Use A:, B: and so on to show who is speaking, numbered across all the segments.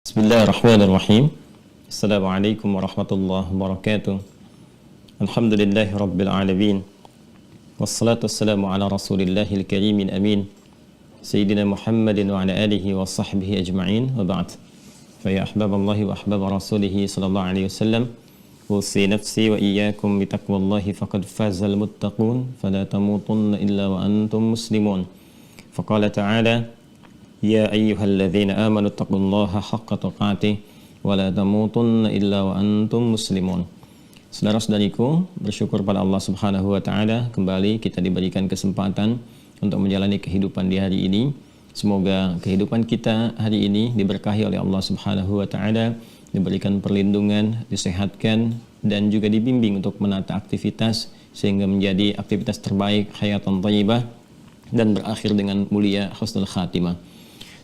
A: Bismillahirrahmanirrahim. Assalamualaikum warahmatullahi wabarakatuh. Alhamdulillahi rabbil alamin. Wassalatu wassalamu ala rasulillahil karimin amin. Sayyidina Muhammadin wa ala alihi wa sahbihi ajma'in wa ba'd. Fa ya ahbaballahi wa ahbab rasulihi sallallahu alaihi wasallam. Usi nafsi wa iyyakum bitaqwallahi faqad fazal muttaqun. Fala tamutunna illa wa antum muslimun. Faqala ta'ala Ya ayyuhalladzina amanu taqullaha haqqa tuqatih wa la tamutunna illa wa antum muslimun. Saudara-saudariku, bersyukur pada Allah Subhanahu wa taala kembali kita diberikan kesempatan untuk menjalani kehidupan di hari ini. Semoga kehidupan kita hari ini diberkahi oleh Allah Subhanahu wa taala, diberikan perlindungan, disehatkan dan juga dibimbing untuk menata aktivitas sehingga menjadi aktivitas terbaik, hayatan thayyibah dan berakhir dengan mulia husnul khatimah.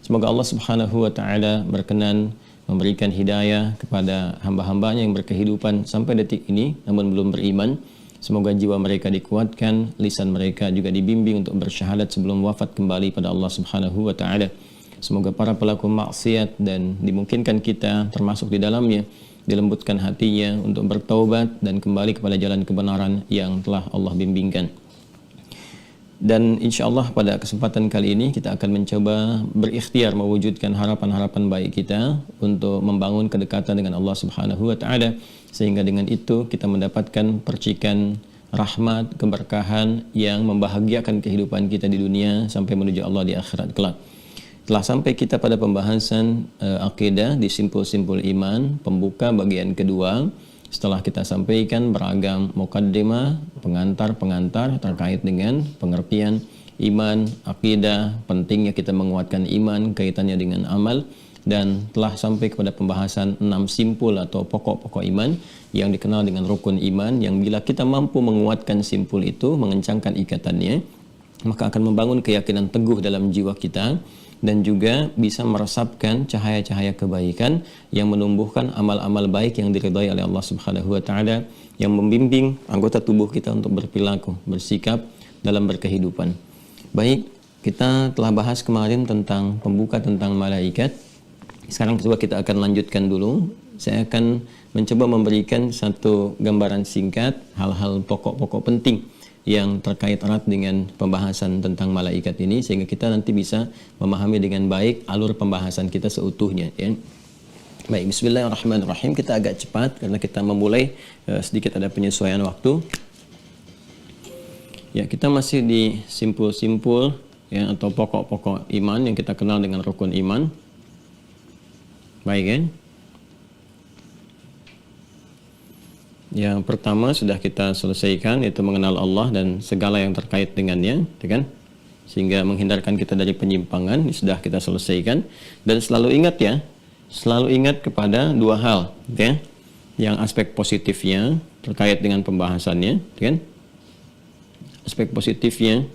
A: Semoga Allah Subhanahu wa taala berkenan memberikan hidayah kepada hamba-hambanya yang berkehidupan sampai detik ini namun belum beriman. Semoga jiwa mereka dikuatkan, lisan mereka juga dibimbing untuk bersyahadat sebelum wafat kembali pada Allah Subhanahu wa taala. Semoga para pelaku maksiat dan dimungkinkan kita termasuk di dalamnya dilembutkan hatinya untuk bertaubat dan kembali kepada jalan kebenaran yang telah Allah bimbingkan. Dan insya Allah pada kesempatan kali ini kita akan mencoba berikhtiar mewujudkan harapan-harapan baik kita untuk membangun kedekatan dengan Allah Subhanahu wa taala sehingga dengan itu kita mendapatkan percikan rahmat, keberkahan yang membahagiakan kehidupan kita di dunia sampai menuju Allah di akhirat kelak. Telah sampai kita pada pembahasan akidah di simpul-simpul iman, pembuka bagian kedua. Setelah kita sampaikan beragam mukaddimah, pengantar-pengantar terkait dengan pengertian iman, akidah, pentingnya kita menguatkan iman, kaitannya dengan amal, dan telah sampai kepada pembahasan 6 simpul atau pokok-pokok iman yang dikenal dengan rukun iman, yang bila kita mampu menguatkan simpul itu, mengencangkan ikatannya, maka akan membangun keyakinan teguh dalam jiwa kita dan juga bisa meresapkan cahaya-cahaya kebaikan yang menumbuhkan amal-amal baik yang diridhai oleh Allah Subhanahu wa taala, yang membimbing anggota tubuh kita untuk berperilaku, bersikap dalam berkehidupan. Baik, kita telah bahas kemarin tentang pembuka tentang malaikat. Sekarang coba kita akan lanjutkan dulu. Saya akan mencoba memberikan satu gambaran singkat hal-hal pokok-pokok penting yang terkait erat dengan pembahasan tentang malaikat ini sehingga kita nanti bisa memahami dengan baik alur pembahasan kita seutuhnya ya. Baik, bismillahirrahmanirrahim. Kita agak cepat karena kita memulai sedikit ada penyesuaian waktu. Ya, kita masih di simpul-simpul ya atau pokok-pokok iman yang kita kenal dengan rukun iman. Baik ya. Yang pertama sudah kita selesaikan, yaitu mengenal Allah dan segala yang terkait dengannya, kan? Sehingga menghindarkan kita dari penyimpangan, ini sudah kita selesaikan. Dan selalu ingat ya, selalu ingat kepada dua hal, ya. Yang aspek positifnya terkait dengan pembahasannya, kan? Aspek positifnya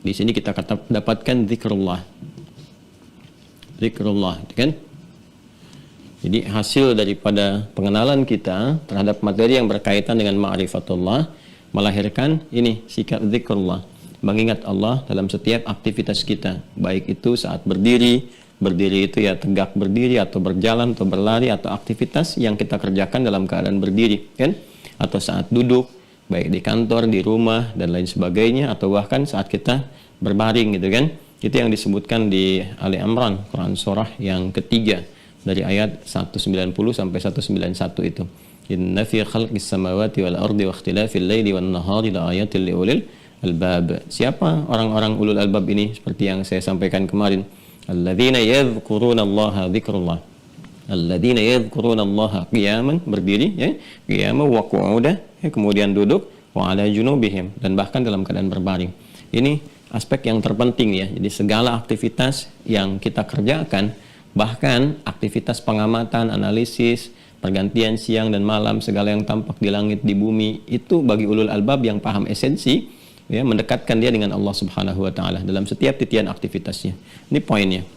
A: di sini kita dapatkan zikrullah. Zikrullah, kan? Jadi hasil daripada pengenalan kita terhadap materi yang berkaitan dengan ma'rifatullah melahirkan ini sikap zikrullah, mengingat Allah dalam setiap aktivitas kita, baik itu saat berdiri itu ya tegak berdiri atau berjalan atau berlari atau aktivitas yang kita kerjakan dalam keadaan berdiri kan, atau saat duduk baik di kantor, di rumah dan lain sebagainya, atau bahkan saat kita berbaring gitu kan. Itu yang disebutkan di Ali Imran, Quran surah yang ketiga dari ayat 190 sampai 191 itu. Inna fi khalqis samawati wal ardi wa ikhtilafil laili wan nahari la ayatil liulil albab. Siapa orang-orang ulul albab ini? Seperti yang saya sampaikan kemarin. Alladzina yadhkurunallaha dzikrullah. Alladzina yadhkurunallaha qiyaman, berdiri ya, qiyaman wa qu'udan, ya, kemudian duduk, wa ala junubihim, dan bahkan dalam keadaan berbaring. Ini aspek yang terpenting ya. Jadi segala aktivitas yang kita kerjakan, bahkan aktivitas pengamatan, analisis, pergantian siang dan malam, segala yang tampak di langit, di bumi, itu bagi ulul albab yang paham esensi, ya, mendekatkan dia dengan Allah Subhanahu wa taala dalam setiap titian aktivitasnya. Ini poinnya.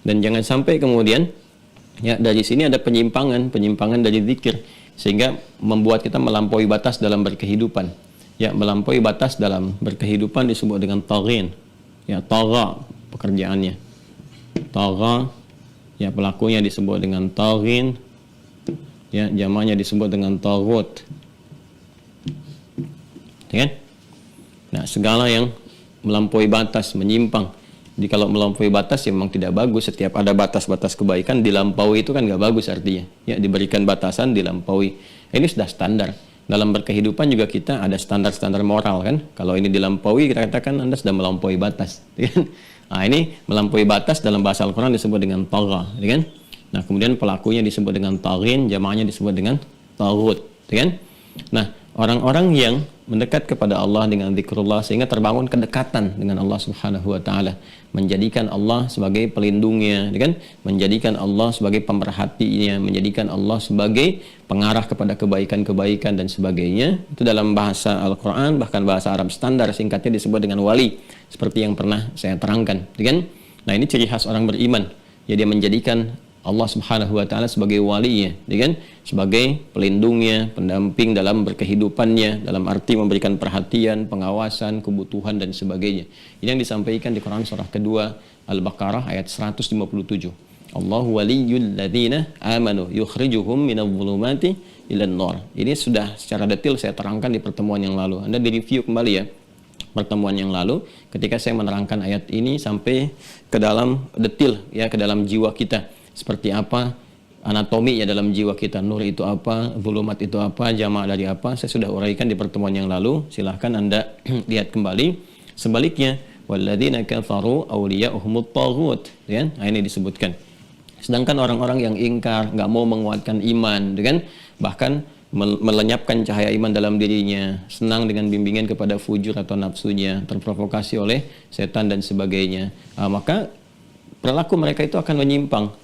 A: Dan jangan sampai kemudian ya dari sini ada penyimpangan dari zikir sehingga membuat kita melampaui batas dalam berkehidupan. Ya, melampaui batas dalam berkehidupan disebut dengan taghin. Ya, tagha pekerjaannya. Tagha Ya, pelakunya disebut dengan taghin. Ya, jamaknya disebut dengan taghut. Ya kan? Nah, segala yang melampaui batas, menyimpang. Jadi kalau melampaui batas ya memang tidak bagus. Setiap ada batas-batas kebaikan dilampaui itu kan nggak bagus artinya. Ya, diberikan batasan, dilampaui. Ini sudah standar. Dalam berkehidupan juga kita ada standar-standar moral kan. Kalau ini dilampaui, kita katakan Anda sudah melampaui batas. Ya kan? Nah, ini melampaui batas dalam bahasa Al-Quran disebut dengan tagha. Ya kan? Nah, kemudian pelakunya disebut dengan taghin, jamaahnya disebut dengan taghut. Ya kan? Nah, orang-orang yang mendekat kepada Allah dengan zikrullah sehingga terbangun kedekatan dengan Allah Subhanahu wa taala, menjadikan Allah sebagai pelindungnya, kan? Menjadikan Allah sebagai pemerhatinya, menjadikan Allah sebagai pengarah kepada kebaikan-kebaikan dan sebagainya. Itu dalam bahasa Al-Qur'an, bahkan bahasa Arab standar singkatnya disebut dengan wali, seperti yang pernah saya terangkan, kan? Nah, ini ciri khas orang beriman. Ya, dia menjadikan Allah Subhanahu wa taala sebagai walinya, kan? Sebagai pelindungnya, pendamping dalam berkehidupannya, dalam arti memberikan perhatian, pengawasan, kebutuhan dan sebagainya. Ini yang disampaikan di Quran surah kedua Al-Baqarah ayat 157. Allahu waliyyul ladzina amanu yukhrijuhum minadh dhulumati ilan nur. Ini sudah secara detail saya terangkan di pertemuan yang lalu. Anda direview kembali ya. Pertemuan yang lalu ketika saya menerangkan ayat ini sampai ke dalam detail ya, ke dalam jiwa kita. Seperti apa anatomi ya dalam jiwa kita, nur itu apa, zulumat itu apa, jamak dari apa, saya sudah uraikan di pertemuan yang lalu. Silahkan Anda lihat kembali. Sebaliknya, walladzina kafaru awliya'uhumut taghut, ya. Nah, ini disebutkan. Sedangkan orang-orang yang ingkar, nggak mau menguatkan iman, kan? Bahkan melenyapkan cahaya iman dalam dirinya, senang dengan bimbingan kepada fujur atau nafsunya, terprovokasi oleh setan dan sebagainya. Maka perilaku mereka itu akan menyimpang,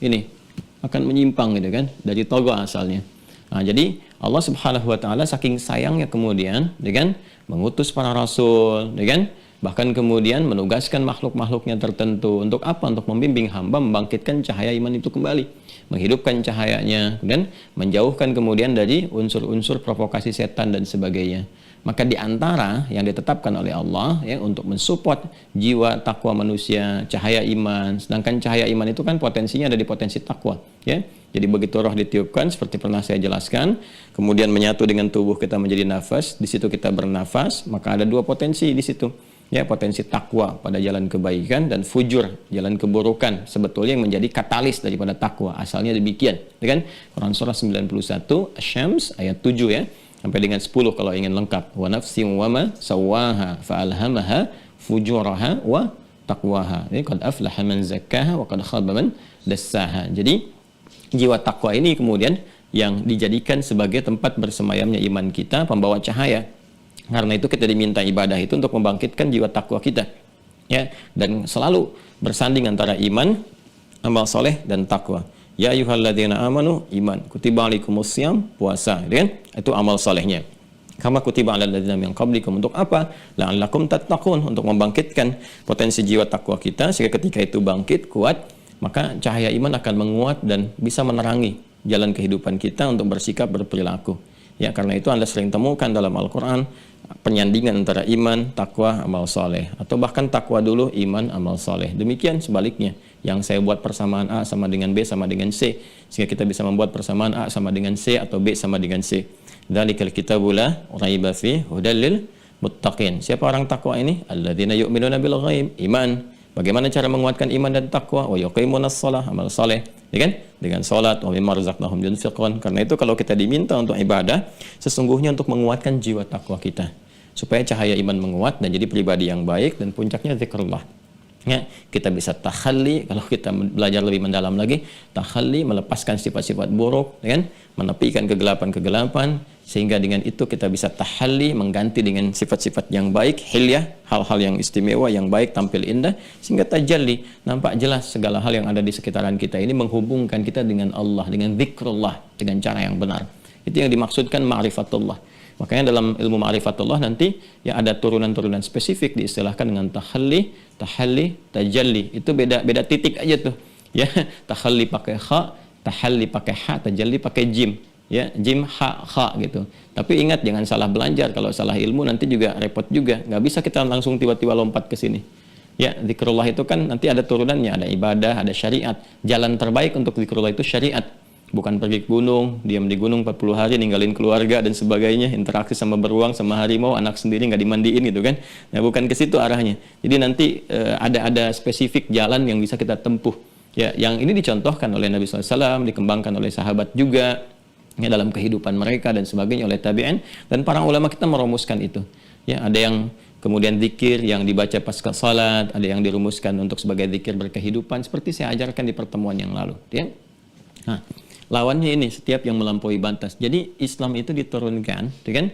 A: akan menyimpang gitu kan, dari tagha asalnya. Nah, jadi Allah Subhanahu wa taala saking sayangnya kemudian kan mengutus para rasul, kan? Bahkan kemudian menugaskan makhluk-makhluknya tertentu untuk apa? Untuk membimbing hamba membangkitkan cahaya iman itu kembali, menghidupkan cahayanya dan menjauhkan kemudian dari unsur-unsur provokasi setan dan sebagainya. Maka di antara yang ditetapkan oleh Allah ya untuk mensupport jiwa takwa manusia, cahaya iman. Sedangkan cahaya iman itu kan potensinya ada di potensi takwa, ya. Jadi begitu roh ditiupkan seperti pernah saya jelaskan, kemudian menyatu dengan tubuh kita menjadi nafas, di situ kita bernafas, maka ada dua potensi di situ. Ya, potensi takwa pada jalan kebaikan dan fujur, jalan keburukan, sebetulnya yang menjadi katalis daripada takwa. Asalnya demikian, ya kan? Quran surah 91 Asy-Syams ayat 7 ya. Sampai dengan 10 kalau ingin lengkap. Wa nafsin wa ma sawwaha fa'alhamaha fujuraha wa taqwaha. Ini qad aflaha man zakkaha wa qad khaba man dassaha. Jadi jiwa takwa ini kemudian yang dijadikan sebagai tempat bersemayamnya iman kita, pembawa cahaya. Karena itu kita diminta ibadah itu untuk membangkitkan jiwa takwa kita. Ya, dan selalu bersanding antara iman, amal soleh dan takwa. Ya ayyuhalladzina amanu, iman, kutiba alaikumusiyam, puasa, kan? Itu amal solehnya. Kama kutiba alal ladzina min qablikum, untuk apa? La'allakum tattaqun, untuk membangkitkan potensi jiwa takwa kita sehingga ketika itu bangkit kuat, maka cahaya iman akan menguat dan bisa menerangi jalan kehidupan kita untuk bersikap berperilaku. Ya, karena itu Anda sering temukan dalam Al-Qur'an penyandingan antara iman, takwa, amal soleh, atau bahkan takwa dulu, iman, amal soleh. Demikian sebaliknya, yang saya buat persamaan A sama dengan B sama dengan C, sehingga kita bisa membuat persamaan A sama dengan C atau B sama dengan C. Dzalikal kitabu la raiba fihi hudal lil muttaqin. Siapa orang takwa ini? Alladzina yu'minuna bil ghaib, iman. Bagaimana cara menguatkan iman dan takwa? Wa yuqimunas shalah, amal soleh, ya kan? Dengan salat, wa mimma razaqnahum yunfiqun. Karena itu kalau kita diminta untuk ibadah, sesungguhnya untuk menguatkan jiwa takwa kita, supaya cahaya iman menguat dan jadi pribadi yang baik, dan puncaknya zikrullah. Ya, kita bisa takhalli, kalau kita belajar lebih mendalam lagi, takhalli, melepaskan sifat-sifat buruk, ya kan? Menepikan kegelapan-kegelapan, sehingga dengan itu kita bisa tahalli, mengganti dengan sifat-sifat yang baik, hilyah, hal-hal yang istimewa, yang baik, tampil indah, sehingga tajalli, nampak jelas segala hal yang ada di sekitaran kita ini menghubungkan kita dengan Allah, dengan zikrullah, dengan cara yang benar. Itu yang dimaksudkan ma'rifatullah. Makanya dalam ilmu ma'rifatullah nanti ya ada turunan-turunan spesifik diistilahkan dengan tahalli, tahalli, tajalli. Itu beda titik aja tuh. Ya, tahalli pakai kha, tahalli pakai ha, tajalli pakai jim. Ya, jim ha kha gitu. Tapi ingat jangan salah belajar. Kalau salah ilmu nanti juga repot juga. Nggak bisa kita langsung tiba-tiba lompat ke sini. Ya, zikrullah itu kan nanti ada turunannya, ada ibadah, ada syariat. Jalan terbaik untuk zikrullah itu syariat. Bukan pergi ke gunung, diam di gunung 40 hari, ninggalin keluarga dan sebagainya, interaksi sama beruang, sama harimau, anak sendiri nggak dimandiin gitu kan. Nah, bukan ke situ arahnya. Jadi nanti ada spesifik jalan yang bisa kita tempuh. Ya, yang ini dicontohkan oleh Nabi SAW, dikembangkan oleh sahabat juga, ya, dalam kehidupan mereka dan sebagainya oleh tabi'in, dan para ulama kita merumuskan itu. Ya, ada yang kemudian zikir yang dibaca pasca salat, ada yang dirumuskan untuk sebagai zikir berkehidupan, seperti saya ajarkan di pertemuan yang lalu. Ya. Nah, lawannya ini setiap yang melampaui batas. Jadi Islam itu diturunkan, kan,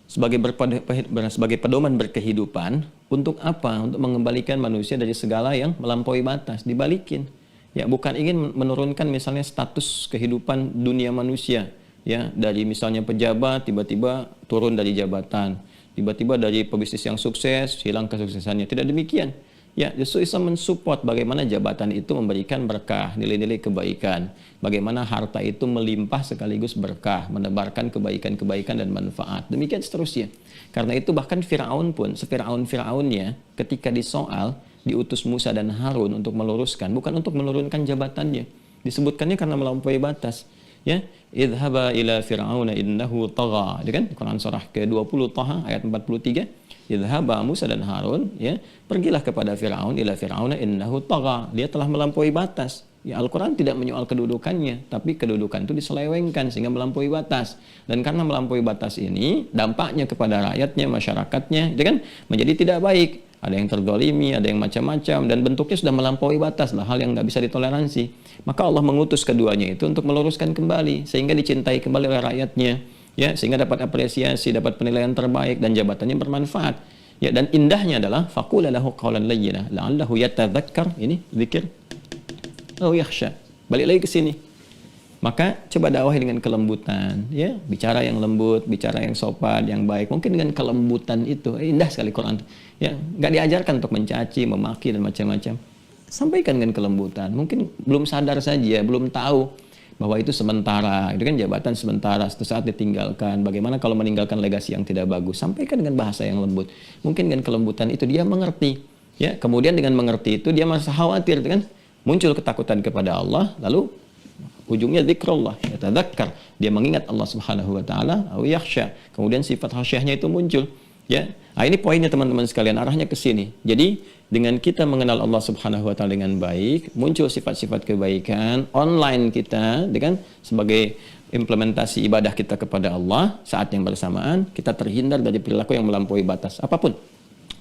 A: sebagai pedoman berkehidupan untuk apa? Untuk mengembalikan manusia dari segala yang melampaui batas, dibalikin. Ya, bukan ingin menurunkan misalnya status kehidupan dunia manusia, ya, dari misalnya pejabat tiba-tiba turun dari jabatan, tiba-tiba dari pebisnis yang sukses hilang kesuksesannya. Tidak demikian. Ya, justru Islam mensupport bagaimana jabatan itu memberikan berkah, nilai-nilai kebaikan. Bagaimana harta itu melimpah sekaligus berkah, menebarkan kebaikan-kebaikan dan manfaat. Demikian seterusnya. Karena itu bahkan Fir'aun pun, sefir'aun-fir'aunnya ketika disoal, diutus Musa dan Harun untuk meluruskan, bukan untuk menurunkan jabatannya. Disebutkannya karena melampaui batas. Ya, idhaba ila fir'auna innahu tagha. Itu kan Quran surah ke-20 Taha ayat 43. Idhaba Musa dan Harun, ya, pergilah kepada Fir'aun, ila fir'auna innahu tagha. Dia telah melampaui batas. Ya, Al-Quran tidak menyoal kedudukannya, tapi kedudukan itu diselewengkan sehingga melampaui batas. Dan karena melampaui batas ini, dampaknya kepada rakyatnya, masyarakatnya, itu kan menjadi tidak baik. Ada yang terdolimi, ada yang macam-macam, dan bentuknya sudah melampaui batas lah, hal yang nggak bisa ditoleransi. Maka Allah mengutus keduanya itu untuk meluruskan kembali, sehingga dicintai kembali oleh rakyatnya, ya, sehingga dapat apresiasi, dapat penilaian terbaik, dan jabatannya bermanfaat. Ya, dan indahnya adalah faqula lahu qawlan layyina la'allahu yatadzakkar, ini zikir, oh yakhsha. Balik lagi ke sini. Maka coba dakwahi dengan kelembutan, ya, bicara yang lembut, bicara yang sopan, yang baik. Mungkin dengan kelembutan itu, indah sekali Quran. Ya, nggak diajarkan untuk mencaci, memaki dan macam-macam. Sampaikan dengan kelembutan. Mungkin belum sadar saja, belum tahu bahwa itu sementara. Itu kan jabatan sementara, suatu saat ditinggalkan. Bagaimana kalau meninggalkan legasi yang tidak bagus? Sampaikan dengan bahasa yang lembut. Mungkin dengan kelembutan itu dia mengerti. Ya, kemudian dengan mengerti itu dia merasa khawatir, kan? Muncul ketakutan kepada Allah, lalu ujungnya zikrullah, yatadzakkar, dia mengingat Allah Subhanahu wa taala, au yakhsha. Kemudian sifat khasyahnya itu muncul, ya. Nah, ini poinnya teman-teman sekalian, arahnya ke sini. Jadi, dengan kita mengenal Allah Subhanahu wa taala dengan baik, muncul sifat-sifat kebaikan, online kita dengan sebagai implementasi ibadah kita kepada Allah, saat yang bersamaan kita terhindar dari perilaku yang melampaui batas apapun.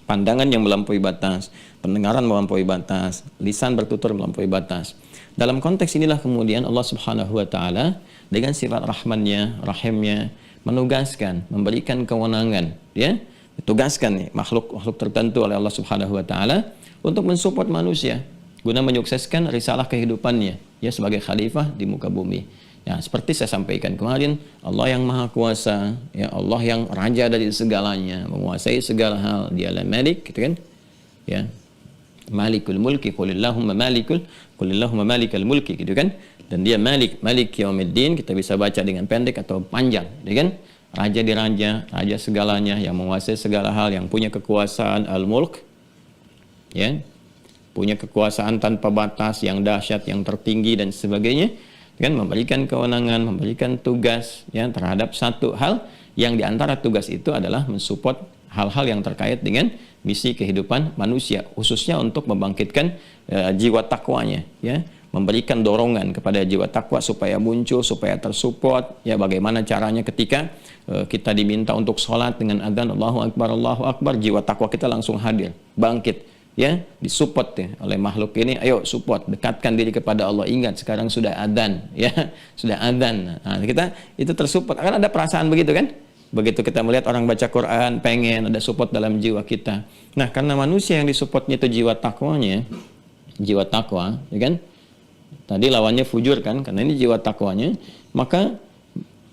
A: Pandangan yang melampaui batas, pendengaran melampaui batas, lisan bertutur melampaui batas. Dalam konteks inilah kemudian Allah Subhanahu wa taala dengan sifat rahmannya, rahimnya menugaskan, memberikan kewenangan, ya, ditugaskan nih makhluk tertentu oleh Allah Subhanahu wa taala untuk mensupport manusia guna menyukseskan risalah kehidupannya, ya, sebagai khalifah di muka bumi. Ya, seperti saya sampaikan kemarin, Allah yang Maha Kuasa, ya, Allah yang raja dari segalanya, menguasai segala hal, Dialah Malik, gitu kan? Ya. Malikul mulki qulillahumma malikal mulki, gitu kan? Dan dia Malik yaumiddin, kita bisa baca dengan pendek atau panjang, gitu kan? Raja di raja, raja segalanya, yang menguasai segala hal, yang punya kekuasaan al-mulk, ya. Punya kekuasaan tanpa batas, yang dahsyat, yang tertinggi dan sebagainya. Kan, memberikan kewenangan, memberikan tugas, ya, terhadap satu hal yang diantara tugas itu adalah mensupport hal-hal yang terkait dengan misi kehidupan manusia, khususnya untuk membangkitkan jiwa takwanya, ya, memberikan dorongan kepada jiwa takwa supaya muncul, supaya tersupport, ya, bagaimana caranya ketika kita diminta untuk sholat dengan adzan Allahu Akbar, jiwa takwa kita langsung hadir, bangkit, ya, disupport ya oleh makhluk ini. Ayo support, dekatkan diri kepada Allah. Ingat sekarang sudah adzan, ya, sudah adzan. Nah, kita itu tersupport. Akan ada perasaan begitu kan? Begitu kita melihat orang baca Quran, pengen ada support dalam jiwa kita. Nah, karena manusia yang disupportnya itu jiwa takwanya, jiwa takwa, ya kan? Tadi lawannya fujur kan? Karena ini jiwa takwanya, maka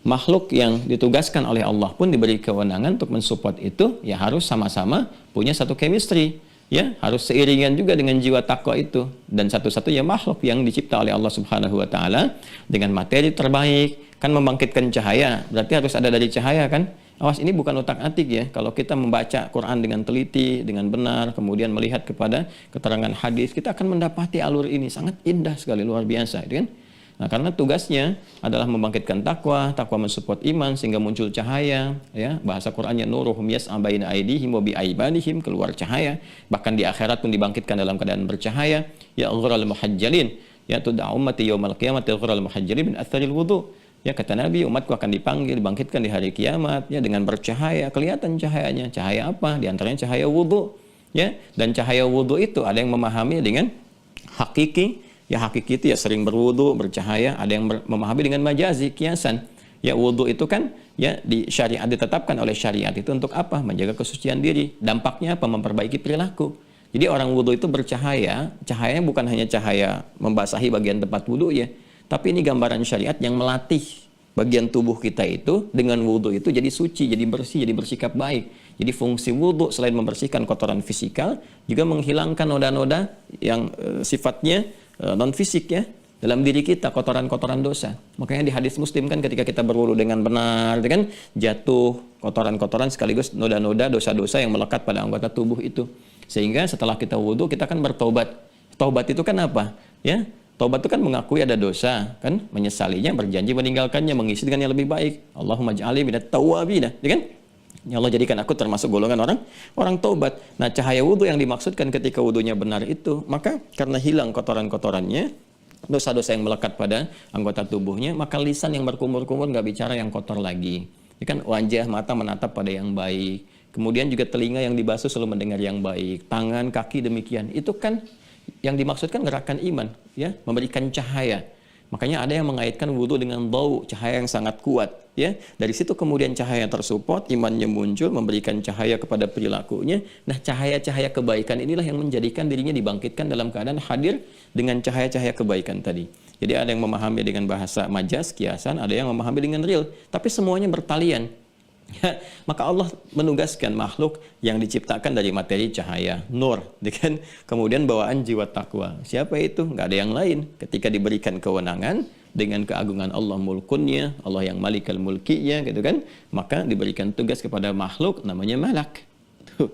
A: makhluk yang ditugaskan oleh Allah pun diberi kewenangan untuk mensupport itu, ya harus sama-sama punya satu chemistry. Ya, harus seiringan juga dengan jiwa takwa itu. Dan satu-satunya makhluk yang dicipta oleh Allah Subhanahu wa taala dengan materi terbaik, kan membangkitkan cahaya, berarti harus ada dari cahaya kan? Awas, ini bukan otak-atik ya. Kalau kita membaca Quran dengan teliti, dengan benar, kemudian melihat kepada keterangan hadis, kita akan mendapati alur ini sangat indah sekali, luar biasa, gitu kan? Nah, karena tugasnya adalah membangkitkan takwa mensupport iman sehingga muncul cahaya, ya. Bahasa Qur'annya nuruhum yas'a baina aydihim wa bi aymanihim, keluar cahaya. Bahkan di akhirat pun dibangkitkan dalam keadaan bercahaya. Ya ghural muhajjalin, ya tud'a ummati yaumal qiyamati ghural muhajjalin min atharil wudu. Ya, kata Nabi, umatku akan dipanggil, dibangkitkan di hari kiamat, ya, dengan bercahaya, kelihatan cahayanya. Cahaya apa? Di antaranya cahaya wudu, ya. Dan cahaya wudu itu ada yang memahami dengan hakiki, ya hakiki itu ya sering berwudu, bercahaya. Ada yang memahami dengan majazi, kiasan. Ya, wudu itu kan ya di syariat, ditetapkan oleh syariat itu untuk apa? Menjaga kesucian diri. Dampaknya apa? Memperbaiki perilaku. Jadi orang wudu itu bercahaya, cahayanya bukan hanya cahaya membasahi bagian tempat wudu ya. Tapi ini gambaran syariat yang melatih bagian tubuh kita itu dengan wudhu itu jadi suci, jadi bersih, jadi bersikap baik. Jadi fungsi wudhu selain membersihkan kotoran fisikal, juga menghilangkan noda-noda yang sifatnya non-fisik ya, dalam diri kita, kotoran-kotoran dosa. Makanya di hadis Muslim kan ketika kita berwudhu dengan benar, kan jatuh kotoran-kotoran sekaligus noda-noda dosa-dosa yang melekat pada anggota tubuh itu. Sehingga setelah kita wudhu, kita kan bertobat. Taubat itu kan apa? Ya, taubat itu kan mengakui ada dosa, kan, menyesalinya, berjanji meninggalkannya, mengisi dengan yang lebih baik. Allahumma ja'alni minat tawwabin, ya kan? Ya Allah, jadikan aku termasuk golongan orang taubat. Nah, cahaya wudhu yang dimaksudkan ketika wudhunya benar itu, maka karena hilang kotoran-kotorannya, dosa-dosa yang melekat pada anggota tubuhnya, maka lisan yang berkumur-kumur nggak bicara yang kotor lagi. Ya kan, wajah, mata menatap pada yang baik. Kemudian juga telinga yang dibasuh selalu mendengar yang baik. Tangan, kaki demikian. Itu kan yang dimaksudkan gerakan iman, ya, memberikan cahaya. Makanya ada yang mengaitkan wudhu dengan bau, cahaya yang sangat kuat, ya. Dari situ kemudian cahaya tersupport, imannya muncul, memberikan cahaya kepada perilakunya. Nah, cahaya-cahaya kebaikan inilah yang menjadikan dirinya dibangkitkan dalam keadaan hadir dengan cahaya-cahaya kebaikan tadi. Jadi ada yang memahami dengan bahasa majas, kiasan, ada yang memahami dengan real, tapi semuanya bertalian. Ya, maka Allah menugaskan makhluk yang diciptakan dari materi cahaya, nur, kan? Kemudian bawaan jiwa takwa. Siapa itu? Nggak ada yang lain. Ketika diberikan kewenangan dengan keagungan Allah mulkunnya, Allah yang malikal mulkinya, gitu kan? Maka diberikan tugas kepada makhluk namanya malak. Tuh.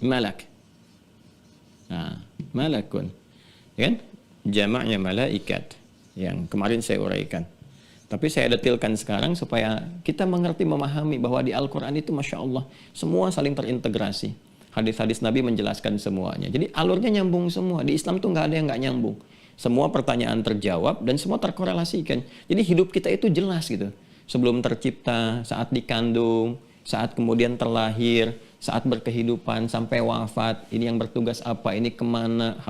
A: Malak. Nah, malakun. Ya kan? Jamaknya malaikat yang kemarin saya uraikan. Tapi saya detilkan sekarang supaya kita mengerti, memahami bahwa di Al-Quran itu Masya Allah, semua saling terintegrasi. Hadis-hadis Nabi menjelaskan semuanya. Jadi alurnya nyambung semua. Di Islam tuh nggak ada yang nggak nyambung. Semua pertanyaan terjawab dan semua terkorelasikan. Jadi hidup kita itu jelas gitu. Sebelum tercipta, saat dikandung, saat kemudian terlahir, saat berkehidupan, sampai wafat. Ini yang bertugas apa, ini kemana,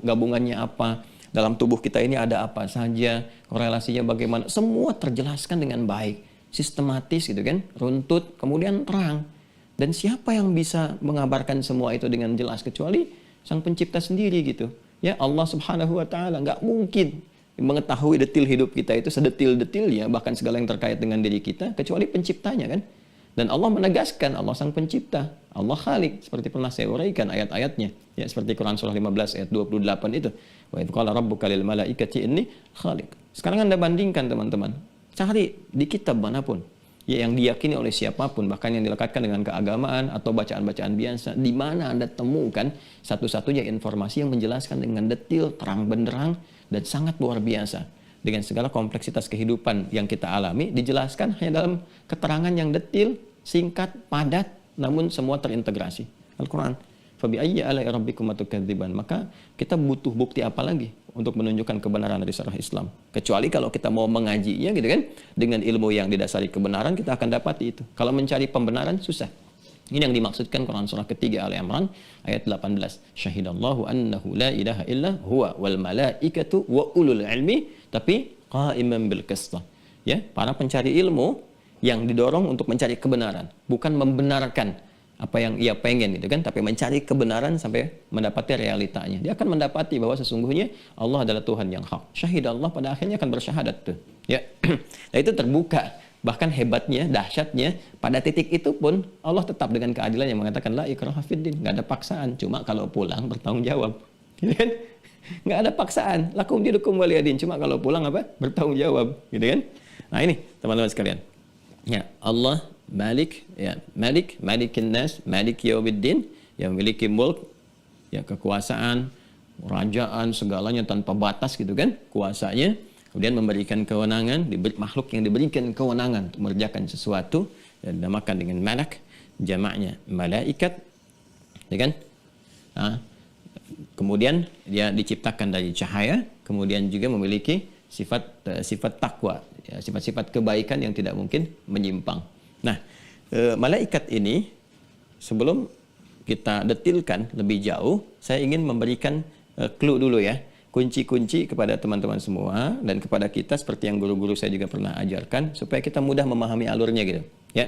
A: gabungannya apa. Dalam tubuh kita ini ada apa saja, korelasinya bagaimana, semua terjelaskan dengan baik, sistematis gitu kan, runtut, kemudian terang. Dan siapa yang bisa mengabarkan semua itu dengan jelas kecuali Sang Pencipta sendiri gitu. Ya, Allah Subhanahu wa taala nggak mungkin mengetahui detil hidup kita itu sedetil-detilnya, bahkan segala yang terkait dengan diri kita kecuali Penciptanya kan. Dan Allah menegaskan, Allah Sang Pencipta, Allah Khalik, seperti pernah saya uraikan ayat-ayatnya. Ya, seperti Quran surah 15 ayat 28 itu. Wa idh qala rabbuka lil malaikati inni khaliq. Sekarang Anda bandingkan teman-teman. Cari di kitab manapun ya, yang diyakini oleh siapapun, bahkan yang dilekatkan dengan keagamaan atau bacaan-bacaan biasa, di mana Anda temukan satu-satunya informasi yang menjelaskan dengan detil, terang benderang, dan sangat luar biasa. Dengan segala kompleksitas kehidupan yang kita alami, dijelaskan hanya dalam keterangan yang detil, singkat, padat, namun semua terintegrasi. Al-Quran. Fabi ayyi ala'i rabbikuma tukadziban. Maka kita butuh bukti apa lagi untuk menunjukkan kebenaran dari syariat Islam? Kecuali kalau kita mau mengajinya gitu kan, dengan ilmu yang didasari kebenaran, kita akan dapati itu. Kalau mencari pembenaran susah. Ini yang dimaksudkan Quran surah ketiga Ali Imran ayat 18. Syahidallahu annahu la ilaha illa huwa wal malaikatu wa ulul ilmi, tapi qa'iman bil qist. Ya, para pencari ilmu yang didorong untuk mencari kebenaran, bukan membenarkan apa yang ia pengen gitu kan, tapi mencari kebenaran sampai mendapati realitanya. Dia akan mendapati bahwa sesungguhnya Allah adalah Tuhan yang hak. Syahidallah pada akhirnya akan bersyahadat tuh. Ya. Nah, itu terbuka. Bahkan hebatnya, dahsyatnya, pada titik itu pun Allah tetap dengan keadilan yang mengatakan la ikraha fiddin, nggak ada paksaan, cuma kalau pulang bertanggung jawab, gitu kan? Nggak ada paksaan, lakum dinukum waliyadin, cuma kalau pulang apa? Bertanggung jawab, gitu kan? Nah ini teman-teman sekalian, ya Allah Malik, ya, Malikin Nas, Malik Yaumiddin, yang memiliki mulk, ya, kekuasaan, kerajaan, segalanya tanpa batas gitu kan, kuasanya. Kemudian memberikan kewenangan, makhluk yang diberikan kewenangan untuk mengerjakan sesuatu, dan dinamakan dengan malak, jamaknya malaikat, ya kan? Kemudian dia diciptakan dari cahaya, kemudian juga memiliki sifat takwa, ya, sifat-sifat kebaikan yang tidak mungkin menyimpang. Nah, malaikat ini sebelum kita detilkan lebih jauh, saya ingin memberikan clue dulu ya, kunci-kunci kepada teman-teman semua dan kepada kita seperti yang guru-guru saya juga pernah ajarkan supaya kita mudah memahami alurnya gitu, ya.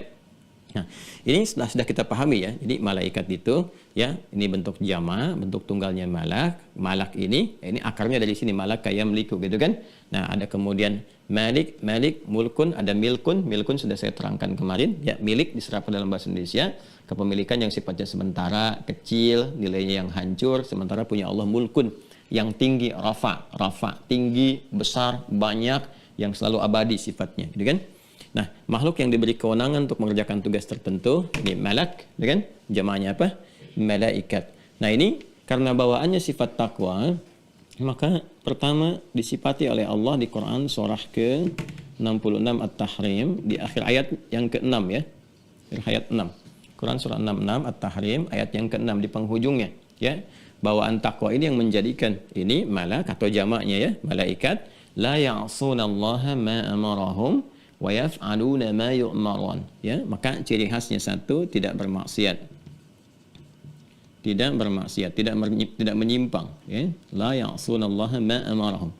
A: Nah, ini sudah kita pahami ya. Jadi malaikat itu ya, ini bentuk jama, bentuk tunggalnya malak. Malak ini akarnya dari sini, malak kayak meliku gitu kan. Nah, ada kemudian malik, mulkun, ada milkun. Milkun sudah saya terangkan kemarin ya, milik diserap dalam bahasa Indonesia, kepemilikan yang sifatnya sementara, kecil, nilainya yang hancur, sementara punya Allah mulkun yang tinggi, rafa, tinggi, besar, banyak, yang selalu abadi sifatnya, gitu kan? Nah, makhluk yang diberi kewenangan untuk mengerjakan tugas tertentu, ini malak, kan? Jamaknya apa? Malaikat. Nah, ini karena bawaannya sifat takwa, maka pertama disifati oleh Allah di Quran surah ke-66 At-Tahrim, di akhir ayat yang ke-6 ya. Akhir ayat 6. Quran surah 66 At-Tahrim ayat yang ke-6 di penghujungnya, ya. Bawaan takwa ini yang menjadikan ini malak atau jamaknya ya, malaikat, la ya'sunallaha ma amarahum wa yaf'aluna ma yu'marun, ya. Maka ciri khasnya satu, tidak bermaksiat, tidak menyimpang, ya. La ya'sunallaha ma amarahum.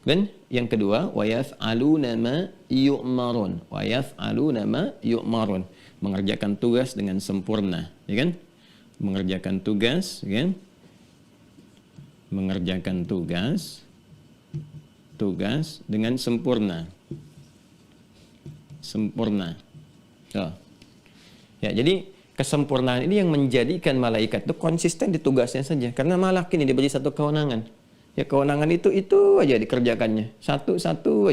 A: Dan yang kedua, wa yaf'aluna ma yu'marun, wa yaf'aluna ma yu'marun, mengerjakan tugas dengan sempurna, ya kan? Mengerjakan tugas, ya kan? Mengerjakan tugas dengan sempurna. Ya, jadi kesempurnaan ini yang menjadikan malaikat itu konsisten di tugasnya saja, karena malak ini diberi satu kewenangan. Ya, kewenangan itu aja dikerjakannya, satu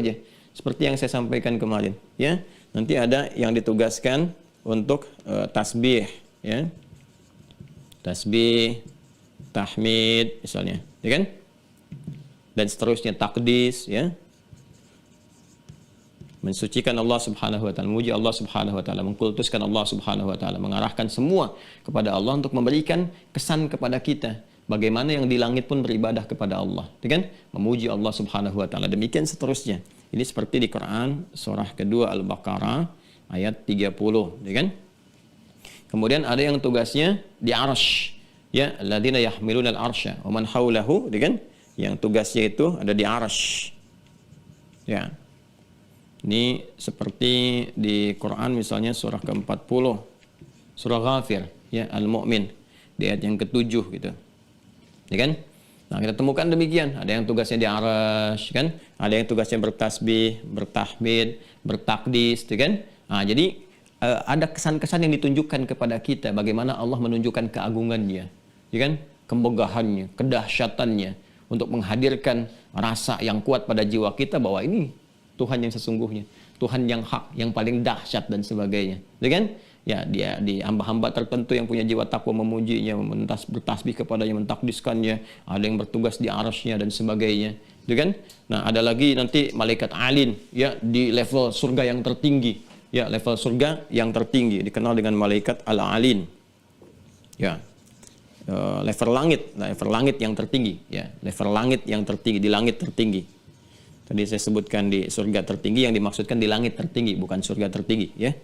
A: aja. Seperti yang saya sampaikan kemarin, ya. Nanti ada yang ditugaskan untuk tasbih, ya. Tasbih, tahmid misalnya, ya kan? Dan seterusnya, takdis, ya. Mensucikan Allah Subhanahu wa taala, memuji Allah Subhanahu wa taala, mengkultuskan Allah Subhanahu wa taala, mengarahkan semua kepada Allah untuk memberikan kesan kepada kita bagaimana yang di langit pun beribadah kepada Allah, ya kan? Memuji Allah Subhanahu wa taala. Demikian seterusnya. Ini seperti di Quran surah kedua Al-Baqarah ayat 30, ya kan? Kemudian ada yang tugasnya di arsy, ya, alladzina yahmiluna al-arsya wa man haulahu, ya kan? Yang tugasnya itu ada di arsy. Ya. Ini seperti di Quran misalnya surah ke-40, surah Ghafir, ya, Al-Mu'min, di ayat yang ke-7 gitu. Ya kan? Nah, kita temukan demikian, ada yang tugasnya di arsy, kan? Ada yang tugasnya bertasbih, bertahmid, bertakdis, ya kan? Nah, jadi ada kesan-kesan yang ditunjukkan kepada kita bagaimana Allah menunjukkan keagungannya, ya kan? Kemegahannya, kedahsyatannya, untuk menghadirkan rasa yang kuat pada jiwa kita bahwa ini Tuhan yang sesungguhnya, Tuhan yang hak, yang paling dahsyat dan sebagainya, ya kan? Ya, dia di hamba-hamba tertentu yang punya jiwa takwa memujinya, bertasbih kepadanya, mentakdiskannya, ada yang bertugas di arsy-Nya dan sebagainya, ya kan? Nah, ada lagi nanti malaikat alin, ya, di level surga yang tertinggi, ya, level surga yang tertinggi dikenal dengan malaikat al-alin, ya. Level langit yang tertinggi, ya, level langit yang tertinggi, di langit tertinggi. Tadi saya sebutkan di surga tertinggi, yang dimaksudkan di langit tertinggi, bukan surga tertinggi, ya.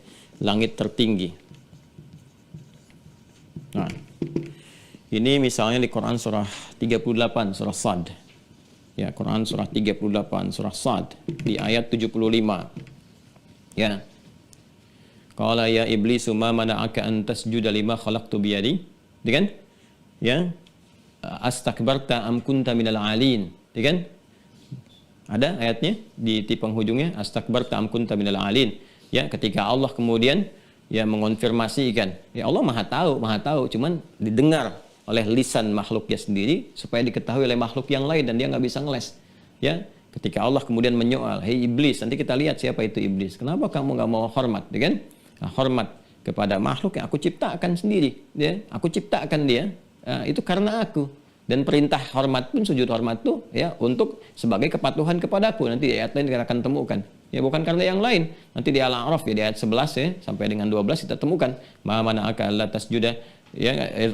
A: Langit tertinggi. Nah, ini misalnya di Quran surah 38, surah Sad. Ya, Quran surah 38, surah Sad, di ayat 75. Ya. Qala ya iblisu ma mana'aka an tasjuda lima khalaqtu biyadi. Ya kan? Ya. Astakbarta am kunta minal alin. Ya kan? Ada ayatnya di penghujungnya, astakbarta am kunta minal alin. Ya, ketika Allah kemudian ya mengonfirmasikan, ya Allah maha tahu, cuman didengar oleh lisan makhluknya sendiri supaya diketahui oleh makhluk yang lain dan dia nggak bisa ngeles. Ya, ketika Allah kemudian menyoal, hei iblis, nanti kita lihat siapa itu iblis. Kenapa kamu nggak mau hormat, ya kan? hormat kepada makhluk yang aku ciptakan sendiri, ya, aku ciptakan dia, itu karena aku. Dan perintah hormat pun, sujud hormat tuh ya untuk sebagai kepatuhan kepadaku. Nanti di ayat lain kita akan temukan. Ya, bukan karena yang lain. Nanti di Al-A'raf ya, di ayat 11 ya sampai dengan 12 kita temukan ma mana'aka alla tasjuda ya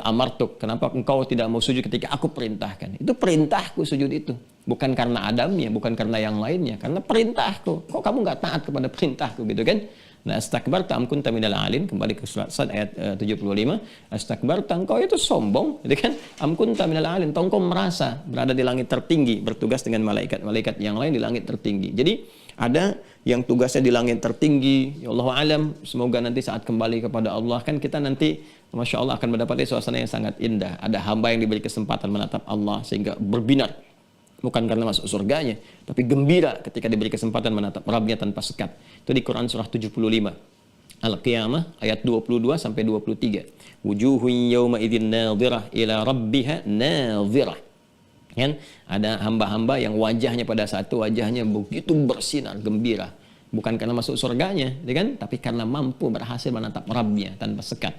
A: amartuk. Kenapa engkau tidak mau sujud ketika aku perintahkan? Itu perintahku sujud itu. Bukan karena Adamnya, bukan karena yang lainnya, karena perintahku. Kok kamu nggak taat kepada perintahku gitu kan? Nah, astakbarta am kunta minal alin, kembali ke surat Sad ayat 75. Astakbarta, engkau itu sombong, gitu kan? Am kunta minal alin, engkau merasa berada di langit tertinggi, bertugas dengan malaikat-malaikat yang lain di langit tertinggi. Jadi ada yang tugasnya di langit tertinggi, ya Allah alam, semoga nanti saat kembali kepada Allah kan kita nanti Masya Allah akan mendapati suasana yang sangat indah. Ada hamba yang diberi kesempatan menatap Allah sehingga berbinar, bukan karena masuk surganya, tapi gembira ketika diberi kesempatan menatap Rabbnya tanpa sekat. Itu di Quran surah 75 Al-Qiyamah ayat 22 sampai 23. Wujuhun yawma idzin nadhirah ila rabbiha nadhirah. Kan ada hamba-hamba yang wajahnya pada saat itu wajahnya begitu bersinar gembira, bukan karena masuk surganya, ya kan? Tapi karena mampu berhasil menatap Rabbnya tanpa sekat.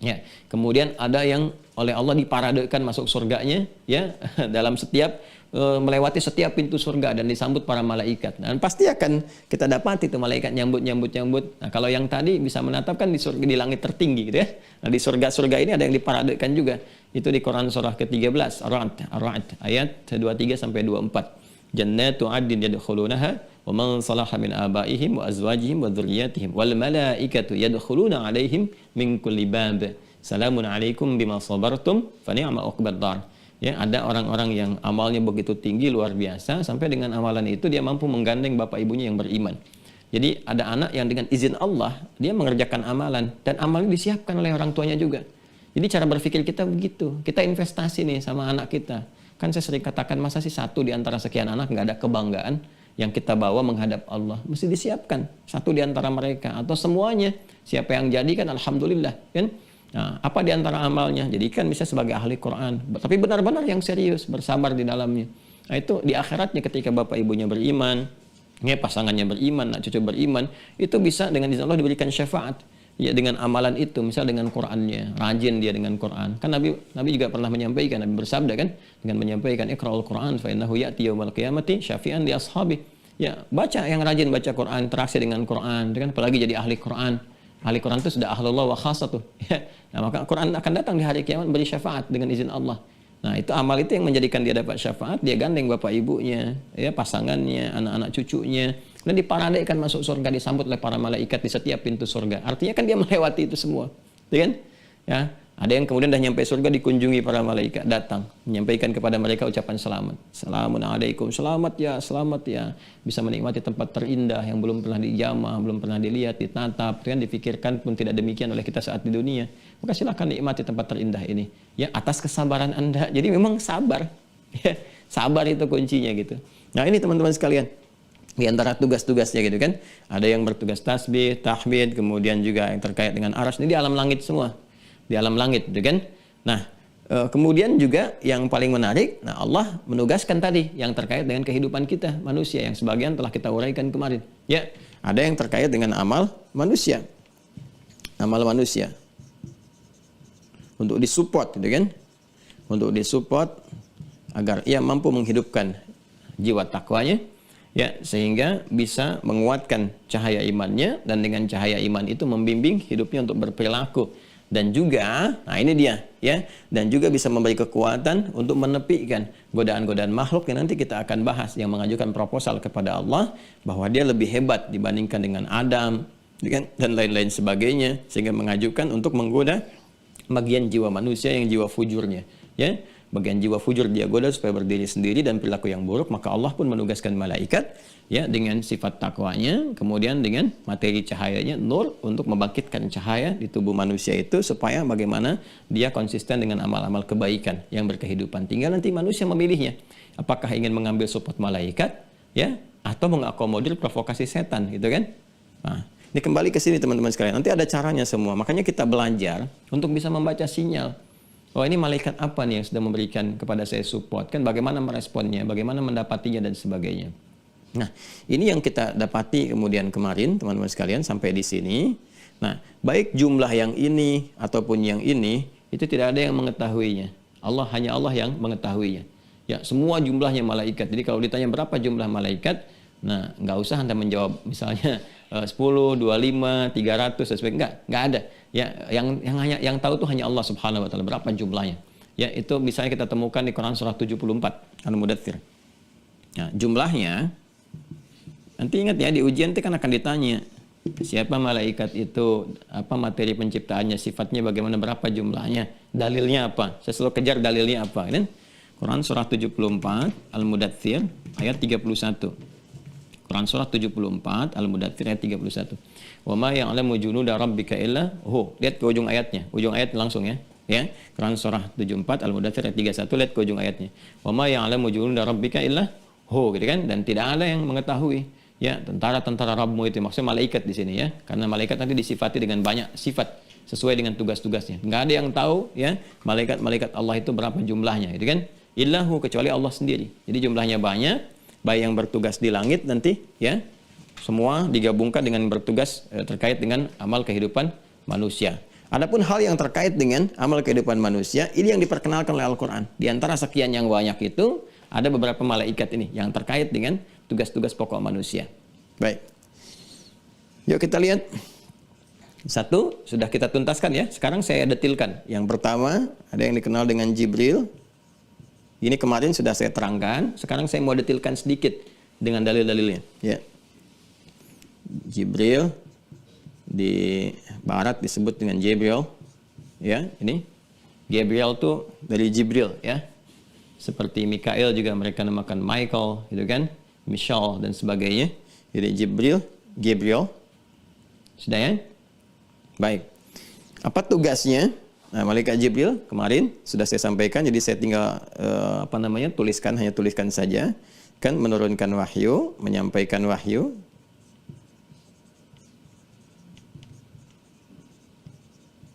A: Ya, kemudian ada yang oleh Allah diparadekan masuk surganya ya dalam setiap melewati setiap pintu surga dan disambut para malaikat. Dan pasti akan kita dapati itu malaikat nyambut. Nah, kalau yang tadi bisa menatapkan di surga, di langit tertinggi gitu ya. Nah, di surga ini ada yang diparadekan juga. Itu di Quran surah ke-13 Ar-Ra'd ayat 23 sampai 24. Jannatu 'adnin yadkhulunaha wa man salaha min abaihim wa azwajihim wa dzurriyyatihim wal malaikatu yadkhuluna 'alaihim min kulli bab. Salamun 'alaikum bima sabartum fa ni'ma 'uqbad dar. Ya, ada orang-orang yang amalnya begitu tinggi luar biasa sampai dengan amalan itu dia mampu menggandeng bapak ibunya yang beriman. Jadi ada anak yang dengan izin Allah dia mengerjakan amalan dan amalnya disiapkan oleh orang tuanya juga. Jadi cara berpikir kita begitu. Kita investasi nih sama anak kita. Kan saya sering katakan, masa sih satu di antara sekian anak nggak ada kebanggaan yang kita bawa menghadap Allah? Mesti disiapkan satu di antara mereka atau semuanya. Siapa yang jadi kan alhamdulillah kan. Nah, apa di antara amalnya? Jadikan bisa sebagai ahli Quran. Tapi benar-benar yang serius, bersabar di dalamnya. Nah, itu di akhiratnya ketika bapak ibunya beriman, ya pasangannya beriman, anak cucu beriman, itu bisa dengan izin Allah diberikan syafaat. Ya dengan amalan itu, misal dengan Qur'annya, rajin dia dengan Qur'an. Kan Nabi juga pernah menyampaikan, Nabi bersabda kan, dengan menyampaikan Iqra'ul Qur'an fa innahu ya'ti yaumal qiyamati syafi'an li ashabi. Ya, baca yang rajin baca Qur'an, interaksi dengan Qur'an, kan apalagi jadi ahli Qur'an. Ahli Qur'an itu sudah ahlullah wa khasatuh. Ya. Nah, maka Qur'an akan datang di hari kiamat beri syafaat dengan izin Allah. Nah, itu amal itu yang menjadikan dia dapat syafaat, dia gandeng bapak ibunya, ya pasangannya, anak-anak cucunya. Dan diparadaikan masuk surga, disambut oleh para malaikat di setiap pintu surga. Artinya kan dia melewati itu semua, ya kan? Ya, ada yang kemudian dah nyampe surga dikunjungi para malaikat datang, menyampaikan kepada mereka ucapan selamat. Assalamualaikum, selamat ya, bisa menikmati tempat terindah yang belum pernah dijamah, belum pernah dilihat, ditatap, kan dipikirkan pun tidak demikian oleh kita saat di dunia. Maka silakan nikmati tempat terindah ini, ya atas kesabaran Anda. Jadi memang sabar, ya, sabar itu kuncinya gitu. Nah ini teman-teman sekalian. Di antara tugas-tugasnya gitu kan, ada yang bertugas tasbih, tahmid, kemudian juga yang terkait dengan aras, ini di alam langit semua, di alam langit gitu kan. Nah kemudian juga yang paling menarik, nah Allah menugaskan tadi yang terkait dengan kehidupan kita manusia yang sebagian telah kita uraikan kemarin. Ya, ada yang terkait dengan amal manusia untuk disupport gitu kan, untuk disupport agar ia mampu menghidupkan jiwa takwanya. Ya, sehingga bisa menguatkan cahaya imannya dan dengan cahaya iman itu membimbing hidupnya untuk berperilaku dan juga, nah ini dia ya, dan juga bisa memberi kekuatan untuk menepikan godaan-godaan makhluk yang nanti kita akan bahas yang mengajukan proposal kepada Allah bahwa dia lebih hebat dibandingkan dengan Adam dan lain-lain sebagainya sehingga mengajukan untuk menggoda bagian jiwa manusia yang jiwa fujurnya ya. Bagian jiwa fujur dia goda supaya berdiri sendiri dan perilaku yang buruk, maka Allah pun menugaskan malaikat ya dengan sifat takwanya, kemudian dengan materi cahayanya nur untuk membangkitkan cahaya di tubuh manusia itu supaya bagaimana dia konsisten dengan amal-amal kebaikan yang berkehidupan. Tinggal nanti manusia memilihnya, apakah ingin mengambil support malaikat ya atau mengakomodir provokasi setan gitu kan. Nah, ini kembali ke sini teman-teman sekalian. Nanti ada caranya semua. Makanya kita belajar untuk bisa membaca sinyal. Oh ini malaikat apa nih yang sudah memberikan kepada saya support? Kan bagaimana meresponnya, bagaimana mendapatinya dan sebagainya. Nah ini yang kita dapati kemudian kemarin teman-teman sekalian sampai di sini.
B: Nah, baik jumlah yang ini ataupun yang ini, itu tidak ada yang mengetahuinya. Hanya Allah yang mengetahuinya. Ya, semua jumlahnya malaikat. Jadi kalau ditanya berapa jumlah malaikat, nah nggak usah Anda menjawab misalnya 10, 25, 300, dan sebagainya. Nggak ada. Ya, yang tahu tuh hanya Allah Subhanahu wa taala berapa jumlahnya. Ya, itu misalnya kita temukan di Quran surah 74 Al-Mudaththir. Nah, jumlahnya nanti ingat ya, di ujian itu kan akan ditanya siapa malaikat itu, apa materi penciptaannya, sifatnya bagaimana, berapa jumlahnya, dalilnya apa. Saya selalu kejar dalilnya apa, kan? Quran surah 74 Al-Mudaththir ayat 31. Quran surah 74 Al-Mudaththir ayat 31. Wa ma ya'lamu junuda rabbika illa hu. Lihat ke ujung ayatnya. Ujung ayat langsung ya. Ya. Quran surah 74 Al-Mudaththir ayat 31, lihat ke ujung ayatnya. Wa ma ya'lamu junuda rabbika illa hu, gitu kan? Dan tidak ada yang mengetahui ya tentara-tentara Rabbmu itu, maksudnya malaikat di sini ya, karena malaikat nanti disifati dengan banyak sifat sesuai dengan tugas-tugasnya. Nggak ada yang tahu ya malaikat Allah itu berapa jumlahnya, itu kan? Illahu, kecuali Allah sendiri. Jadi jumlahnya banyak, baik yang bertugas di langit nanti ya, semua digabungkan dengan bertugas terkait dengan amal kehidupan manusia. Adapun hal yang terkait dengan amal kehidupan manusia, ini yang diperkenalkan oleh Al-Quran. Di antara sekian yang banyak itu, ada beberapa malaikat ini yang terkait dengan tugas-tugas pokok manusia. Baik. Yuk kita lihat. Satu, sudah kita tuntaskan ya. Sekarang saya detilkan. Yang pertama, ada yang dikenal dengan Jibril. Ini kemarin sudah saya terangkan. Sekarang saya mau detilkan sedikit dengan dalil-dalilnya. Ya. Jibril di barat disebut dengan Gabriel. Ya, ini. Gabriel tuh dari Jibril ya. Seperti Mikael juga mereka namakan Michael, gitu kan? Michelle dan sebagainya. Jadi Jibril, Gabriel. Sudah ya? Baik. Apa tugasnya? Nah, malaikat Jibril kemarin sudah saya sampaikan, jadi saya tinggal tuliskan, hanya tuliskan saja. Kan menurunkan wahyu, menyampaikan wahyu.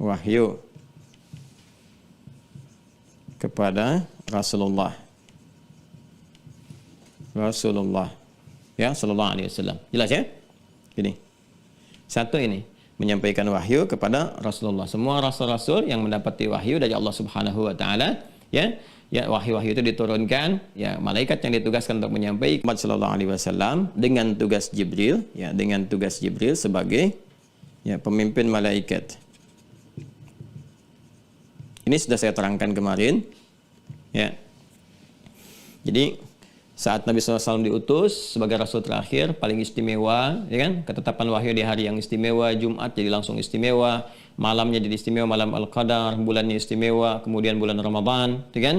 B: Wahyu kepada Rasulullah ya sallallahu alaihi wasallam. Jelas ya? Gini. Satu ini menyampaikan wahyu kepada Rasulullah. Semua rasul-rasul yang mendapati wahyu dari Allah Subhanahu wa taala ya wahyu-wahyu itu diturunkan ya, malaikat yang ditugaskan untuk menyampaikan Muhammad sallallahu alaihi wasallam dengan tugas Jibril sebagai ya pemimpin malaikat. Ini sudah saya terangkan kemarin ya. Jadi saat Nabi SAW diutus sebagai Rasul terakhir, paling istimewa, ya kan? Ketetapan wahyu di hari yang istimewa, Jumat jadi langsung istimewa, malamnya jadi istimewa, malam Al-Qadar, bulannya istimewa, kemudian bulan Ramadan, ya kan?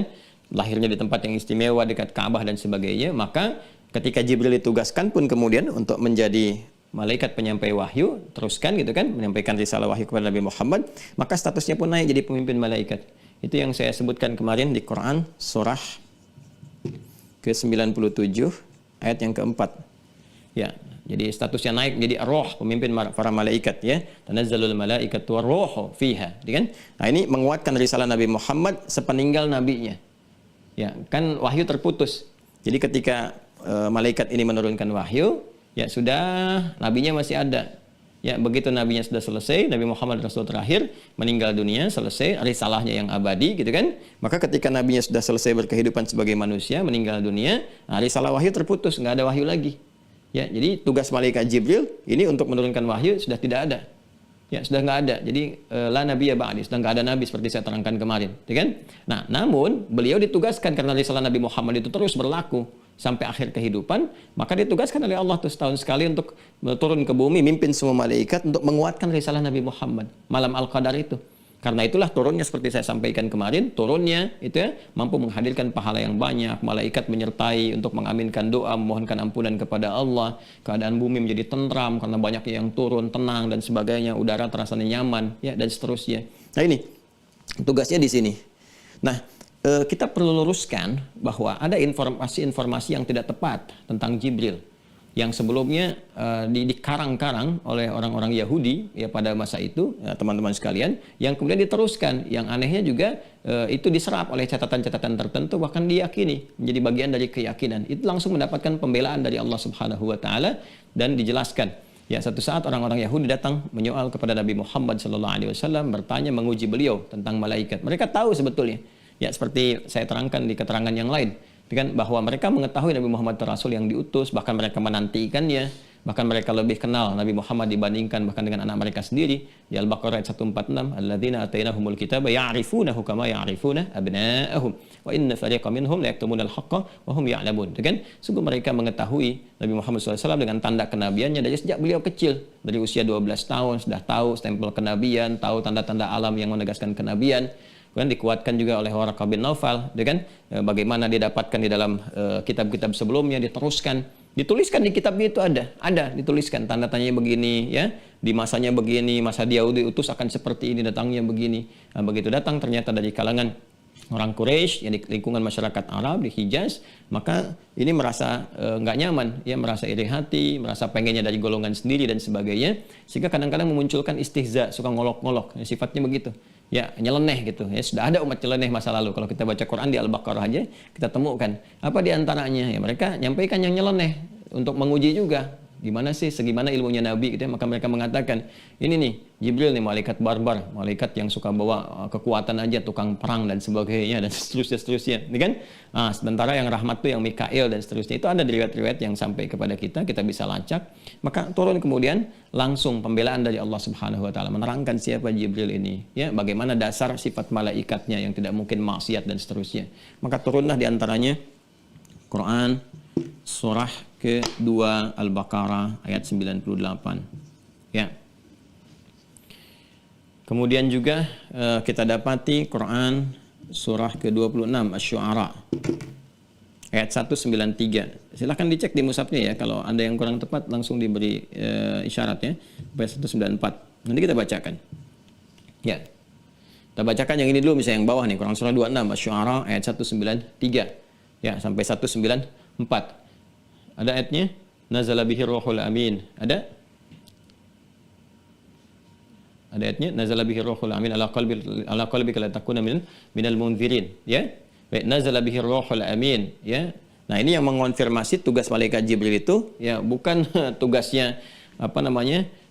B: Lahirnya di tempat yang istimewa, dekat Ka'bah dan sebagainya. Maka ketika Jibril ditugaskan pun kemudian untuk menjadi malaikat penyampai wahyu, teruskan gitu kan, menyampaikan risalah wahyu kepada Nabi Muhammad, maka statusnya pun naik jadi pemimpin malaikat. Itu yang saya sebutkan kemarin di Quran surah ke-97 ayat yang keempat. Ya, jadi statusnya naik jadi roh, pemimpin para malaikat ya. Tanazzalul malaikatu war-ruhu fiha, kan? Nah, ini menguatkan risalah Nabi Muhammad sepeninggal nabinya. Ya, kan wahyu terputus. Jadi ketika malaikat ini menurunkan wahyu, ya sudah nabinya masih ada. Ya, begitu nabinya sudah selesai, Nabi Muhammad Rasul terakhir meninggal dunia, selesai risalahnya yang abadi gitu kan. Maka ketika nabinya sudah selesai berkehidupan sebagai manusia, meninggal dunia, nah, risalah wahyu terputus, nggak ada wahyu lagi. Ya, jadi tugas malaikat Jibril ini untuk menurunkan wahyu sudah tidak ada. Ya, sudah nggak ada. Jadi la nabiyya ba'di, sudah nggak ada nabi seperti saya terangkan kemarin, ya kan? Nah, namun beliau ditugaskan karena risalah Nabi Muhammad itu terus berlaku sampai akhir kehidupan, maka ditugaskan oleh Allah tuh setahun sekali untuk turun ke bumi, mimpin semua malaikat untuk menguatkan risalah Nabi Muhammad malam Al-Qadar itu. Karena itulah turunnya seperti saya sampaikan kemarin, turunnya itu ya mampu menghadirkan pahala yang banyak, malaikat menyertai untuk mengaminkan doa, memohonkan ampunan kepada Allah, keadaan bumi menjadi tentram karena banyaknya yang turun, tenang dan sebagainya, udara terasa nyaman ya dan seterusnya. Nah, ini tugasnya di sini. Nah, kita perlu luruskan bahwa ada informasi-informasi yang tidak tepat tentang Jibril yang sebelumnya dikarang-karang oleh orang-orang Yahudi ya pada masa itu, ya, teman-teman sekalian, yang kemudian diteruskan. Yang anehnya juga itu diserap oleh catatan-catatan tertentu, bahkan diyakini menjadi bagian dari keyakinan. Itu langsung mendapatkan pembelaan dari Allah Subhanahu wa taala dan dijelaskan Ya, satu saat orang-orang Yahudi datang menyoal kepada Nabi Muhammad SAW, bertanya, menguji beliau tentang malaikat. Mereka tahu sebetulnya, ya seperti saya terangkan di keterangan yang lain, kan, bahwa mereka mengetahui Nabi Muhammad itu Rasul yang diutus, bahkan mereka menantikannya, bahkan mereka lebih kenal Nabi Muhammad dibandingkan bahkan dengan anak mereka sendiri. Di Al-Baqarah ayat 146, alladzina atainahumul kitaba ya'rifunahu kama ya'rifuna abna'ahum wa inna fariqan minhum la yaktumunal haqqa wa hum ya'lamun. Kan, sungguh mereka mengetahui Nabi Muhammad SAW dengan tanda kenabiannya dari sejak beliau kecil, dari usia 12 tahun sudah tahu stempel kenabian, tahu tanda-tanda alam yang menegaskan kenabian. Kemudian dikuatkan juga oleh Waraqah bin Naufal, kan, bagaimana didapatkan di dalam kitab-kitab sebelumnya, dituliskan di kitabnya itu ada dituliskan tanda tanya begini, ya, di masanya begini, masa dia diutus akan seperti ini, datangnya begini. Nah, begitu datang ternyata dari kalangan orang Quraisy yang di lingkungan masyarakat Arab di Hijaz, maka ini merasa nggak nyaman, ya, merasa iri hati, merasa pengennya dari golongan sendiri dan sebagainya, sehingga kadang-kadang memunculkan istihza, suka ngolok-ngolok, ya, sifatnya begitu. Ya, nyeleneh gitu. Ya, sudah ada umat nyeleneh masa lalu. Kalau kita baca Quran di Al-Baqarah aja, kita temukan. Apa di antaranya? Ya, mereka nyampaikan yang nyeleneh untuk menguji juga. Gimana sih, segimana ilmunya Nabi gitu ya. Maka mereka mengatakan, ini nih, Jibril nih, malaikat barbar, malaikat yang suka bawa kekuatan aja, tukang perang dan sebagainya, dan seterusnya. Ini kan? Nah, sementara yang rahmat tuh yang Mikail dan seterusnya. Itu ada di riwayat-riwayat yang sampai kepada kita bisa lacak. Maka turun kemudian langsung pembelaan dari Allah Subhanahu wa taala, menerangkan siapa Jibril ini, ya, bagaimana dasar sifat malaikatnya yang tidak mungkin maksiat dan seterusnya. Maka turunlah di antaranya Quran surah ke-2 Al-Baqarah ayat 98. Ya. Kemudian juga kita dapati Quran surah ke-26 Asy-Syu'ara ayat 193. Silahkan dicek di mushafnya ya, kalau Anda yang kurang tepat langsung diberi isyaratnya ayat 194. Nanti kita bacakan. Ya. Kita bacakan yang ini dulu, misalnya yang bawah nih, Quran surah 26 Asy-Syu'ara ayat 193. Ya, sampai 194. Ada ayatnya? Nazala bihi ruhul amin. Ada? Ada ayatnya? Nazala bihi ruhul amin ala qalbika la takuna minal munzirin. Ya? Baik, nazala bihi ruhul amin, ya. Nah, ini yang mengonfirmasi tugas malaikat Jibril itu, ya, bukan tugasnya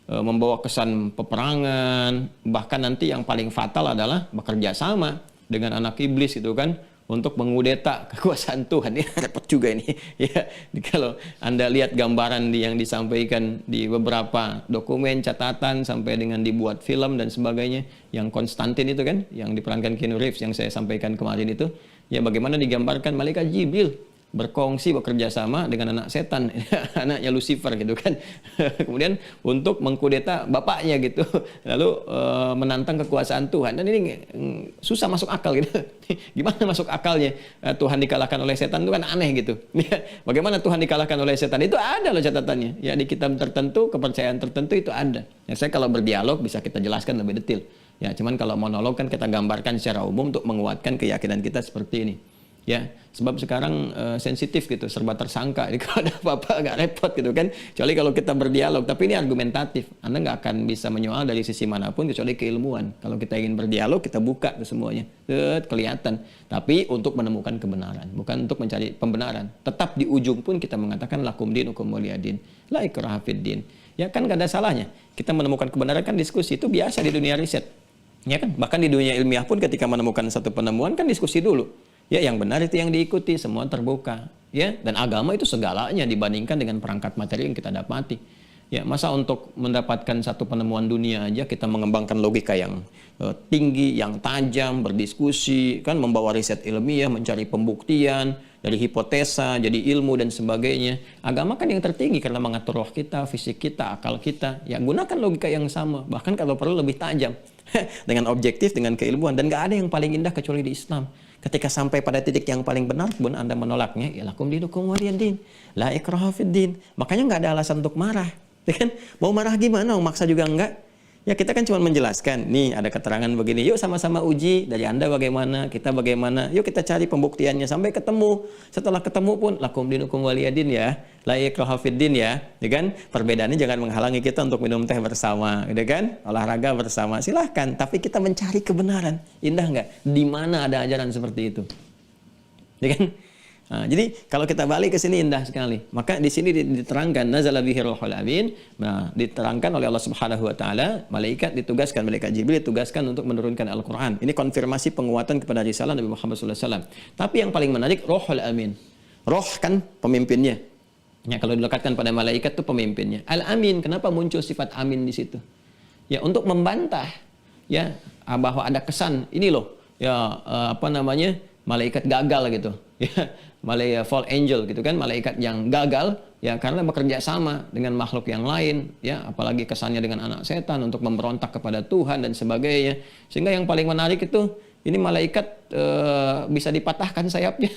B: membawa kesan peperangan, bahkan nanti yang paling fatal adalah bekerja sama dengan anak iblis itu kan, untuk mengudeta kekuasaan Tuhan. Ya, repot juga ini. Ya, kalau Anda lihat gambaran yang disampaikan di beberapa dokumen, catatan, sampai dengan dibuat film dan sebagainya, yang Konstantin itu kan, yang diperankan Keanu Reeves yang saya sampaikan kemarin itu, ya, bagaimana digambarkan malaikat Jibril berkongsi, bekerja sama dengan anak setan, anaknya Lucifer gitu kan. Kemudian untuk mengkudeta bapaknya gitu, lalu menantang kekuasaan Tuhan. Dan ini susah masuk akal gitu. Gimana masuk akalnya Tuhan dikalahkan oleh setan, itu kan aneh gitu. Bagaimana Tuhan dikalahkan oleh setan? Itu ada loh catatannya. Ya, di kitab tertentu, kepercayaan tertentu itu ada. Ya, saya kalau berdialog bisa kita jelaskan lebih detail. Ya, cuman kalau monolog kan kita gambarkan secara umum untuk menguatkan keyakinan kita seperti ini. Ya, sebab sekarang sensitif gitu, serba tersangka. Jadi kalau ada apa-apa agak repot gitu kan. Kecuali kalau kita berdialog, tapi ini argumentatif. Anda nggak akan bisa menyoal dari sisi manapun kecuali keilmuan. Kalau kita ingin berdialog, kita buka ke semuanya. Kelihatan. Tapi untuk menemukan kebenaran, bukan untuk mencari pembenaran. Tetap di ujung pun kita mengatakan lakum dinukum waliyadin. La ikraha fid din. Ya kan nggak ada salahnya. Kita menemukan kebenaran kan diskusi, itu biasa di dunia riset. Ya kan? Bahkan di dunia ilmiah pun ketika menemukan satu penemuan kan diskusi dulu. Ya, yang benar itu yang diikuti, semua terbuka. Ya, dan agama itu segalanya dibandingkan dengan perangkat materi yang kita dapati. Ya, masa untuk mendapatkan satu penemuan dunia aja kita mengembangkan logika yang tinggi, yang tajam, berdiskusi, kan membawa riset ilmiah, mencari pembuktian dari hipotesa, jadi ilmu dan sebagainya. Agama kan yang tertinggi karena mengatur roh kita, fisik kita, akal kita. Ya, gunakan logika yang sama, bahkan kalau perlu lebih tajam. Dengan objektif, dengan keilmuan, dan gak ada yang paling indah kecuali di Islam. Ketika sampai pada titik yang paling benar pun Anda menolaknya, ya lakum dinukum waliyadin, la ikraha fid din. Makanya nggak ada alasan untuk marah, ya kan? Mau marah gimana? Mau maksa juga enggak. Ya, kita kan cuma menjelaskan, nih ada keterangan begini, yuk sama-sama uji, dari Anda bagaimana, kita bagaimana, yuk kita cari pembuktiannya sampai ketemu. Setelah ketemu pun lakum dinukum waliyadin, ya, la ikraha fid din, ya kan? Perbedaannya jangan menghalangi kita untuk minum teh bersama, gitu kan? Olahraga bersama, silahkan, tapi kita mencari kebenaran. Indah nggak? Di mana ada ajaran seperti itu? Ya kan? Jadi kalau kita balik ke sini indah sekali. Maka di sini diterangkan nazala bihi ruhul amin. Nah, diterangkan oleh Allah Subhanahu wa taala, malaikat Jibril ditugaskan untuk menurunkan Al-Qur'an. Ini konfirmasi penguatan kepada risalah Nabi Muhammad SAW. Tapi yang paling menarik ruhul amin. Roh kan pemimpinnya. Ya, kalau dilekatkan pada malaikat itu pemimpinnya. Al-amin, kenapa muncul sifat amin di situ? Ya, untuk membantah ya bahwa ada kesan ini loh, ya malaikat gagal gitu. Ya, malaikat fall angel gitu kan, malaikat yang gagal ya karena bekerja sama dengan makhluk yang lain ya, apalagi kesannya dengan anak setan untuk memberontak kepada Tuhan dan sebagainya. Sehingga yang paling menarik itu ini malaikat bisa dipatahkan sayapnya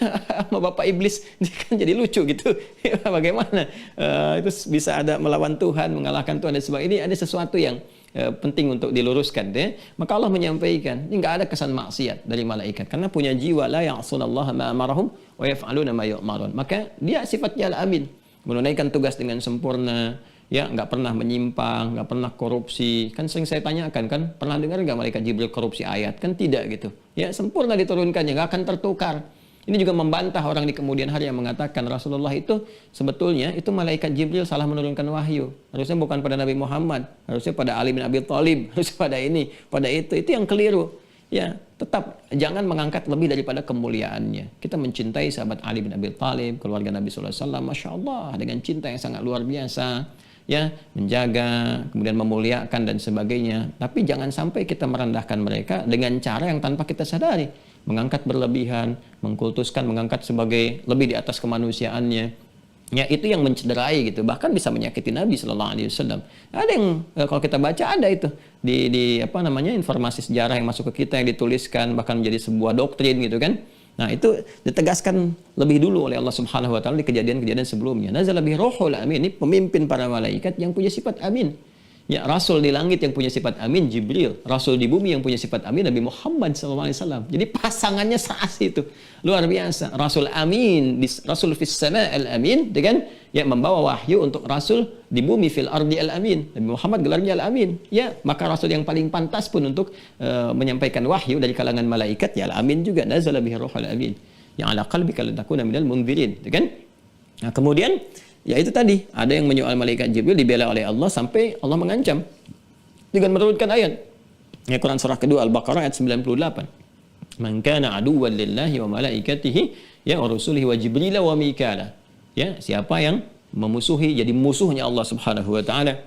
B: sama Bapak Iblis, kan jadi lucu gitu. Bagaimana itu bisa ada melawan Tuhan, mengalahkan Tuhan dan sebagainya. Ini ada sesuatu yang penting untuk diluruskan ya. Maka Allah menyampaikan ini nggak ada kesan maksiat dari malaikat karena punya jiwa la ya'sunallaha ma amarahum wa yaf'aluna ma yu'marun. Maka dia sifatnya al-amin, menunaikan tugas dengan sempurna ya, nggak pernah menyimpang, nggak pernah korupsi. Kan sering saya tanyakan kan, pernah dengar nggak malaikat Jibril korupsi ayat? Kan tidak gitu ya, sempurna diturunkannya, nggak akan tertukar. Ini juga membantah orang di kemudian hari yang mengatakan Rasulullah itu sebetulnya itu malaikat Jibril salah menurunkan wahyu. Harusnya bukan pada Nabi Muhammad, harusnya pada Ali bin Abi Thalib, harusnya pada ini, pada itu. Itu yang keliru. Ya, tetap jangan mengangkat lebih daripada kemuliaannya. Kita mencintai sahabat Ali bin Abi Thalib, keluarga Nabi sallallahu alaihi wasallam, Masya Allah, dengan cinta yang sangat luar biasa. Ya, menjaga, kemudian memuliakan dan sebagainya. Tapi jangan sampai kita merendahkan mereka dengan cara yang tanpa kita sadari. Mengangkat berlebihan, mengkultuskan, mengangkat sebagai lebih di atas kemanusiaannya. Ya, itu yang mencederai gitu, bahkan bisa menyakiti Nabi Sallallahu Alaihi Wasallam. Ada yang kalau kita baca ada itu di informasi sejarah yang masuk ke kita yang dituliskan bahkan menjadi sebuah doktrin gitu kan. Nah, itu ditegaskan lebih dulu oleh Allah Subhanahu Wa Taala di kejadian-kejadian sebelumnya. Nazala bihi ruhul amin, ini pemimpin para malaikat yang punya sifat amin. Ya, Rasul di langit yang punya sifat amin Jibril, Rasul di bumi yang punya sifat amin Nabi Muhammad SAW. Jadi pasangannya seasih itu luar biasa. Rasul amin, Rasul fis sama al amin, dengan ya membawa wahyu untuk Rasul di bumi fil ardi al amin. Nabi Muhammad gelarnya al amin. Ya, maka Rasul yang paling pantas pun untuk menyampaikan wahyu dari kalangan malaikat ya al amin juga. Nazala bihi ruhul amin yang ala qalbika litakuna minal munzirin, kan? Nah, kemudian ya itu tadi, ada yang menyoal malaikat Jibril dibela oleh Allah sampai Allah mengancam dengan menurunkan ayat. Ya, Quran surah kedua Al-Baqarah ayat 98. Man kana aduwwan lillahi wa malaikatihi ya wa rusulihi wa Jibril wa Mikala. Ya, siapa yang memusuhi, jadi musuhnya Allah Subhanahu wa taala,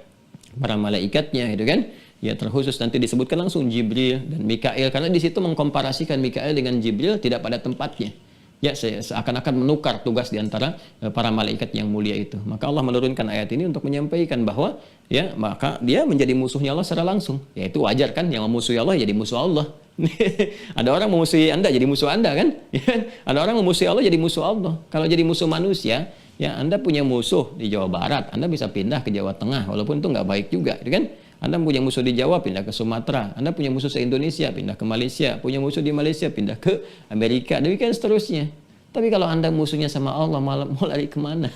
B: para malaikatnya itu kan. Ya, terkhusus nanti disebutkan langsung Jibril dan Mikail karena di situ mengkomparasikan Mikail dengan Jibril tidak pada tempatnya. Ya, seakan-akan menukar tugas di antara para malaikat yang mulia itu. Maka Allah menurunkan ayat ini untuk menyampaikan bahwa ya, maka dia menjadi musuhnya Allah secara langsung. Ya, itu wajar kan, yang memusuhi Allah jadi musuh Allah. Ada orang memusuhi Anda jadi musuh Anda kan? Ada orang memusuhi Allah jadi musuh Allah. Kalau jadi musuh manusia, ya Anda punya musuh di Jawa Barat, Anda bisa pindah ke Jawa Tengah walaupun itu nggak baik juga, kan? Anda punya musuh di Jawa, pindah ke Sumatera. Anda punya musuh se-Indonesia, pindah ke Malaysia. Punya musuh di Malaysia, pindah ke Amerika. Demikian seterusnya. Tapi kalau Anda musuhnya sama Allah, mau lari kemana?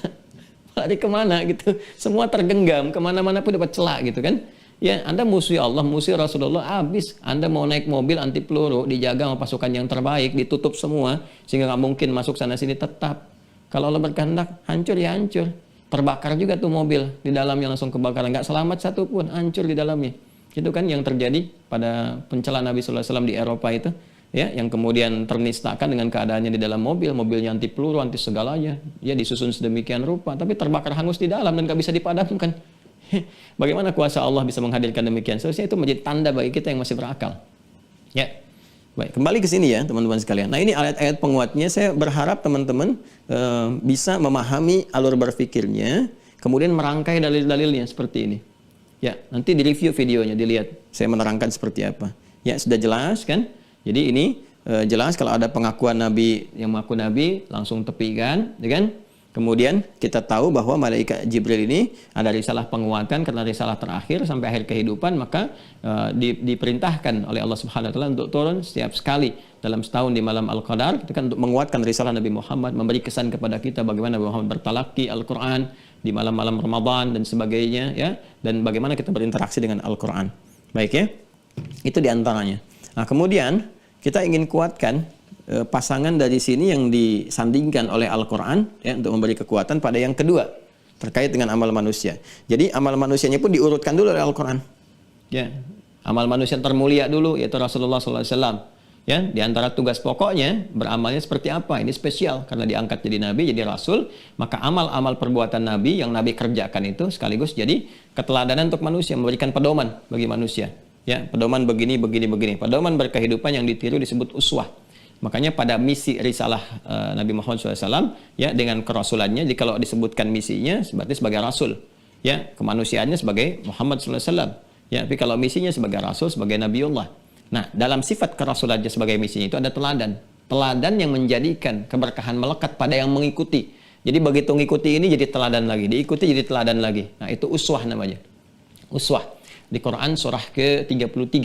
B: Lari kemana gitu? Semua tergenggam, kemana-mana pun dapat celah gitu kan? Ya, Anda musuhi Allah, musuhi Rasulullah, habis. Anda mau naik mobil anti peluru, dijaga sama pasukan yang terbaik, ditutup semua, sehingga nggak mungkin masuk sana-sini tetap. Kalau Allah berkehendak, hancur ya hancur. Terbakar juga tuh mobil di dalamnya, langsung kebakaran, nggak selamat satu pun, hancur di dalamnya. Itu kan yang terjadi pada pencela Nabi sallallahu alaihi wasallam di Eropa itu, ya, yang kemudian ternistakan dengan keadaannya di dalam mobil, mobilnya anti peluru, anti segalanya, ya disusun sedemikian rupa, tapi terbakar hangus di dalam dan nggak bisa dipadamkan. Bagaimana kuasa Allah bisa menghadirkan demikian? Seharusnya itu menjadi tanda bagi kita yang masih berakal. Ya. Baik, kembali ke sini ya teman-teman sekalian. Nah, ini ayat-ayat penguatnya. Saya berharap teman-teman bisa memahami alur berpikirnya, kemudian merangkai dalil-dalilnya seperti ini. Ya, nanti di review videonya, dilihat saya menerangkan seperti apa. Ya, sudah jelas kan? Jadi ini jelas kalau ada pengakuan Nabi yang mengaku Nabi, langsung tepikan, ya kan? Kemudian kita tahu bahwa malaikat Jibril ini ada risalah penguatan karena risalah terakhir sampai akhir kehidupan, maka diperintahkan oleh Allah Subhanahu wa taala untuk turun setiap sekali dalam setahun di malam Al-Qadar, itu kan untuk menguatkan risalah Nabi Muhammad, memberi kesan kepada kita bagaimana Nabi Muhammad bertalaki Al-Qur'an di malam-malam Ramadan dan sebagainya ya, dan bagaimana kita berinteraksi dengan Al-Qur'an. Baik ya. Itu diantaranya. Nah, kemudian kita ingin kuatkan pasangan dari sini yang disandingkan oleh Al-Quran ya, untuk memberi kekuatan pada yang kedua terkait dengan amal manusia. Jadi amal manusianya pun diurutkan dulu oleh Al-Quran. Ya, amal manusia termulia dulu yaitu Rasulullah SAW. Ya, di antara tugas pokoknya beramalnya seperti apa? Ini spesial karena diangkat jadi nabi, jadi rasul, maka amal-amal perbuatan nabi yang nabi kerjakan itu sekaligus jadi keteladanan untuk manusia, memberikan pedoman bagi manusia. Ya, pedoman begini. Pedoman berkehidupan yang ditiru disebut uswah. Makanya pada misi risalah Nabi Muhammad SAW ya dengan kerasulannya, jadi kalau disebutkan misinya berarti sebagai rasul, ya kemanusiaannya sebagai Muhammad SAW. Ya, tapi kalau misinya sebagai rasul, sebagai nabiullah. Nah, dalam sifat kerasulannya sebagai misinya itu ada teladan. Teladan yang menjadikan keberkahan melekat pada yang mengikuti. Jadi begitu mengikuti ini jadi teladan lagi, diikuti jadi teladan lagi. Nah, itu uswah namanya. Uswah. Di Quran surah ke-33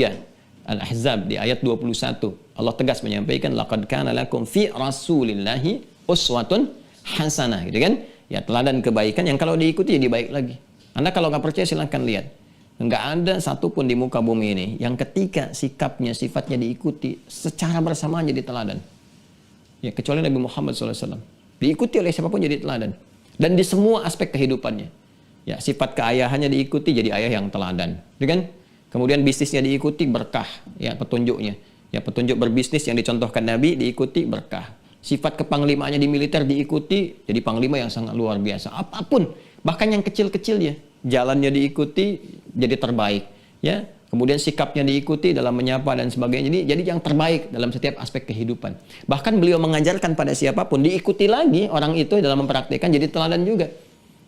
B: Al-Ahzab di ayat 21 Allah tegas menyampaikan laqad kana lakum fi rasulillahi uswatun hasanah, gitu kan? Ya, teladan kebaikan yang kalau diikuti jadi baik lagi. Anda kalau nggak percaya silahkan lihat. Nggak ada satupun di muka bumi ini yang ketika sikapnya, sifatnya diikuti secara bersamaan jadi teladan. Ya, kecuali Nabi Muhammad SAW. Diikuti oleh siapapun jadi teladan. Dan di semua aspek kehidupannya. Ya, sifat keayahannya diikuti jadi ayah yang teladan, gitu kan? Kemudian bisnisnya diikuti berkah, ya petunjuknya. Ya, petunjuk berbisnis yang dicontohkan Nabi diikuti berkah. Sifat kepanglimaannya di militer diikuti jadi panglima yang sangat luar biasa. Apapun, bahkan yang kecil-kecilnya, jalannya diikuti jadi terbaik, ya. Kemudian sikapnya diikuti dalam menyapa dan sebagainya. Jadi yang terbaik dalam setiap aspek kehidupan. Bahkan beliau mengajarkan pada siapapun diikuti lagi orang itu dalam mempraktikkan jadi teladan juga.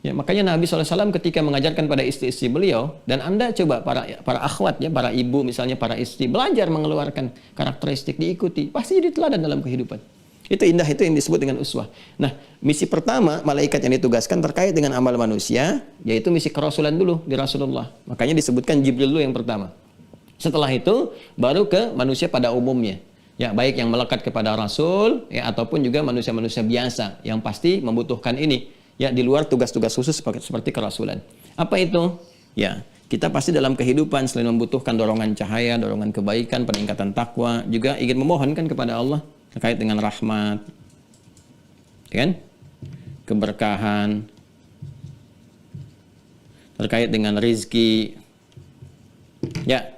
B: Ya, makanya Nabi SAW ketika mengajarkan pada istri-istri beliau, dan Anda coba para akhwat ya, para ibu misalnya, para istri belajar mengeluarkan karakteristik diikuti, pasti jadi teladan dalam kehidupan. Itu indah, itu yang disebut dengan uswah. Nah, misi pertama malaikat yang ditugaskan terkait dengan amal manusia, yaitu misi kerasulan dulu di Rasulullah. Makanya disebutkan Jibril dulu yang pertama. Setelah itu baru ke manusia pada umumnya. Ya, baik yang melekat kepada Rasul ya, ataupun juga manusia-manusia biasa yang pasti membutuhkan ini. Ya, di luar tugas-tugas khusus seperti kerasulan. Apa itu? Ya, kita pasti dalam kehidupan selain membutuhkan dorongan cahaya, dorongan kebaikan, peningkatan takwa, juga ingin memohonkan kepada Allah terkait dengan rahmat, kan? Keberkahan, terkait dengan rizki. Ya,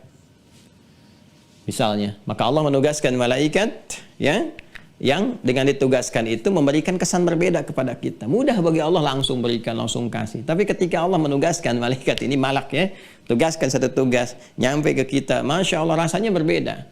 B: misalnya, maka Allah menugaskan malaikat, ya, yang dengan ditugaskan itu memberikan kesan berbeda kepada kita. Mudah bagi Allah langsung berikan, langsung kasih. Tapi ketika Allah menugaskan malaikat ini, malak ya, tugaskan satu tugas, nyampe ke kita, Masya Allah rasanya berbeda.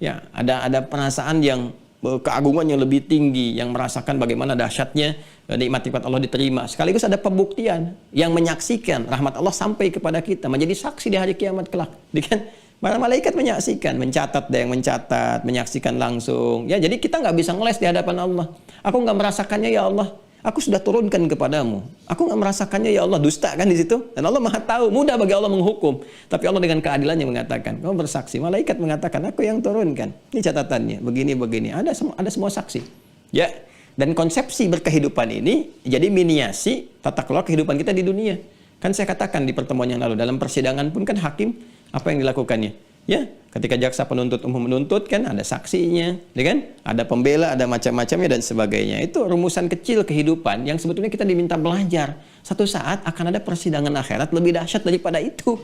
B: Ya, ada perasaan yang keagungan yang lebih tinggi, yang merasakan bagaimana dahsyatnya nikmat-nikmat Allah diterima. Sekaligus ada pembuktian yang menyaksikan rahmat Allah sampai kepada kita, menjadi saksi di hari kiamat kelak. Kan? Para malaikat menyaksikan, mencatat, ada yang mencatat, menyaksikan langsung. Ya, jadi kita nggak bisa ngeles di hadapan Allah. Aku nggak merasakannya ya Allah. Aku sudah turunkan kepadamu. Aku nggak merasakannya ya Allah. Dusta kan di situ. Dan Allah Maha tahu. Mudah bagi Allah menghukum. Tapi Allah dengan keadilannya mengatakan, kamu bersaksi. Malaikat mengatakan, aku yang turunkan. Ini catatannya. Begini. Ada semua saksi. Ya. Dan konsepsi berkehidupan ini jadi miniasi tata kelola kehidupan kita di dunia. Kan saya katakan di pertemuan yang lalu, dalam persidangan pun kan hakim apa yang dilakukannya? Ya, ketika jaksa penuntut umum menuntut kan ada saksinya, ya kan? Ada pembela, ada macam-macamnya dan sebagainya. Itu rumusan kecil kehidupan yang sebetulnya kita diminta belajar. Satu saat akan ada persidangan akhirat lebih dahsyat daripada itu.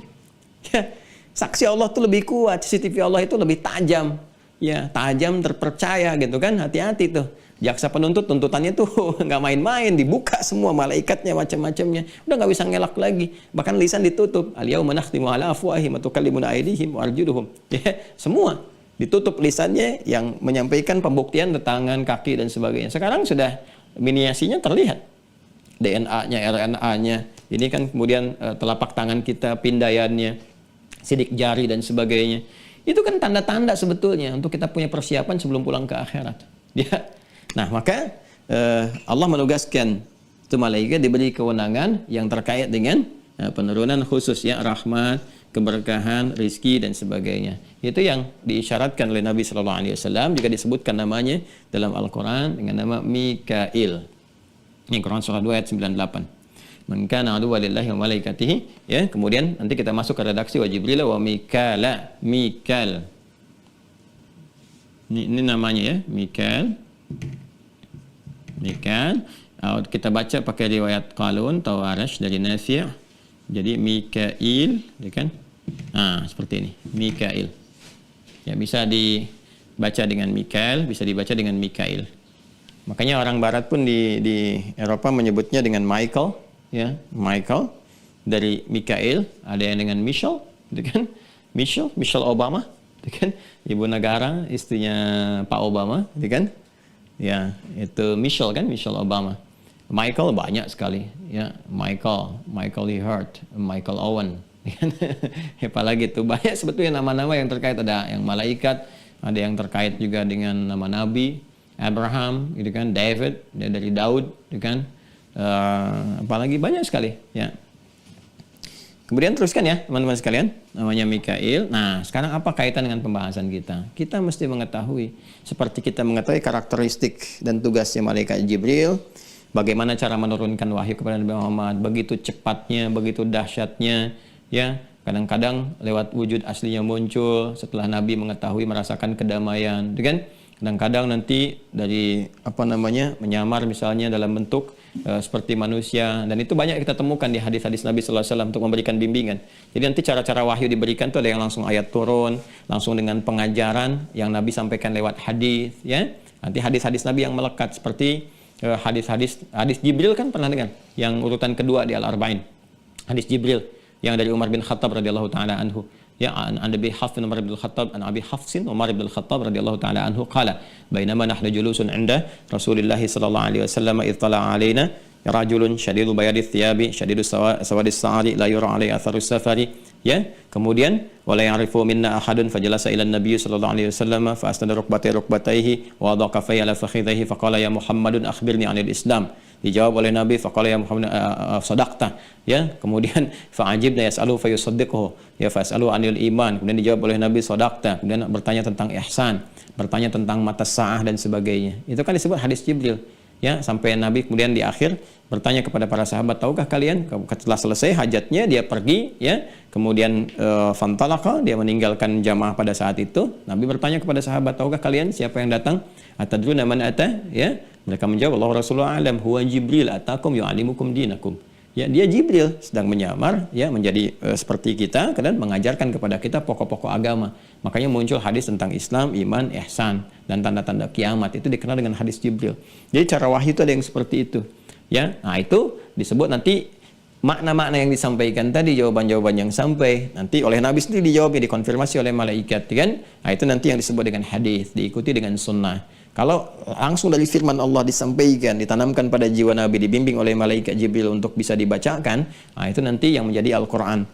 B: Ya, saksi Allah itu lebih kuat, CCTV Allah itu lebih tajam. Ya, tajam, terpercaya gitu kan? Hati-hati tuh. Jaksa penuntut tuntutannya tuh nggak main-main, dibuka semua malaikatnya macam-macamnya, udah nggak bisa ngelak lagi, bahkan lisan ditutup. Al-yauma nakhtimu ala afwahihim wa tukallimuna aydihim wa arjuluhum. Ya, semua ditutup lisannya yang menyampaikan pembuktian tangan, kaki dan sebagainya. Sekarang sudah miniasinya terlihat, DNA-nya, RNA-nya. Ini kan kemudian telapak tangan kita, pindaiannya, sidik jari dan sebagainya. Itu kan tanda-tanda sebetulnya untuk kita punya persiapan sebelum pulang ke akhirat. Ya. Nah, maka Allah menugaskan itu malaikat diberi kewenangan yang terkait dengan penurunan khusus ya, rahmat, keberkahan, rizki dan sebagainya. Itu yang diisyaratkan oleh Nabi SAW, juga disebutkan namanya dalam Al-Quran dengan nama Mikail. Ini Quran surah 2 ayat 98. Man kana aduwwa lillahi wa malaikatihi, ya. Kemudian nanti kita masuk ke redaksi wa Jibril wa Mikala, Mikal. Ini namanya ya, Mikail. Kita baca pakai riwayat Qalun atau Arash dari Nafi'. Jadi Mikail, ya kan? Seperti ini, Mikail. Ya, bisa dibaca dengan Mikail, bisa dibaca dengan Mikail. Makanya orang barat pun di Eropa menyebutnya dengan Michael, ya, Michael dari Mikail, ada yang dengan Michelle, gitu kan? Michelle Obama, gitu kan? Ibu negara, istrinya Pak Obama, gitu kan? Ya, itu Michelle kan, Michelle Obama. Michael banyak sekali, ya. Michael Lee Hurt, Michael Owen. Apalagi itu banyak sebetulnya nama-nama yang terkait, ada yang malaikat, ada yang terkait juga dengan nama nabi, Abraham, gitu kan, David, dari Daud, gitu kan. Apalagi banyak sekali, ya. Kemudian teruskan ya teman-teman sekalian, namanya Mikail. Nah, sekarang apa kaitan dengan pembahasan kita? Kita mesti mengetahui, seperti kita mengetahui karakteristik dan tugasnya malaikat Jibril, bagaimana cara menurunkan wahyu kepada Nabi Muhammad, begitu cepatnya, begitu dahsyatnya, ya. Kadang-kadang lewat wujud aslinya muncul setelah Nabi mengetahui, merasakan kedamaian, kan? Kadang-kadang nanti dari menyamar misalnya dalam bentuk seperti manusia, dan itu banyak kita temukan di hadis-hadis Nabi sallallahu alaihi wasallam untuk memberikan bimbingan. Jadi nanti cara-cara wahyu diberikan itu ada yang langsung ayat turun, langsung dengan pengajaran yang Nabi sampaikan lewat hadis, ya. Nanti hadis-hadis Nabi yang melekat seperti hadis Jibril, kan pernah dengar yang urutan kedua di Al-Arba'in. Hadis Jibril yang dari Umar bin Khattab radhiyallahu taala anhu. Ya, an Abi Hafs Umar bin Khattab, an Abi Hafsin Umar bin Khattab radhiyallahu taala anhu qala bainama nahnu julusun 'inda Rasulillah sallallahu alaihi wasallam idh tala'a alaina rajulun syadidul bayadi thiyabi syadidus sawadis sa'ari la yura alaihi atharus safari. Ya, kemudian wala ya'rifu minna ahadun fajalasa ila an-nabiy sallallahu alaihi wasallam fa asnada rukbatayhi wa wada'a kaffayhi ala fakhidhihi faqala ya Muhammadun akhbirni 'anil Islam. Dijawab oleh Nabi, faqala ya Muhammad sadaqta, ya. Kemudian fa'ajibna yas'alu fayusaddiquhu, ya, fas'alu 'anil iman. Kemudian dijawab oleh Nabi sadaqta. Kemudian bertanya tentang ihsan, bertanya tentang mata sa'ah dan sebagainya. Itu kan disebut hadis Jibril, ya. Sampai Nabi kemudian di akhir bertanya kepada para sahabat, tahukah kalian, setelah selesai hajatnya dia pergi, ya. Kemudian fantalaka, dia meninggalkan jamaah pada saat itu. Nabi bertanya kepada sahabat, tahukah kalian siapa yang datang? Atadruna man ata, ya. Mereka menjawab, Allah Rasulullah alam, huwa Jibril atakum yu'alimukum dinakum. Ya, dia Jibril sedang menyamar, ya, menjadi seperti kita, dan mengajarkan kepada kita pokok-pokok agama. Makanya muncul hadis tentang Islam, iman, ihsan, dan tanda-tanda kiamat. Itu dikenal dengan hadis Jibril. Jadi cara wahyu itu ada yang seperti itu, ya. Nah, itu disebut nanti makna-makna yang disampaikan tadi, jawaban-jawaban yang sampai nanti oleh Nabi sendiri dijawabnya, dikonfirmasi oleh malaikat, kan? Nah, itu nanti yang disebut dengan hadis, diikuti dengan sunnah. Kalau langsung dari firman Allah disampaikan, ditanamkan pada jiwa Nabi, dibimbing oleh malaikat Jibril untuk bisa dibacakan, nah itu nanti yang menjadi Al-Quran,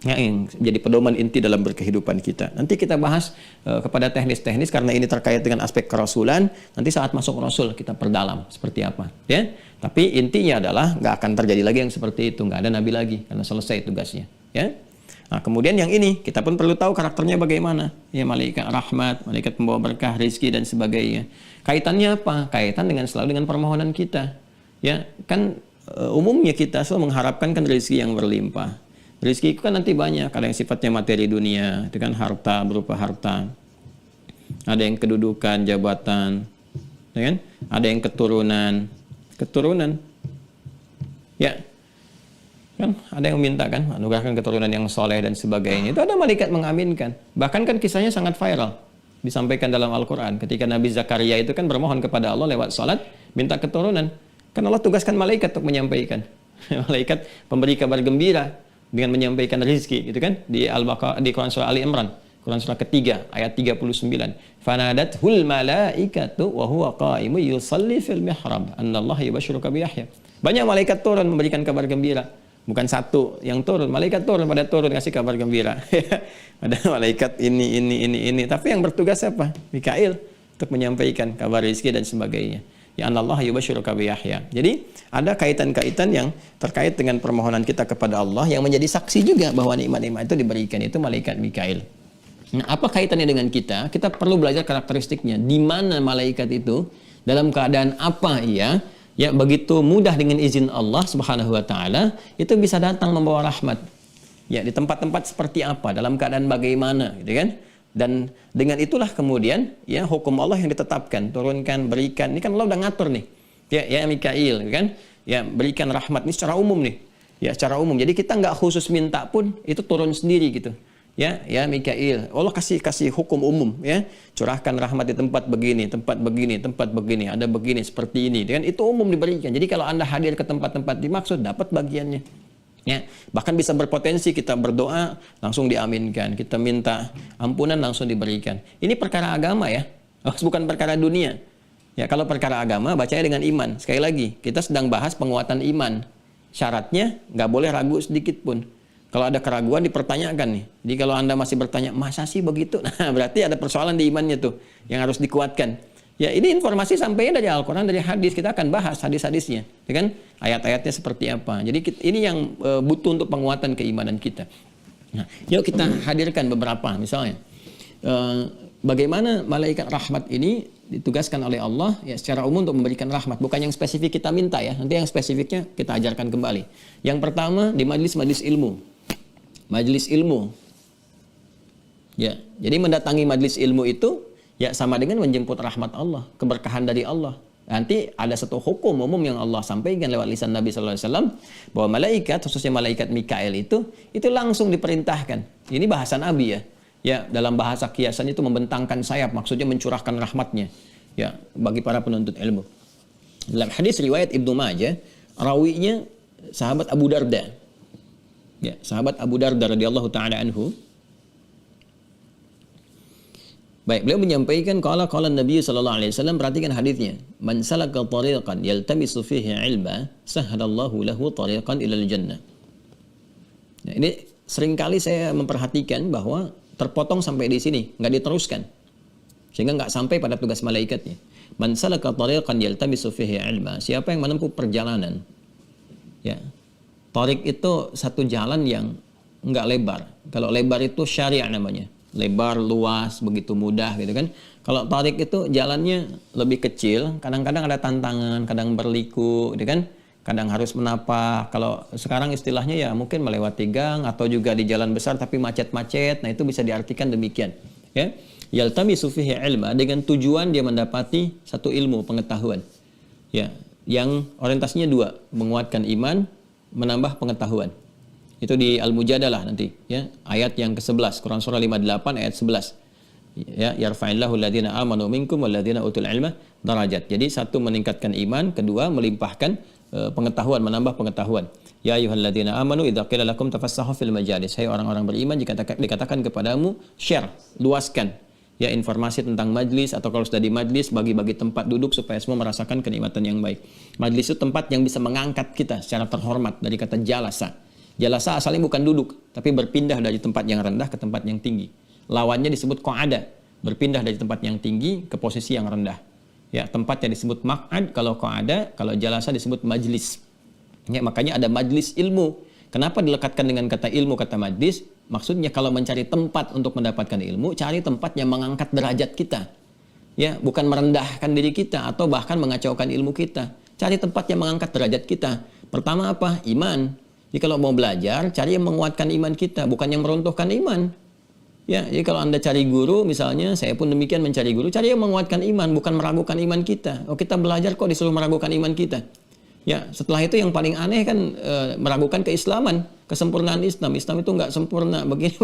B: ya, yang menjadi pedoman inti dalam berkehidupan kita. Nanti kita bahas kepada teknis-teknis, karena ini terkait dengan aspek kerasulan. Nanti saat masuk Rasul kita perdalam seperti apa, ya. Tapi intinya adalah nggak akan terjadi lagi yang seperti itu, nggak ada Nabi lagi, karena selesai tugasnya, ya. Nah, kemudian yang ini kita pun perlu tahu karakternya bagaimana, ya, malaikat rahmat, malaikat pembawa berkah, rezeki dan sebagainya. Kaitannya apa? Kaitan dengan selalu dengan permohonan kita, ya. Kan umumnya kita selalu mengharapkan kan rezeki yang berlimpah. Rezeki itu kan nanti banyak, ada yang sifatnya materi dunia, itu kan harta, berupa harta. Ada yang kedudukan, jabatan, ya kan? Ada yang keturunan. Ya. Kan ada yang minta kan, anugerahkan keturunan yang soleh dan sebagainya. Itu ada malaikat mengaminkan. Bahkan kan kisahnya sangat viral, disampaikan dalam Al-Quran. Ketika Nabi Zakaria itu kan bermohon kepada Allah lewat salat, minta keturunan. Kan Allah tugaskan malaikat untuk menyampaikan. Malaikat pemberi kabar gembira dengan menyampaikan rezeki, gitu kan? Di Al-Baqarah, di Quran surah Ali Imran, Quran surah ketiga ayat 39. Fanadathul malaikatu wa huwa qa'imun yusalli fil mihrab annallaha yubashshiruka bi Yahya. Banyak malaikat turun memberikan kabar gembira. Bukan satu yang turun, malaikat turun kasih kabar gembira. Ada malaikat ini. Tapi yang bertugas apa? Mikail, untuk menyampaikan kabar rezeki dan sebagainya. Ya Allah yubashshiruka bi Yahya. Jadi ada kaitan-kaitan yang terkait dengan permohonan kita kepada Allah yang menjadi saksi juga bahwa nikmat-nikmat itu diberikan, itu malaikat Mikail. Nah, apa kaitannya dengan kita? Kita perlu belajar karakteristiknya. Di mana malaikat itu, dalam keadaan apa ia, ya, begitu mudah dengan izin Allah Subhanahu wa taala itu bisa datang membawa rahmat. Ya, di tempat-tempat seperti apa, dalam keadaan bagaimana, gitu kan? Dan dengan itulah kemudian ya hukum Allah yang ditetapkan, turunkan, berikan. Ini kan Allah udah ngatur nih. Ya Mikail kan, ya berikan rahmat ini secara umum nih. Ya secara umum. Jadi kita nggak khusus minta pun itu turun sendiri gitu. Ya Mikail. Allah kasih hukum umum ya. Curahkan rahmat di tempat begini, tempat begini, tempat begini, ada begini seperti ini. Dan itu umum diberikan. Jadi kalau Anda hadir ke tempat-tempat dimaksud dapat bagiannya. Ya, bahkan bisa berpotensi kita berdoa langsung diaminkan, kita minta ampunan langsung diberikan. Ini perkara agama ya, bukan perkara dunia. Ya, kalau perkara agama bacanya dengan iman. Sekali lagi, kita sedang bahas penguatan iman. Syaratnya nggak boleh ragu sedikit pun. Kalau ada keraguan dipertanyakan nih. Jadi kalau Anda masih bertanya, masa sih begitu? Nah, berarti ada persoalan di imannya tuh yang harus dikuatkan. Ya, ini informasi sampainya dari Al-Quran, dari hadis. Kita akan bahas hadis-hadisnya, ya kan? Ayat-ayatnya seperti apa. Jadi ini yang butuh untuk penguatan keimanan kita. Nah, yuk kita hadirkan beberapa, misalnya bagaimana malaikat rahmat ini ditugaskan oleh Allah ya secara umum untuk memberikan rahmat, bukan yang spesifik kita minta ya. Nanti yang spesifiknya kita ajarkan kembali. Yang pertama di majlis-majlis ilmu. Majlis ilmu. Ya, jadi mendatangi majlis ilmu itu ya sama dengan menjemput rahmat Allah, keberkahan dari Allah. Nanti ada satu hukum umum yang Allah sampaikan lewat lisan Nabi sallallahu alaihi wasallam bahwa malaikat, khususnya malaikat Mikail itu langsung diperintahkan. Ini bahasa Nabi ya. Ya, dalam bahasa kiasan itu membentangkan sayap, maksudnya mencurahkan rahmatnya ya bagi para penuntut ilmu. Dalam hadis riwayat Ibnu Majah, rawinya sahabat Abu Darda. Ya, sahabat Abu Darda radhiyallahu taala anhu. Baik, beliau menyampaikan qala Nabi sallallahu alaihi wasallam, perhatikan hadisnya. Man salaka tariqan yaltamisu fihi ilma, sahhalallahu lahu tariqan ilal jannah. Nah, ini seringkali saya memperhatikan bahwa terpotong sampai di sini, nggak diteruskan. Sehingga nggak sampai pada tugas malaikatnya. Man salaka tariqan yaltamisu fihi ilma, siapa yang menempuh perjalanan. Ya. Tariq itu satu jalan yang nggak lebar. Kalau lebar itu syariah namanya. Lebar, luas, begitu mudah gitu kan. Kalau tarik itu jalannya lebih kecil, kadang-kadang ada tantangan, kadang berliku gitu kan. Kadang harus menapak. Kalau sekarang istilahnya ya mungkin melewati gang atau juga di jalan besar tapi macet-macet. Nah, itu bisa diartikan demikian, ya. Yaltamisu fihi ilma, dengan tujuan dia mendapati satu ilmu, pengetahuan. Ya, yang orientasinya dua, menguatkan iman, menambah pengetahuan. Itu di Al-Mujadalah nanti ya, ayat yang ke-11, Quran surah 58 ayat 11. Ya, yarfa'illahu alladziina aamanu minkum walladziina utul ilma darajat. Jadi satu meningkatkan iman, kedua melimpahkan pengetahuan, menambah pengetahuan. Ya ayyuhalladzina amanu idza qila lakum tafassahu fil majalis. Hai orang-orang beriman, jika dikatakan kepadamu share, luaskan ya informasi tentang majlis, atau kalau sudah di majlis bagi-bagi tempat duduk supaya semua merasakan kenikmatan yang baik. Majlis itu tempat yang bisa mengangkat kita secara terhormat, dari kata jalasa. Jalasa asalnya bukan duduk, tapi berpindah dari tempat yang rendah ke tempat yang tinggi. Lawannya disebut qa'ada, berpindah dari tempat yang tinggi ke posisi yang rendah. Ya, tempatnya disebut maq'ad kalau qa'ada, kalau jalasa disebut majlis. Ya, makanya ada majlis ilmu. Kenapa dilekatkan dengan kata ilmu, kata majlis? Maksudnya kalau mencari tempat untuk mendapatkan ilmu, cari tempat yang mengangkat derajat kita. Ya, bukan merendahkan diri kita atau bahkan mengacaukan ilmu kita. Cari tempat yang mengangkat derajat kita. Pertama apa? Iman. Jadi kalau mau belajar, cari yang menguatkan iman kita, bukan yang meruntuhkan iman. Ya, jadi kalau Anda cari guru, misalnya, saya pun demikian mencari guru, cari yang menguatkan iman, bukan meragukan iman kita. Oh, kita belajar kok disuruh meragukan iman kita. Ya, setelah itu yang paling aneh kan meragukan keislaman, kesempurnaan Islam. Islam itu nggak sempurna, begini,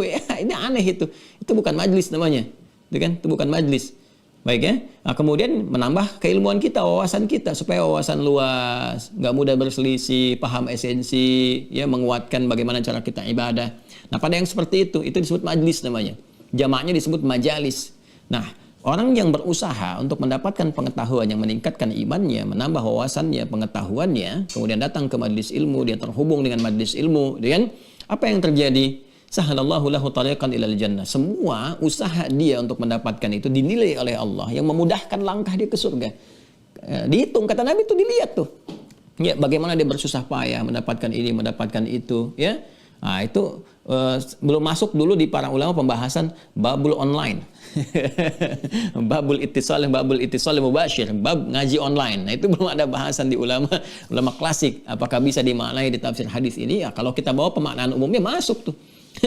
B: ini aneh itu. Itu bukan majlis namanya, itu kan? Itu bukan majlis. Baik ya. Nah, kemudian menambah keilmuan kita, wawasan kita, supaya wawasan luas, nggak mudah berselisih, paham esensi, ya, menguatkan bagaimana cara kita ibadah. Nah, pada yang seperti itu disebut majlis namanya. Jamaknya disebut majalis. Nah, orang yang berusaha untuk mendapatkan pengetahuan yang meningkatkan imannya, menambah wawasannya, pengetahuannya, kemudian datang ke majlis ilmu, dia terhubung dengan majlis ilmu, dengan apa yang terjadi? Sahhalallahu lahu tariqan ilal jannah. Semua usaha dia untuk mendapatkan itu dinilai oleh Allah yang memudahkan langkah dia ke surga. Dihitung, kata Nabi itu dilihat tuh. Ya, bagaimana dia bersusah payah mendapatkan ini, mendapatkan itu, ya. Nah, itu belum masuk dulu di para ulama pembahasan babul online. babul ittisal mubasyir, bab ngaji online. Nah, itu belum ada bahasan di ulama klasik. Apakah bisa dimaknai di tafsir hadis ini? Ya, kalau kita bawa pemaknaan umumnya masuk tuh.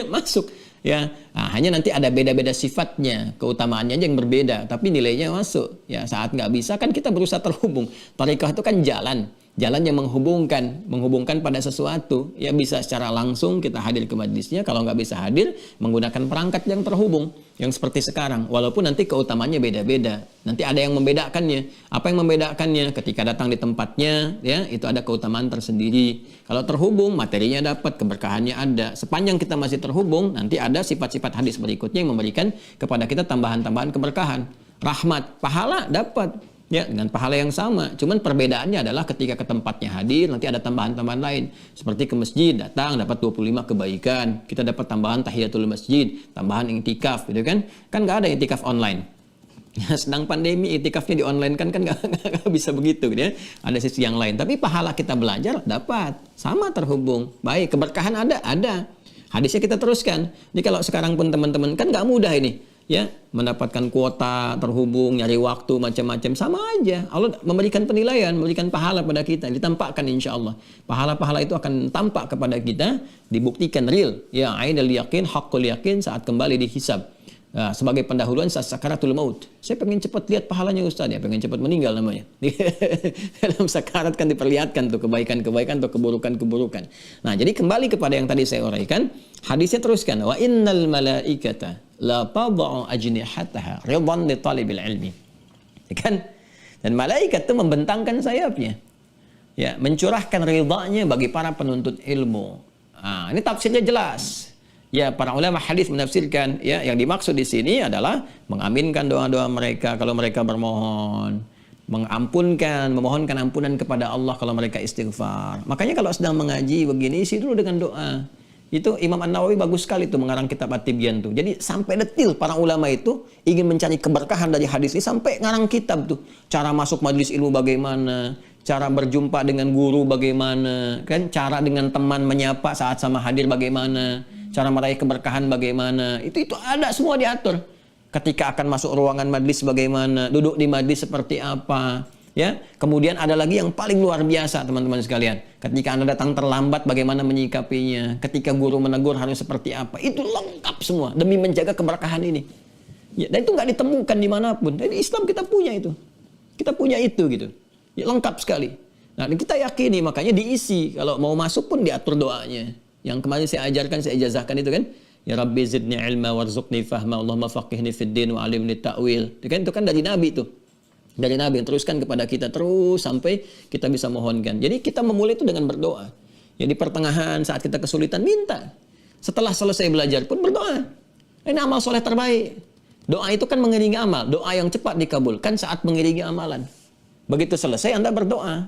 B: Masuk Ya, nah, hanya nanti ada beda-beda sifatnya, keutamaannya aja yang berbeda, tapi nilainya masuk. Ya, saat nggak bisa kan kita berusaha terhubung. Thariqah itu kan jalan yang menghubungkan pada sesuatu. Ya, bisa secara langsung kita hadir ke majlisnya, kalau nggak bisa hadir menggunakan perangkat yang terhubung, yang seperti sekarang. Walaupun nanti keutamaannya beda-beda. Nanti ada yang membedakannya. Apa yang membedakannya? Ketika datang di tempatnya, ya, itu ada keutamaan tersendiri. Kalau terhubung, materinya dapat, keberkahannya ada. Sepanjang kita masih terhubung, nanti ada sifat-sifat hadis berikutnya yang memberikan kepada kita tambahan-tambahan keberkahan. Rahmat, pahala dapat. Ya, dengan pahala yang sama. Cuman perbedaannya adalah ketika ke tempatnya hadir, nanti ada tambahan-tambahan lain. Seperti ke masjid, datang dapat 25 kebaikan. Kita dapat tambahan tahiyatul masjid, tambahan iktikaf, gitu kan. Kan nggak ada iktikaf online. Sedang pandemi, iktikafnya di online kan nggak bisa begitu, gitu ya. Ada sisi yang lain. Tapi pahala kita belajar dapat. Sama terhubung. Baik, keberkahan ada. Hadisnya kita teruskan. Jadi kalau sekarang pun teman-teman, kan nggak mudah ini. Ya, mendapatkan kuota, terhubung, nyari waktu, macam-macam, sama aja. Allah memberikan penilaian, memberikan pahala pada kita, ditampakkan insya Allah. Pahala-pahala itu akan tampak kepada kita, dibuktikan real. Ya, ainul yakin, haqqul yakin saat kembali dihisab. Nah, sebagai pendahuluan saat sakaratul maut. Saya pengen cepat lihat pahalanya Ustaz, ya pengen cepat meninggal namanya. Dalam sakarat kan diperlihatkan tuh kebaikan-kebaikan atau keburukan-keburukan. Nah, jadi kembali kepada yang tadi saya uraikan, hadisnya teruskan, wa innal malaikata la tad'u ajnihataha ridwan li talibil ilmi. Ya kan? Dan malaikat itu membentangkan sayapnya. Ya, mencurahkan ridhanya bagi para penuntut ilmu. Nah, ini tafsirnya jelas. Ya, para ulama hadis menafsirkan, ya, yang dimaksud di sini adalah mengaminkan doa-doa mereka kalau mereka bermohon, memohonkan ampunan kepada Allah kalau mereka istighfar. Makanya kalau sedang mengaji begini, isi dulu dengan doa. Itu Imam An-Nawawi bagus sekali tuh mengarang kitab At-Tibyan tuh. Jadi sampai detil para ulama itu ingin mencari keberkahan dari hadis ini sampai ngarang kitab tuh. Cara masuk majelis ilmu bagaimana, cara berjumpa dengan guru bagaimana, kan cara dengan teman menyapa saat sama hadir bagaimana, cara meraih keberkahan bagaimana, itu ada semua diatur. Ketika akan masuk ruangan majlis bagaimana, duduk di majlis seperti apa, ya. Kemudian ada lagi yang paling luar biasa teman-teman sekalian. Ketika Anda datang terlambat bagaimana menyikapinya, ketika guru menegur harus seperti apa, itu lengkap semua demi menjaga keberkahan ini. Ya, dan itu nggak ditemukan dimanapun. Jadi Islam kita punya itu, gitu. Ya, lengkap sekali. Nah, kita yakini makanya diisi kalau mau masuk pun diatur doanya. Yang kemarin saya ajarkan, saya ijazahkan itu kan. Ya Rabbi zidni ilma warzuqni fahma Allahumma faqihni fid din wa alimni ta'wil. Itu kan dari Nabi itu. Dari Nabi yang teruskan kepada kita terus sampai kita bisa mohonkan. Jadi kita memulai itu dengan berdoa. Ya di pertengahan saat kita kesulitan minta. Setelah selesai belajar pun berdoa. Ini amal soleh terbaik. Doa itu kan mengiringi amal. Doa yang cepat dikabulkan saat mengiringi amalan. Begitu selesai Anda berdoa.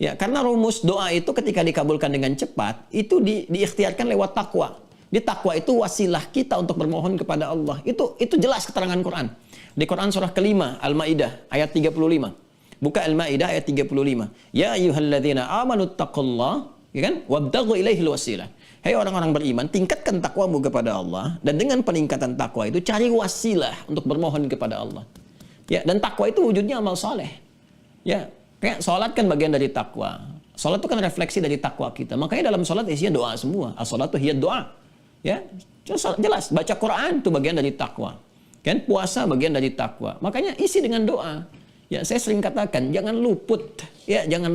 B: Ya, karena rumus doa itu ketika dikabulkan dengan cepat, itu diikhtiarkan lewat takwa. Di takwa itu wasilah kita untuk bermohon kepada Allah. Itu jelas keterangan Quran. Di Quran surah kelima, Al-Maidah ayat 35. Buka Al-Maidah ayat 35. Ya ayyuhalladzina amanu taqullah, ya kan? Wabtaghu ilaihil wasilah. Hai orang-orang beriman, tingkatkan takwamu kepada Allah, dan dengan peningkatan takwa itu cari wasilah untuk bermohon kepada Allah. Ya, dan takwa itu wujudnya amal saleh. Ya, kayak sholat kan bagian dari takwa. Sholat itu kan refleksi dari takwa kita. Makanya dalam sholat isinya doa semua. As-sholatu hiya doa. Ya, jelas. Baca Quran itu bagian dari takwa. Kan puasa bagian dari takwa. Makanya isi dengan doa. Ya, saya sering katakan jangan luput. Ya, jangan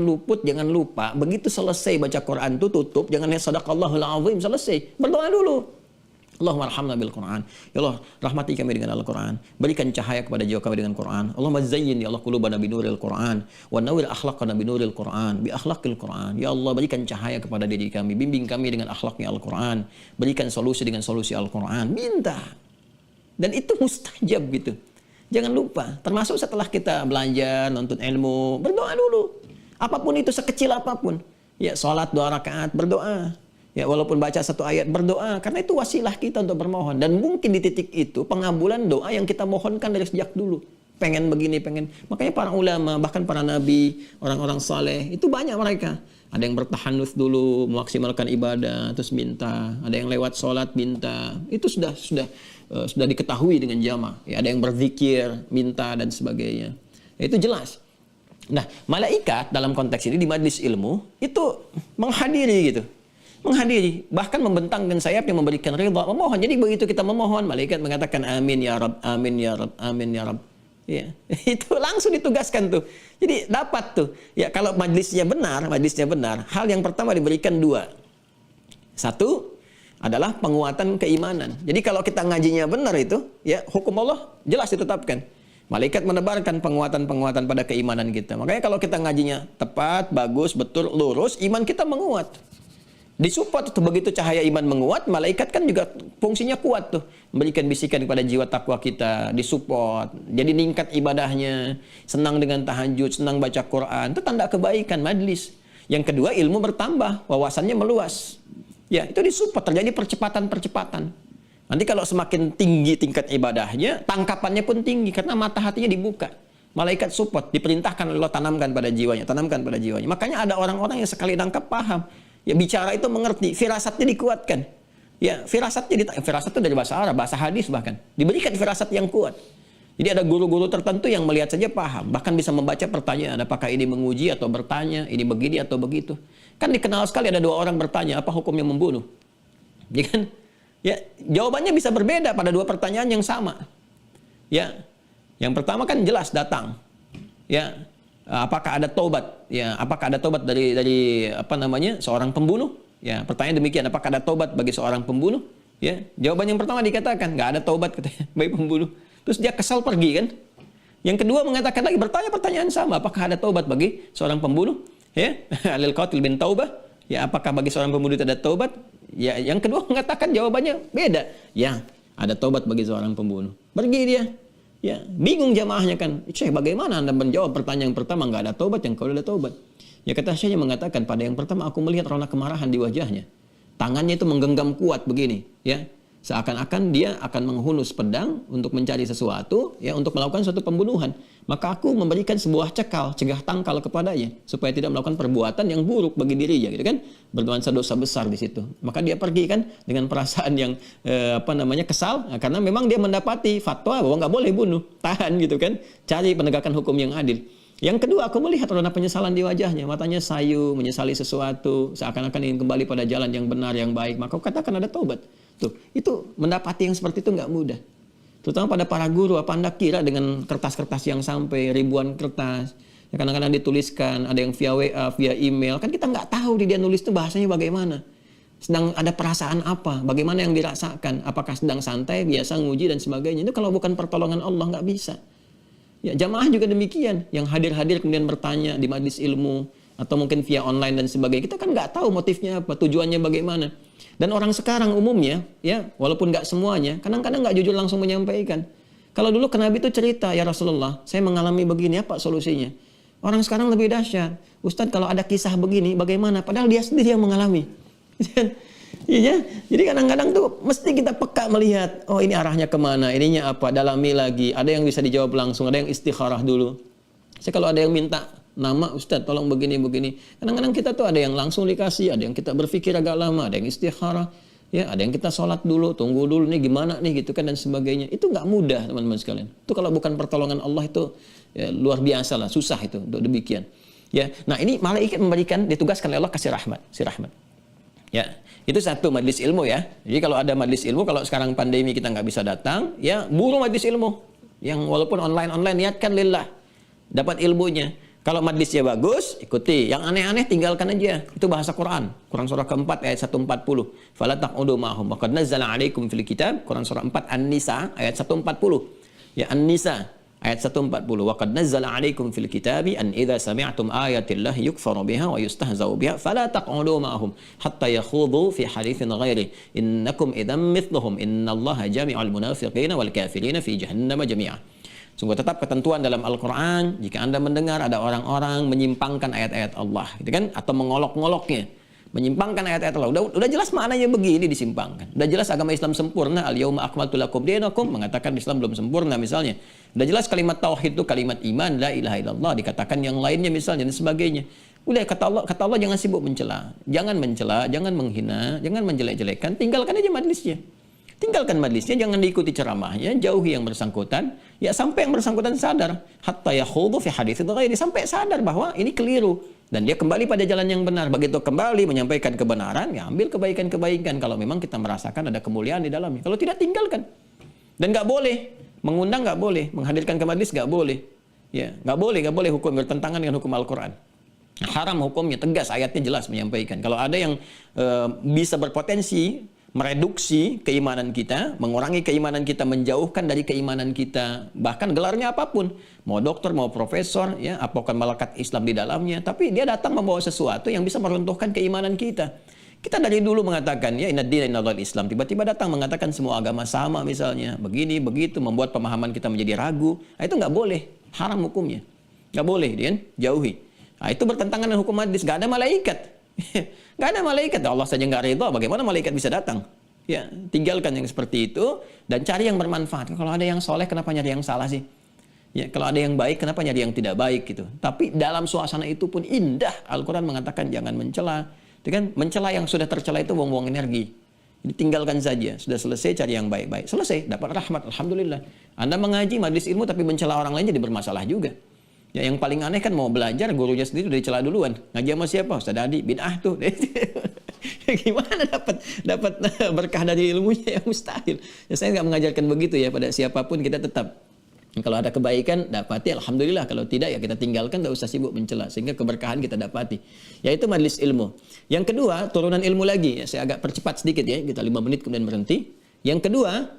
B: lupa. Begitu selesai baca Quran itu tutup. Jangan lihat sadaqallahul azim selesai. Berdoa dulu. Allahumma arhamna bil Quran. Ya Allah, rahmati kami dengan Al-Quran. Berikan cahaya kepada jiwa kami dengan Quran. Allahumma zayyin ya Allah qulubana binuril Quran wa nawwir akhlaqana binuril Quran bi akhlaqil Quran. Ya Allah, berikan cahaya kepada diri kami, bimbing kami dengan akhlaknya Al-Quran. Berikan solusi dengan solusi Al-Quran. Minta. Dan itu mustajab gitu. Jangan lupa, termasuk setelah kita belajar, nonton ilmu, berdoa dulu. Apapun itu, sekecil apapun. Ya, sholat 2 rakaat, berdoa. Ya, walaupun baca 1 ayat, berdoa. Karena itu wasilah kita untuk bermohon. Dan mungkin di titik itu, pengabulan doa yang kita mohonkan dari sejak dulu. Pengen begini, pengen. Makanya para ulama, bahkan para nabi, orang-orang saleh, itu banyak mereka. Ada yang bertahanus dulu, memaksimalkan ibadah, terus minta. Ada yang lewat sholat, minta. Itu sudah diketahui dengan jamaah. Ya, ada yang berzikir, minta, dan sebagainya. Ya, itu jelas. Nah, malaikat dalam konteks ini di majlis ilmu, itu menghadiri gitu. menghadiri, bahkan membentangkan sayapnya memberikan ridha, memohon. Jadi begitu kita memohon, malaikat mengatakan amin ya Rabb, amin ya Rabb, amin ya Rabb. Ya, itu langsung ditugaskan tuh. Jadi dapat tuh. Ya, kalau majlisnya benar, hal yang pertama diberikan dua. Satu adalah penguatan keimanan. Jadi kalau kita ngajinya benar itu, ya hukum Allah jelas ditetapkan. Malaikat menebarkan penguatan-penguatan pada keimanan kita. Makanya kalau kita ngajinya tepat, bagus, betul, lurus, iman kita menguat. Disupport tuh, begitu cahaya iman menguat, malaikat kan juga fungsinya kuat tuh, memberikan bisikan kepada jiwa takwa kita, disupport, jadi meningkat ibadahnya, senang dengan tahajud, senang baca Quran, itu tanda kebaikan majlis. Yang kedua, ilmu bertambah, wawasannya meluas. Ya, itu disupport, terjadi percepatan-percepatan. Nanti kalau semakin tinggi tingkat ibadahnya, tangkapannya pun tinggi karena mata hatinya dibuka. Malaikat support, diperintahkan Allah tanamkan pada jiwanya, tanamkan pada jiwanya. Makanya ada orang-orang yang sekali nangkap paham. Ya, bicara itu mengerti, firasatnya dikuatkan. Ya, firasat itu dari bahasa Arab, bahasa hadis bahkan. Diberikan firasat yang kuat. Jadi ada guru-guru tertentu yang melihat saja paham, bahkan bisa membaca pertanyaan, apakah ini menguji atau bertanya, ini begini atau begitu. Kan dikenal sekali ada dua orang bertanya, apa hukumnya membunuh? Ya kan? Ya, jawabannya bisa berbeda pada dua pertanyaan yang sama. Ya. Yang pertama kan jelas datang. Ya. Apakah ada taubat? Ya, apakah ada taubat dari seorang pembunuh? Ya, pertanyaan demikian, apakah ada taubat bagi seorang pembunuh? Ya, jawaban yang pertama dikatakan nggak ada taubat katanya bagi pembunuh. Terus dia kesal pergi kan? Yang kedua mengatakan lagi bertanya pertanyaan sama, apakah ada taubat bagi seorang pembunuh? Ya, alil qatil bin taubah. Ya, apakah bagi seorang pembunuh itu ada taubat? Ya, yang kedua mengatakan jawabannya beda. Ya, ada taubat bagi seorang pembunuh. Pergi dia. Ya, bingung jamaahnya kan. Syekh, bagaimana Anda menjawab pertanyaan yang pertama nggak ada taubat, yang kedua ada taubat? Ya, kata Syekhnya mengatakan pada yang pertama aku melihat rona kemarahan di wajahnya. Tangannya itu menggenggam kuat begini, ya. Seakan-akan dia akan menghunus pedang untuk mencari sesuatu, ya, untuk melakukan suatu pembunuhan. Maka aku memberikan sebuah cekal, cegah tangkal kepadanya supaya tidak melakukan perbuatan yang buruk bagi dirinya, gitu kan? Bernuansa dosa besar di situ. Maka dia pergi kan dengan perasaan yang kesal, karena memang dia mendapati fatwa bahwa nggak boleh bunuh, tahan gitu kan? Cari penegakan hukum yang adil. Yang kedua, aku melihat rona penyesalan di wajahnya, matanya sayu, menyesali sesuatu, seakan-akan ingin kembali pada jalan yang benar, yang baik. Maka aku katakan ada taubat. Tuh, itu mendapati yang seperti itu nggak mudah. Terutama pada para guru, apa Anda kira dengan kertas-kertas yang sampai ribuan kertas, ya kadang-kadang dituliskan, ada yang via WA, via email, kan kita nggak tahu dia nulis itu bahasanya bagaimana. Sedang ada perasaan apa, bagaimana yang dirasakan, apakah sedang santai, biasa nguji dan sebagainya. Itu kalau bukan pertolongan Allah nggak bisa. Ya, jamaah juga demikian, yang hadir-hadir kemudian bertanya di majelis ilmu atau mungkin via online dan sebagainya. Kita kan nggak tahu motifnya apa, tujuannya bagaimana. Dan orang sekarang umumnya, ya, walaupun nggak semuanya, kadang-kadang nggak jujur langsung menyampaikan. Kalau dulu ke Nabi itu cerita, ya Rasulullah, saya mengalami begini, apa solusinya? Orang sekarang lebih dahsyat. Ustadz, kalau ada kisah begini, bagaimana? Padahal dia sendiri yang mengalami. Iya, jadi kadang-kadang tuh mesti kita peka melihat, oh ini arahnya kemana, ininya apa, dalami lagi. Ada yang bisa dijawab langsung, ada yang istikharah dulu. Saya kalau ada yang minta nama, Ustadz tolong begini-begini. Kadang-kadang kita tuh ada yang langsung dikasih, ada yang kita berpikir agak lama, ada yang istikharah, ya, ada yang kita sholat dulu, tunggu dulu nih gimana nih gitu kan dan sebagainya. Itu nggak mudah teman-teman sekalian. Itu kalau bukan pertolongan Allah itu ya, luar biasa lah, susah itu untuk demikian. Ya, nah ini malaikat memberikan, ditugaskan oleh Allah kasih rahmat, si rahmat. Ya, itu satu majelis ilmu ya. Jadi kalau ada majelis ilmu, kalau sekarang pandemi kita nggak bisa datang, ya buru majelis ilmu. Yang walaupun online niatkan lillah, dapat ilmunya. Kalau majelisnya bagus, ikuti. Yang aneh-aneh tinggalkan aja. Itu bahasa Quran. Quran surah keempat ayat 140. Fala taq'udu ma'hum wa qad nazzala 'alaikum fil kitab. Quran surah 4 An-Nisa ayat 140. Ya, An-Nisa ayat 140. Wa qad nazzala 'alaikum fil kitabi an idza sami'tum ayatillahi yukfaru biha wa yustahza'u biha fala taq'udu ma'hum hatta yakhudhu fi haditsin ghairi. Innakum idzam mithluhum. Innallaha jami'ul munafiqina wal kafirina fi jahannam jami'a. Sungguh tetap ketentuan dalam Al-Quran, jika Anda mendengar ada orang-orang menyimpangkan ayat-ayat Allah, gitu kan? Atau mengolok-ngoloknya, menyimpangkan ayat-ayat Allah. Udah jelas maknanya begini disimpangkan. Udah jelas agama Islam sempurna, al-yauma akmaltu lakum dinakum, mengatakan Islam belum sempurna misalnya. Udah jelas kalimat tauhid itu kalimat iman, la ilaha illallah, dikatakan yang lainnya misalnya dan sebagainya. Udah kata Allah jangan sibuk mencela, jangan menghina, jangan menjelek-jelekkan, tinggalkan aja majelisnya. Tinggalkan majlisnya, jangan diikuti ceramahnya, jauhi yang bersangkutan, ya sampai yang bersangkutan sadar. Hatta yakhudhu fi hadits ghairi, sampai sadar bahwa ini keliru dan dia kembali pada jalan yang benar. Begitu kembali menyampaikan kebenaran, ya ambil kebaikan-kebaikan kalau memang kita merasakan ada kemuliaan di dalamnya. Kalau tidak, tinggalkan. Dan nggak boleh mengundang, nggak boleh menghadirkan ke majlis, nggak boleh. Ya, nggak boleh hukum bertentangan dengan hukum Al-Quran. Haram hukumnya, tegas ayatnya jelas menyampaikan. Kalau ada yang bisa berpotensi mereduksi keimanan kita, mengurangi keimanan kita, menjauhkan dari keimanan kita, bahkan gelarnya apapun, mau dokter, mau profesor, ya, apakah melekat Islam di dalamnya, tapi dia datang membawa sesuatu yang bisa meruntuhkan keimanan kita. Kita dari dulu mengatakan, ya, inna dina indallahil Islam, tiba-tiba datang mengatakan semua agama sama misalnya, begini, begitu, membuat pemahaman kita menjadi ragu. Nah, itu nggak boleh, haram hukumnya. Nggak boleh, kan? Jauhi. Nah, itu bertentangan dengan hukum hadis, nggak ada malaikat. Nggak ada malaikat, Allah saja nggak ridha, bagaimana malaikat bisa datang? Ya, tinggalkan yang seperti itu dan cari yang bermanfaat. Kalau ada yang soleh, kenapa nyari yang salah sih? Ya, kalau ada yang baik, kenapa nyari yang tidak baik gitu? Tapi dalam suasana itu pun indah. Al-Quran mengatakan jangan mencela. Itu kan, mencela yang sudah tercela itu buang-buang energi. Jadi tinggalkan saja. Sudah selesai, cari yang baik-baik. Selesai, dapat rahmat, alhamdulillah. Anda mengaji majlis ilmu tapi mencela orang lain jadi bermasalah juga. Ya, yang paling aneh kan mau belajar, gurunya sendiri udah dicela duluan. Ngaji sama siapa? Ustaz Adi, bid'ah tuh. Gimana dapat berkah dari ilmunya, ya mustahil. Ya, saya nggak mengajarkan begitu ya pada siapapun, kita tetap kalau ada kebaikan dapati, alhamdulillah. Kalau tidak, ya kita tinggalkan, nggak usah sibuk mencela, sehingga keberkahan kita dapati. Yaitu majlis ilmu. Yang kedua, turunan ilmu lagi. Ya, saya agak percepat sedikit ya, kita 5 menit kemudian berhenti. Yang kedua,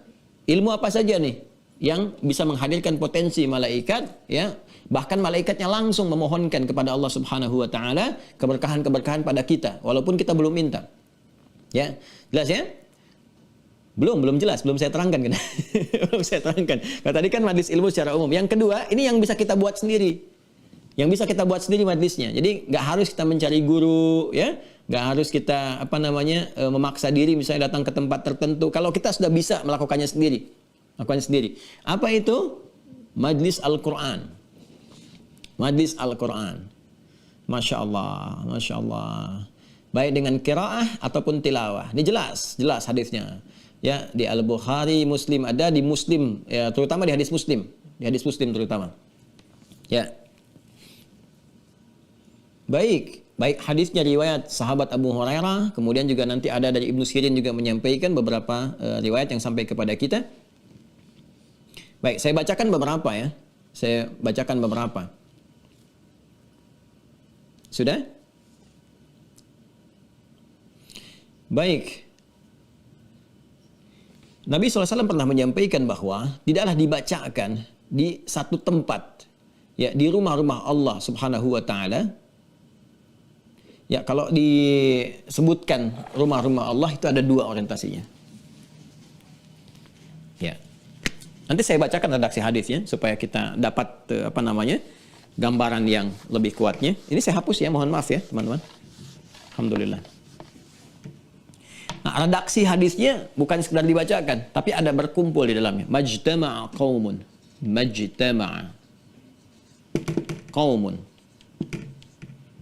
B: ilmu apa saja nih yang bisa menghadirkan potensi malaikat, ya, bahkan malaikatnya langsung memohonkan kepada Allah Subhanahu wa taala keberkahan-keberkahan pada kita walaupun kita belum minta. Ya, jelas ya? Belum jelas, belum saya terangkan kan. Belum saya terangkan. Nah, tadi kan majlis ilmu secara umum. Yang kedua, ini yang bisa kita buat sendiri. Yang bisa kita buat sendiri majlisnya. Jadi nggak harus kita mencari guru, ya. Nggak harus kita memaksa diri misalnya datang ke tempat tertentu. Kalau kita sudah bisa melakukannya sendiri. Apa itu? Majlis Al-Quran. Majlis Al-Quran. Masya Allah, Masya Allah. Baik dengan qiraah ataupun tilawah. Ini jelas hadisnya. Ya, di Al-Bukhari, Muslim, ada di Muslim, ya, terutama di hadis Muslim. Di hadis Muslim terutama. Ya. Baik hadisnya riwayat sahabat Abu Hurairah, kemudian juga nanti ada dari Ibnu Sirin juga menyampaikan beberapa riwayat yang sampai kepada kita. Baik, saya bacakan beberapa ya. Sudah? Baik. Nabi SAW pernah menyampaikan bahwa tidaklah dibacakan di satu tempat, ya, di rumah-rumah Allah Subhanahu wa taala. Ya, kalau disebutkan rumah-rumah Allah itu ada 2 orientasinya. Ya. Nanti saya bacakan redaksi hadisnya supaya kita dapat gambaran yang lebih kuatnya. Ini saya hapus ya, mohon maaf ya teman-teman. Alhamdulillah. Nah, redaksi hadisnya bukan sekedar dibacakan, tapi ada berkumpul di dalamnya. Majtama'a qaumun.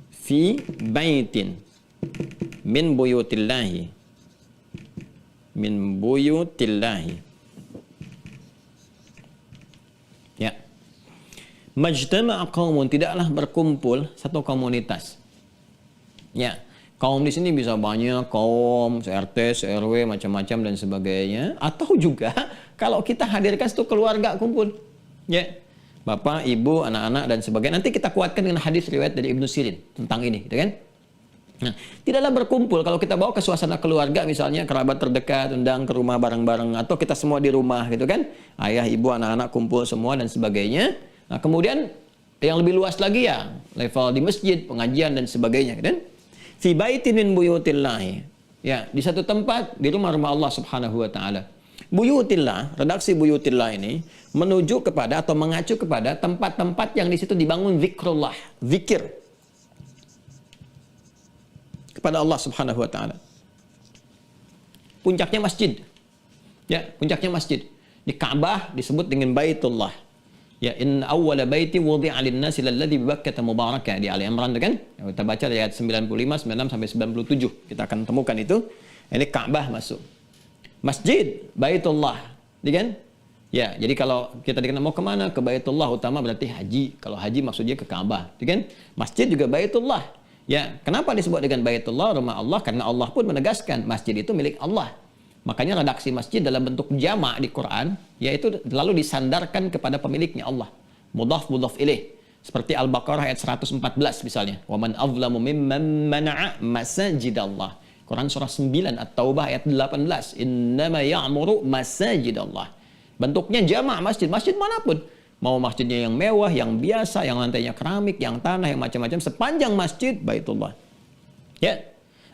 B: Fi baitin min buyutillahi. Ya. Majtama'a qaumun, tidaklah berkumpul satu komunitas. Ya, kaum di sini bisa banyak, kaum, RT, RW, macam-macam dan sebagainya. Atau juga kalau kita hadirkan satu keluarga kumpul. Ya, bapak, ibu, anak-anak dan sebagainya. Nanti kita kuatkan dengan hadis riwayat dari Ibnu Sirin tentang ini, gitu kan? Nah, tidaklah berkumpul kalau kita bawa ke suasana keluarga misalnya, kerabat terdekat, undang ke rumah bareng-bareng, atau kita semua di rumah, gitu kan? Ayah, ibu, anak-anak kumpul semua dan sebagainya. Nah, kemudian yang lebih luas lagi ya, level di masjid, pengajian dan sebagainya, kan? Fi baitin min buyutillahi. Ya, di satu tempat di rumah-rumah Allah Subhanahu wa taala. Buyutillah, redaksi buyutillah ini menuju kepada atau mengacu kepada tempat-tempat yang di situ dibangun zikrullah, zikir kepada Allah Subhanahu wa taala. Puncaknya masjid. Ya, puncaknya masjid. Di Ka'bah disebut dengan Baitullah. Ya, in awwala baiti wudi'a lin-nasi lalladzi bi Bakkah mubarakah, di Ali Imran, kan? Kita baca ayat 95, 96 sampai 97. Kita akan temukan itu. Ini Ka'bah masuk. Masjid, Baitullah. Kan? Ya, jadi kalau kita dikenal mau kemana? Ke Baitullah, utama berarti haji. Kalau haji maksudnya ke Ka'bah. Kan? Masjid juga Baitullah. Ya, kenapa disebut dengan Baitullah, rumah Allah? Karena Allah pun menegaskan masjid itu milik Allah. Makanya redaksi masjid dalam bentuk jamak di Quran, yaitu lalu disandarkan kepada pemiliknya Allah. Mudhaf ilaih. Seperti Al-Baqarah ayat 114 misalnya. Wa man azlamu mimman mana'a masajidallah. Quran surah 9 At-Taubah ayat 18. Innama ya'muru masajidallah. Bentuknya jamak masjid. Masjid manapun. Mau masjidnya yang mewah, yang biasa, yang lantainya keramik, yang tanah, yang macam-macam. Sepanjang masjid, Baitullah. Ya.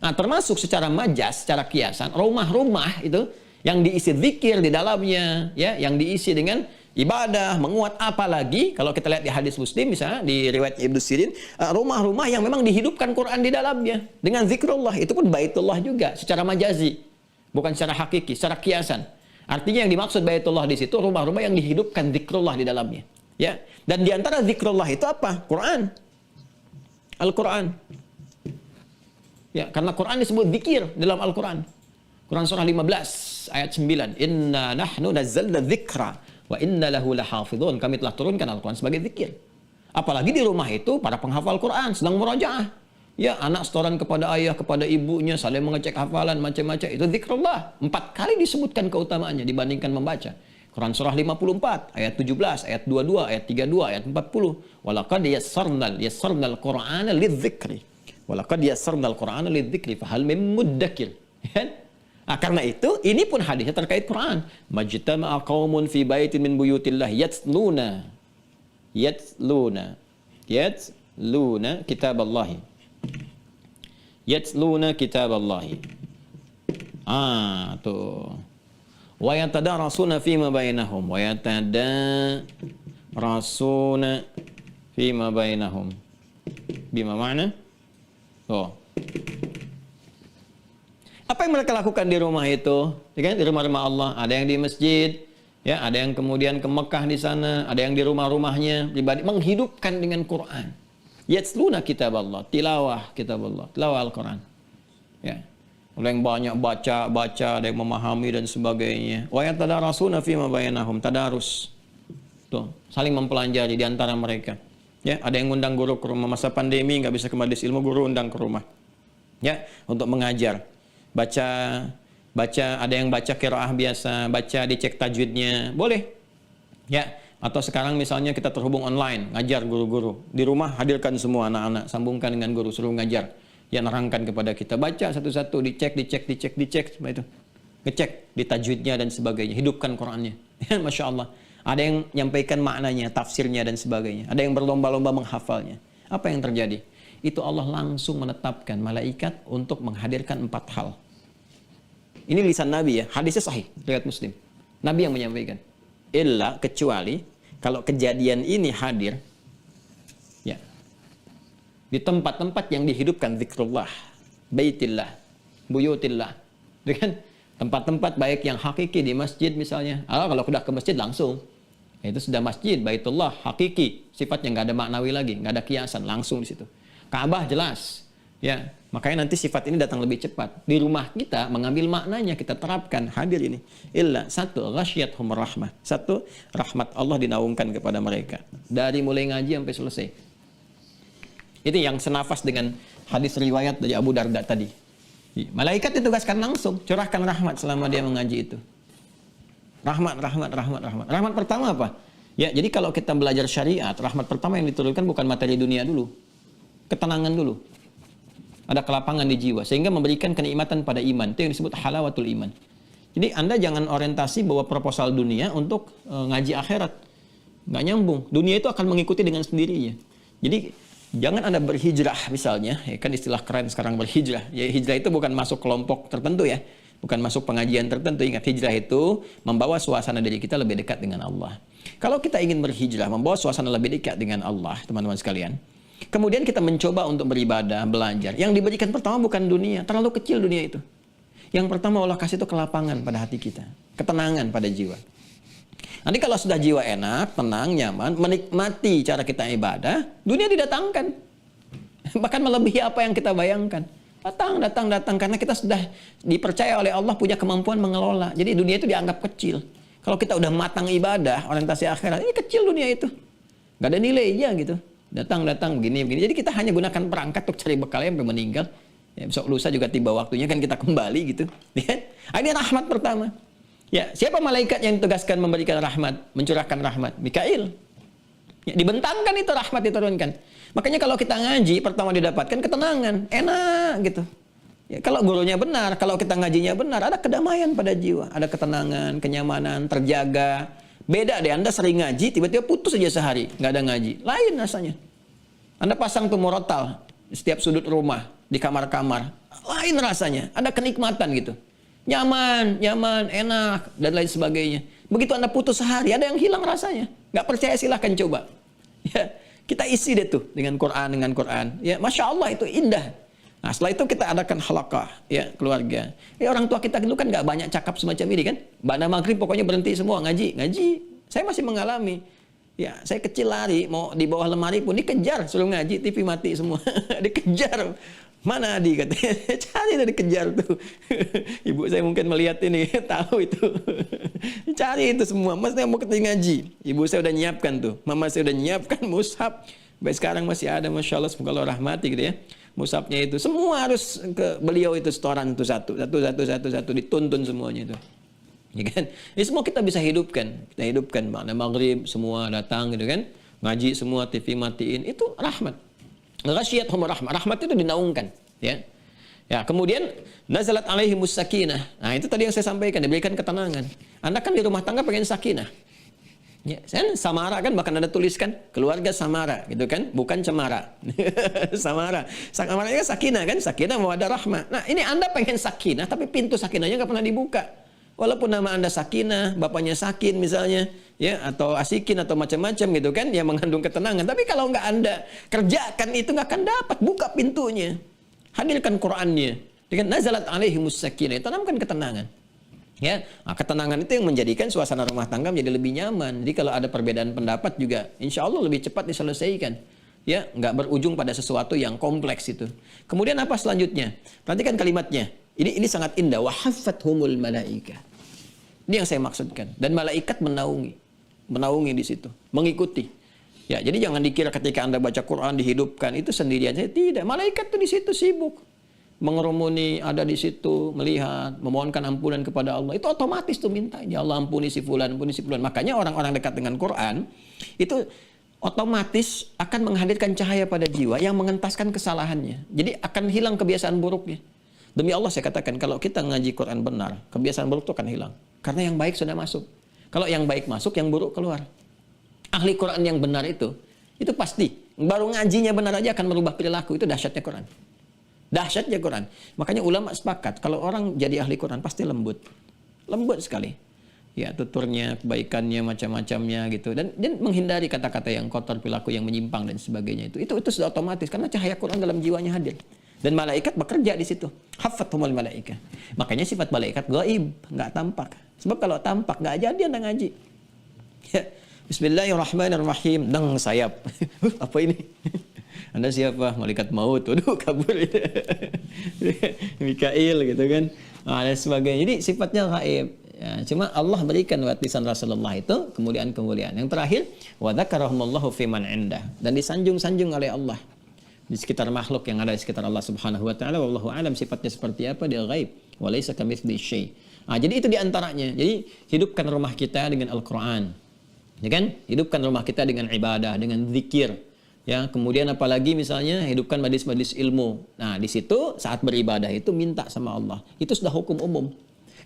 B: Nah, termasuk secara majas, secara kiasan, rumah-rumah itu yang diisi zikir di dalamnya, ya, yang diisi dengan ibadah, menguat, apalagi kalau kita lihat di hadis Muslim misalnya di riwayat Ibnu Sirin, rumah-rumah yang memang dihidupkan Quran di dalamnya dengan zikrullah, itu pun Baitullah juga secara majazi, bukan secara hakiki, secara kiasan. Artinya yang dimaksud Baitullah di situ rumah-rumah yang dihidupkan zikrullah di dalamnya, ya. Dan di antara zikrullah itu apa? Quran. Al-Quran. Ya, karena Quran disebut zikir dalam Al-Quran. Quran surah 15 ayat 9. Inna nahnu nazzalna dzikra wa inna lahu lahafidhun. Kami telah turunkan Al-Quran sebagai zikir. Apalagi di rumah itu para penghafal Quran sedang murajaah. Ya, anak setoran kepada ayah, kepada ibunya, saling mengecek hafalan macam-macam. Itu zikrullah. 4 kali disebutkan keutamaannya dibandingkan membaca. Quran surah 54 ayat 17, ayat 22, ayat 32, ayat 40. Walaqad yassarnal Qur'ana lidzikri. Walaqad yassarnal Qur'ana lidzikri fahal mim muddakir. Nah, karena itu ini pun hadisnya terkait Quran. Majtama'a qaumun fi baitin min buyutillah yatluna kitaballahi. Yatluna kitaballahi. Tuh. Wa yatadarasuna fima bainahum. Wa yatadarasuna fima bainahum. Bima makna? Apa yang mereka lakukan di rumah itu? Ya kan? Di rumah-rumah Allah. Ada yang di masjid, ya, ada yang kemudian ke Mekah di sana, ada yang di rumah-rumahnya pribadi menghidupkan dengan Quran. Yatsluna kitaballah, tilawah kitaballah, tilawah Al-Quran. Ya. Ada yang banyak baca, ada yang memahami dan sebagainya. Wa yatadarasuna fima bainahum, tadarus. Tuh, saling mempelajari di antara mereka. Ya, ada yang undang guru ke rumah masa pandemi nggak bisa ke majelis ilmu, guru undang ke rumah. Ya, untuk mengajar. Baca, ada yang baca qiraah biasa, baca dicek tajwidnya, boleh. Ya, atau sekarang misalnya kita terhubung online, ngajar guru-guru. Di rumah hadirkan semua anak-anak, sambungkan dengan guru, suruh ngajar. Ya, nerangkan kepada kita, baca satu-satu, dicek, seperti itu. Ngecek di tajwidnya dan sebagainya, hidupkan Qur'annya. Ya, Masya Allah. Ada yang menyampaikan maknanya, tafsirnya dan sebagainya. Ada yang berlomba-lomba menghafalnya. Apa yang terjadi? Itu Allah langsung menetapkan malaikat untuk menghadirkan 4 hal. Ini lisan Nabi ya, hadisnya sahih, riwayat Muslim. Nabi yang menyampaikan. Illa, kecuali kalau kejadian ini hadir ya, di tempat-tempat yang dihidupkan zikrullah, baitillah, buyutillah. Kan? Tempat-tempat baik yang hakiki di masjid misalnya. Kalau sudah ke masjid langsung. Itu sudah masjid, Baitullah, hakiki. Sifatnya nggak ada maknawi lagi, nggak ada kiasan, langsung di situ. Ka'bah jelas. Ya, makanya nanti sifat ini datang lebih cepat. Di rumah kita mengambil maknanya, kita terapkan hadir ini. Illa, 1, ghasyiyatuhum rahmah. 1, rahmat Allah dinaungkan kepada mereka. Dari mulai ngaji sampai selesai. Itu yang senafas dengan hadis riwayat dari Abu Darda tadi. Malaikat ditugaskan langsung, curahkan rahmat selama dia mengaji itu. Rahmat. Rahmat pertama apa? Ya, jadi kalau kita belajar syariat, rahmat pertama yang diturunkan bukan materi dunia dulu. Ketenangan dulu. Ada kelapangan di jiwa, sehingga memberikan kenikmatan pada iman. Itu yang disebut halawatul iman. Jadi Anda jangan orientasi bawa proposal dunia untuk ngaji akhirat. Nggak nyambung. Dunia itu akan mengikuti dengan sendirinya. Jadi jangan Anda berhijrah misalnya, ya kan istilah keren sekarang berhijrah. Ya, hijrah itu bukan masuk kelompok tertentu ya. Bukan masuk pengajian tertentu. Ingat, hijrah itu membawa suasana diri kita lebih dekat dengan Allah. Kalau kita ingin berhijrah, membawa suasana lebih dekat dengan Allah, teman-teman sekalian. Kemudian kita mencoba untuk beribadah, belajar. Yang diberikan pertama bukan dunia. Terlalu kecil dunia itu. Yang pertama Allah kasih itu kelapangan pada hati kita. Ketenangan pada jiwa. Nanti kalau sudah jiwa enak, tenang, nyaman, menikmati cara kita ibadah, dunia didatangkan. Bahkan melebihi apa yang kita bayangkan. Datang karena kita sudah dipercaya oleh Allah punya kemampuan mengelola. Jadi dunia itu dianggap kecil. Kalau kita udah matang ibadah, orientasi akhirat, ini kecil dunia itu. Gak ada nilainya gitu. Datang begini. Jadi kita hanya gunakan perangkat untuk cari bekal sampai meninggal. Ya, besok lusa juga tiba waktunya kan kita kembali gitu. Lihat, ini rahmat pertama. Ya, siapa malaikat yang ditugaskan memberikan rahmat, mencurahkan rahmat? Mikail. Ya, dibentangkan itu rahmat diturunkan. Makanya kalau kita ngaji, pertama didapatkan ketenangan, enak gitu. Ya, kalau gurunya benar, kalau kita ngajinya benar, ada kedamaian pada jiwa, ada ketenangan, kenyamanan, terjaga. Beda deh, Anda sering ngaji, tiba-tiba putus aja sehari, nggak ada ngaji. Lain rasanya. Anda pasang tuh murotal di setiap sudut rumah, di kamar-kamar. Lain rasanya, ada kenikmatan gitu. Nyaman, enak, dan lain sebagainya. Begitu Anda putus sehari, ada yang hilang rasanya. Nggak percaya silahkan coba. Ya, kita isi deh tuh dengan Quran. Ya, Masya Allah itu indah. Nah, setelah itu kita adakan halaqah, ya, keluarga. Ya, orang tua kita dulu kan nggak banyak cakap semacam ini kan. Ba'da maghrib pokoknya berhenti semua ngaji. Saya masih mengalami. Ya, saya kecil lari, mau di bawah lemari pun dikejar, suruh ngaji, TV mati semua. Dikejar. Mana Adi katanya, cari dari kejar tuh. Ibu saya mungkin melihat ini, tahu itu. Cari itu semua, masnya mau ngaji. Ibu saya udah nyiapkan tuh, mama saya udah nyiapkan mushaf. Sampai sekarang masih ada, Masya Allah, semoga Allah rahmati gitu ya. Mushafnya itu, semua harus ke beliau itu setoran tuh satu, dituntun semuanya itu. Ya kan? Ini semua kita bisa hidupkan. Kita hidupkan, makna maghrib, semua datang gitu kan. Ngaji semua, TV matiin, itu rahmat. Ghasyiyatuhum rahmah. Rahmat itu dinaungkan, ya. Ya, kemudian nazalat alaihimus sakinah. Nah, itu tadi yang saya sampaikan, diberikan ketenangan. Anda kan di rumah tangga pengen sakinah. Ya, samara kan bahkan ada tuliskan keluarga samara, gitu kan? Bukan cemara. Samara. Samaranya sakinah kan? Sakinah mawaddah rahmah. Nah, ini Anda pengen sakinah tapi pintu sakinahnya nggak pernah dibuka. Walaupun nama Anda Sakinah, bapaknya Sakin misalnya, ya, atau Asikin atau macam-macam gitu kan, yang mengandung ketenangan. Tapi kalau nggak Anda kerjakan itu nggak akan dapat, buka pintunya. Hadirkan Qur'annya. Dengan nazalat alaihimus sakinah, tanamkan ketenangan. Ya, nah, ketenangan itu yang menjadikan suasana rumah tangga menjadi lebih nyaman. Jadi kalau ada perbedaan pendapat juga, insya Allah lebih cepat diselesaikan. Ya, nggak berujung pada sesuatu yang kompleks itu. Kemudian apa selanjutnya? Perhatikan kalimatnya. Ini sangat indah. Wahaffathumul malaika. Ini yang saya maksudkan. Dan malaikat menaungi di situ, mengikuti. Ya, jadi jangan dikira ketika Anda baca Quran dihidupkan itu sendirian saja. Tidak, malaikat tuh di situ sibuk mengerumuni, ada di situ melihat, memohonkan ampunan kepada Allah. Itu otomatis tuh minta, ya Allah ampuni si fulan, ampuni si fulan. Makanya orang-orang dekat dengan Quran itu otomatis akan menghadirkan cahaya pada jiwa yang mengentaskan kesalahannya. Jadi akan hilang kebiasaan buruknya. Demi Allah saya katakan, kalau kita ngaji Quran benar, kebiasaan buruk itu akan hilang. Karena yang baik sudah masuk. Kalau yang baik masuk, yang buruk keluar. Ahli Quran yang benar itu pasti. Baru ngajinya benar aja akan merubah perilaku. Itu dahsyatnya Quran. Dahsyatnya Quran. Makanya ulama sepakat, kalau orang jadi ahli Quran pasti lembut. Lembut sekali. Ya, tuturnya, kebaikannya, macam-macamnya gitu. Dan menghindari kata-kata yang kotor, perilaku yang menyimpang dan sebagainya itu. Itu sudah otomatis. Karena cahaya Quran dalam jiwanya hadir. Dan malaikat bekerja di situ. Haffathumul malaika. Makanya sifat malaikat gaib, nggak tampak. Sebab kalau tampak nggak jadi Anda ngaji. Ya. Bismillahirrahmanirrahim. Dang sayap. Apa ini? Anda siapa? Malaikat maut. Waduh, kabur. Mikail gitu kan. Nah, dan sebagainya. Jadi sifatnya gaib. Ya, cuma Allah berikan warisan Rasulullah itu kemuliaan-kemuliaan. Yang terakhir, wa dzakarahumullahu fiman indah. Dan disanjung-sanjung oleh Allah di sekitar makhluk yang ada di sekitar Allah Subhanahu wa taala. Wallahu alam sifatnya seperti apa, dia gaib. Wa laisa kamitslihi syai'. Nah, jadi itu di antaranya. Jadi hidupkan rumah kita dengan Al-Qur'an. Ya kan? Hidupkan rumah kita dengan ibadah, dengan zikir. Ya, kemudian apalagi misalnya hidupkan majlis-majlis ilmu. Nah, di situ saat beribadah itu minta sama Allah. Itu sudah hukum umum.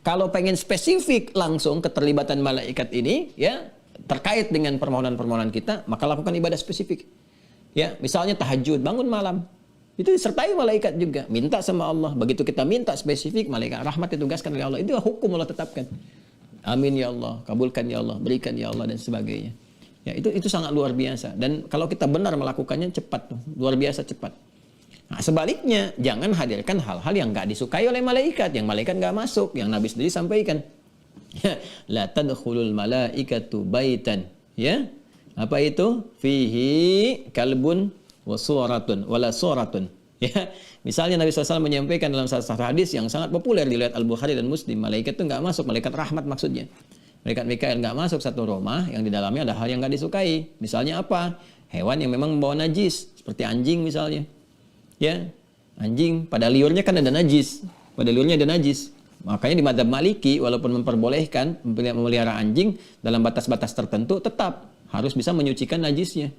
B: Kalau pengen spesifik langsung keterlibatan malaikat ini, ya, terkait dengan permohonan-permohonan kita, maka lakukan ibadah spesifik. Ya, misalnya tahajud, bangun malam. Itu disertai malaikat juga. Minta sama Allah. Begitu kita minta spesifik, malaikat rahmat ditugaskan oleh Allah. Itu hukum Allah tetapkan. Amin ya Allah, kabulkan ya Allah, berikan ya Allah dan sebagainya. Ya, itu sangat luar biasa. Dan kalau kita benar melakukannya cepat tuh, luar biasa cepat. Nah, sebaliknya, jangan hadirkan hal-hal yang nggak disukai oleh malaikat, yang malaikat nggak masuk, yang Nabi sendiri sampaikan. Ya, la tadkhulul malaikatu baitan. Ya, apa itu? Fihi kalbun wa suratun wala suratun. Ya, misalnya Nabi SAW menyampaikan dalam satu hadis yang sangat populer dilihat Al-Bukhari dan Muslim, malaikat itu nggak masuk, malaikat rahmat maksudnya. Malaikat Mikail nggak masuk satu rumah yang di dalamnya ada hal yang nggak disukai. Misalnya apa? Hewan yang memang membawa najis, seperti anjing misalnya. Ya, anjing pada liurnya kan ada najis, pada liurnya ada najis. Makanya di mazhab Maliki walaupun memperbolehkan memelihara anjing dalam batas-batas tertentu, tetap harus bisa menyucikan najisnya.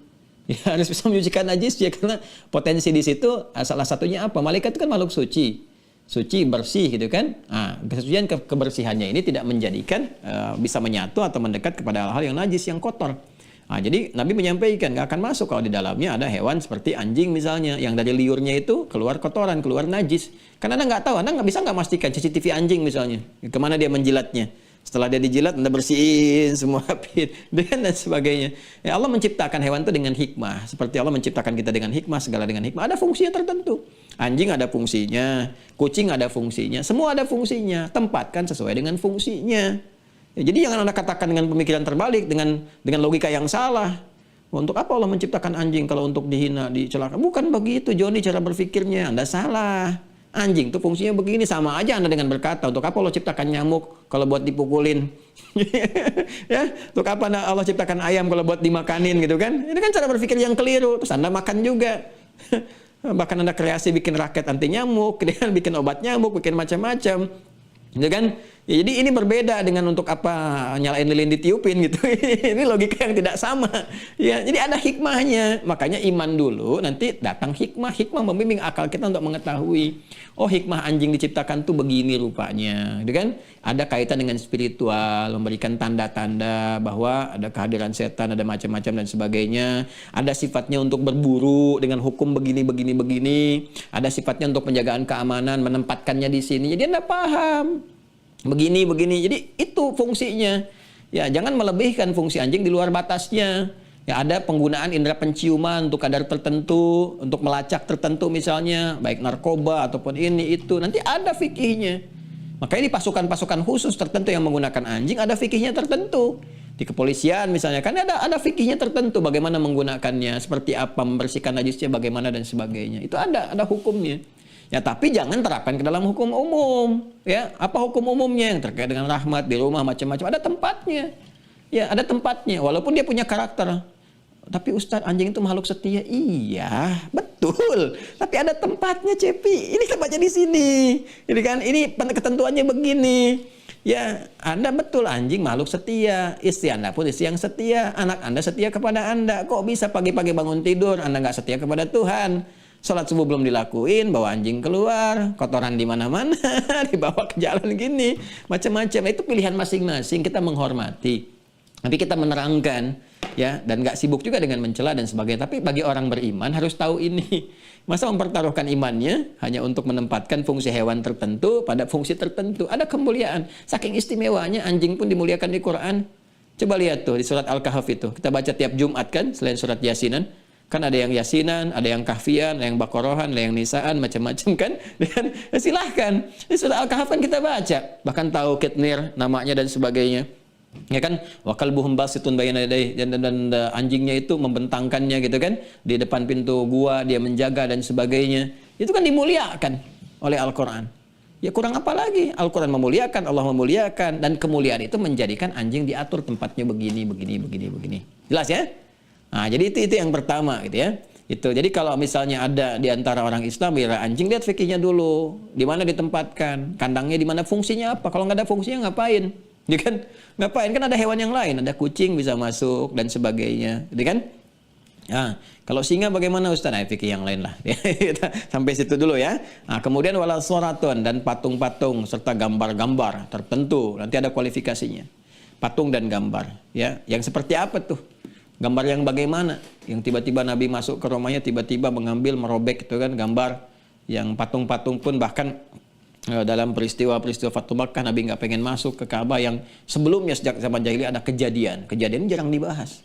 B: Ya, harus bisa menyucikan najisnya karena potensi di situ salah satunya apa? Malaikat itu kan makhluk suci. Suci, bersih gitu kan. Nah, kesucian kebersihannya ini tidak menjadikan bisa menyatu atau mendekat kepada hal-hal yang najis, yang kotor. Nah, jadi Nabi menyampaikan nggak akan masuk kalau di dalamnya ada hewan seperti anjing misalnya, yang dari liurnya itu keluar kotoran, keluar najis. Karena Anda nggak tahu, Anda nggak bisa nggak memastikan CCTV anjing misalnya, kemana dia menjilatnya. Setelah dia dijilat, Anda bersihin semua dan sebagainya. Ya, Allah menciptakan hewan itu dengan hikmah. Seperti Allah menciptakan kita dengan hikmah, segala dengan hikmah. Ada fungsinya tertentu. Anjing ada fungsinya, kucing ada fungsinya, semua ada fungsinya. Tempatkan sesuai dengan fungsinya. Ya, jadi jangan Anda katakan dengan pemikiran terbalik, dengan logika yang salah. Untuk apa Allah menciptakan anjing kalau untuk dihina, dicelaka? Bukan begitu, Joni, cara berpikirnya. Anda salah. Anjing itu fungsinya begini, sama aja Anda dengan berkata, untuk apa Allah ciptakan nyamuk kalau buat dipukulin? Ya, untuk apa Allah ciptakan ayam kalau buat dimakanin gitu kan? Ini kan cara berpikir yang keliru. Terus Anda makan juga. Bahkan Anda kreasi bikin raket anti nyamuk, bikin obat nyamuk, bikin macam-macam. Gitu kan? Ya, jadi ini berbeda dengan untuk apa nyalain lilin ditiupin gitu. Ini logika yang tidak sama. Ya, jadi ada hikmahnya. Makanya iman dulu, nanti datang hikmah. Hikmah membimbing akal kita untuk mengetahui, oh hikmah anjing diciptakan tuh begini rupanya. Gitu kan? Ada kaitan dengan spiritual, memberikan tanda-tanda bahwa ada kehadiran setan, ada macam-macam dan sebagainya. Ada sifatnya untuk berburu dengan hukum begini. Ada sifatnya untuk penjagaan keamanan, menempatkannya di sini. Jadi Anda paham. Begini. Jadi itu fungsinya. Ya, jangan melebihkan fungsi anjing di luar batasnya. Ya, ada penggunaan indera penciuman untuk kadar tertentu, untuk melacak tertentu misalnya, baik narkoba ataupun ini itu. Nanti ada fikihnya. Makanya di pasukan-pasukan khusus tertentu yang menggunakan anjing ada fikihnya tertentu. Di kepolisian misalnya kan ada fikihnya tertentu, bagaimana menggunakannya, seperti apa membersihkan najisnya, bagaimana dan sebagainya. Itu ada hukumnya. Ya, tapi jangan terapkan ke dalam hukum umum. Ya, apa hukum umumnya yang terkait dengan rahmat di rumah macam-macam, ada tempatnya. Ya, ada tempatnya walaupun dia punya karakter. Tapi Ustadz, anjing itu makhluk setia. Iya, betul. Tapi ada tempatnya, Cepi. Ini tempatnya di sini. Ini kan, ini ketentuannya begini. Ya, Anda betul, anjing makhluk setia. Istri Anda pun istri yang setia. Anak Anda setia kepada Anda. Kok bisa pagi-pagi bangun tidur Anda nggak setia kepada Tuhan? Sholat subuh belum dilakuin, bawa anjing keluar, kotoran di mana-mana, dibawa ke jalan gini, macam-macam. Itu pilihan masing-masing, kita menghormati. Tapi kita menerangkan, ya, dan nggak sibuk juga dengan mencela dan sebagainya. Tapi bagi orang beriman harus tahu ini. Masa mempertaruhkan imannya hanya untuk menempatkan fungsi hewan tertentu pada fungsi tertentu. Ada kemuliaan. Saking istimewanya anjing pun dimuliakan di Quran. Coba lihat tuh di surat Al-Kahf itu. Kita baca tiap Jumat kan, selain surat Yasinan. Kan ada yang Yasinan, ada yang Kahfian, ada yang Baqarahan, ada yang Nisaan, macam-macam kan. Dan silahkan. Di surat Al-Kahf kan kita baca. Bahkan tahu Kitnir namanya dan sebagainya. Ya kan, wa kalbuhum basitun bayna yadayhi, dan anjingnya itu membentangkannya gitu kan di depan pintu gua, dia menjaga dan sebagainya. Itu kan dimuliakan oleh Al-Qur'an. Ya kurang apa lagi? Al-Qur'an memuliakan, Allah memuliakan, dan kemuliaan itu menjadikan anjing diatur tempatnya begini. Jelas ya? Nah, jadi itu yang pertama gitu ya. Itu. Jadi kalau misalnya ada di antara orang Islam ya anjing, lihat fikihnya dulu. Di mana ditempatkan? Kandangnya di mana, fungsinya apa? Kalau nggak ada fungsinya ngapain? Ya kan? Ngapain? Kan ada hewan yang lain, ada kucing bisa masuk dan sebagainya. Gitu kan? Nah, kalau singa bagaimana Ustaz? Nah, fikih yang lain lah. Sampai situ dulu ya. Nah, kemudian wala suratun, dan patung-patung serta gambar-gambar tertentu. Nanti ada kualifikasinya. Patung dan gambar, ya. Yang seperti apa tuh? Gambar yang bagaimana? Yang tiba-tiba Nabi masuk ke rumahnya, tiba-tiba mengambil, merobek itu kan gambar. Yang patung-patung pun bahkan dalam peristiwa-peristiwa Fatu Makkah, Nabi nggak pengen masuk ke Ka'bah yang sebelumnya sejak zaman jahiliyah ada kejadian. Kejadian jarang dibahas.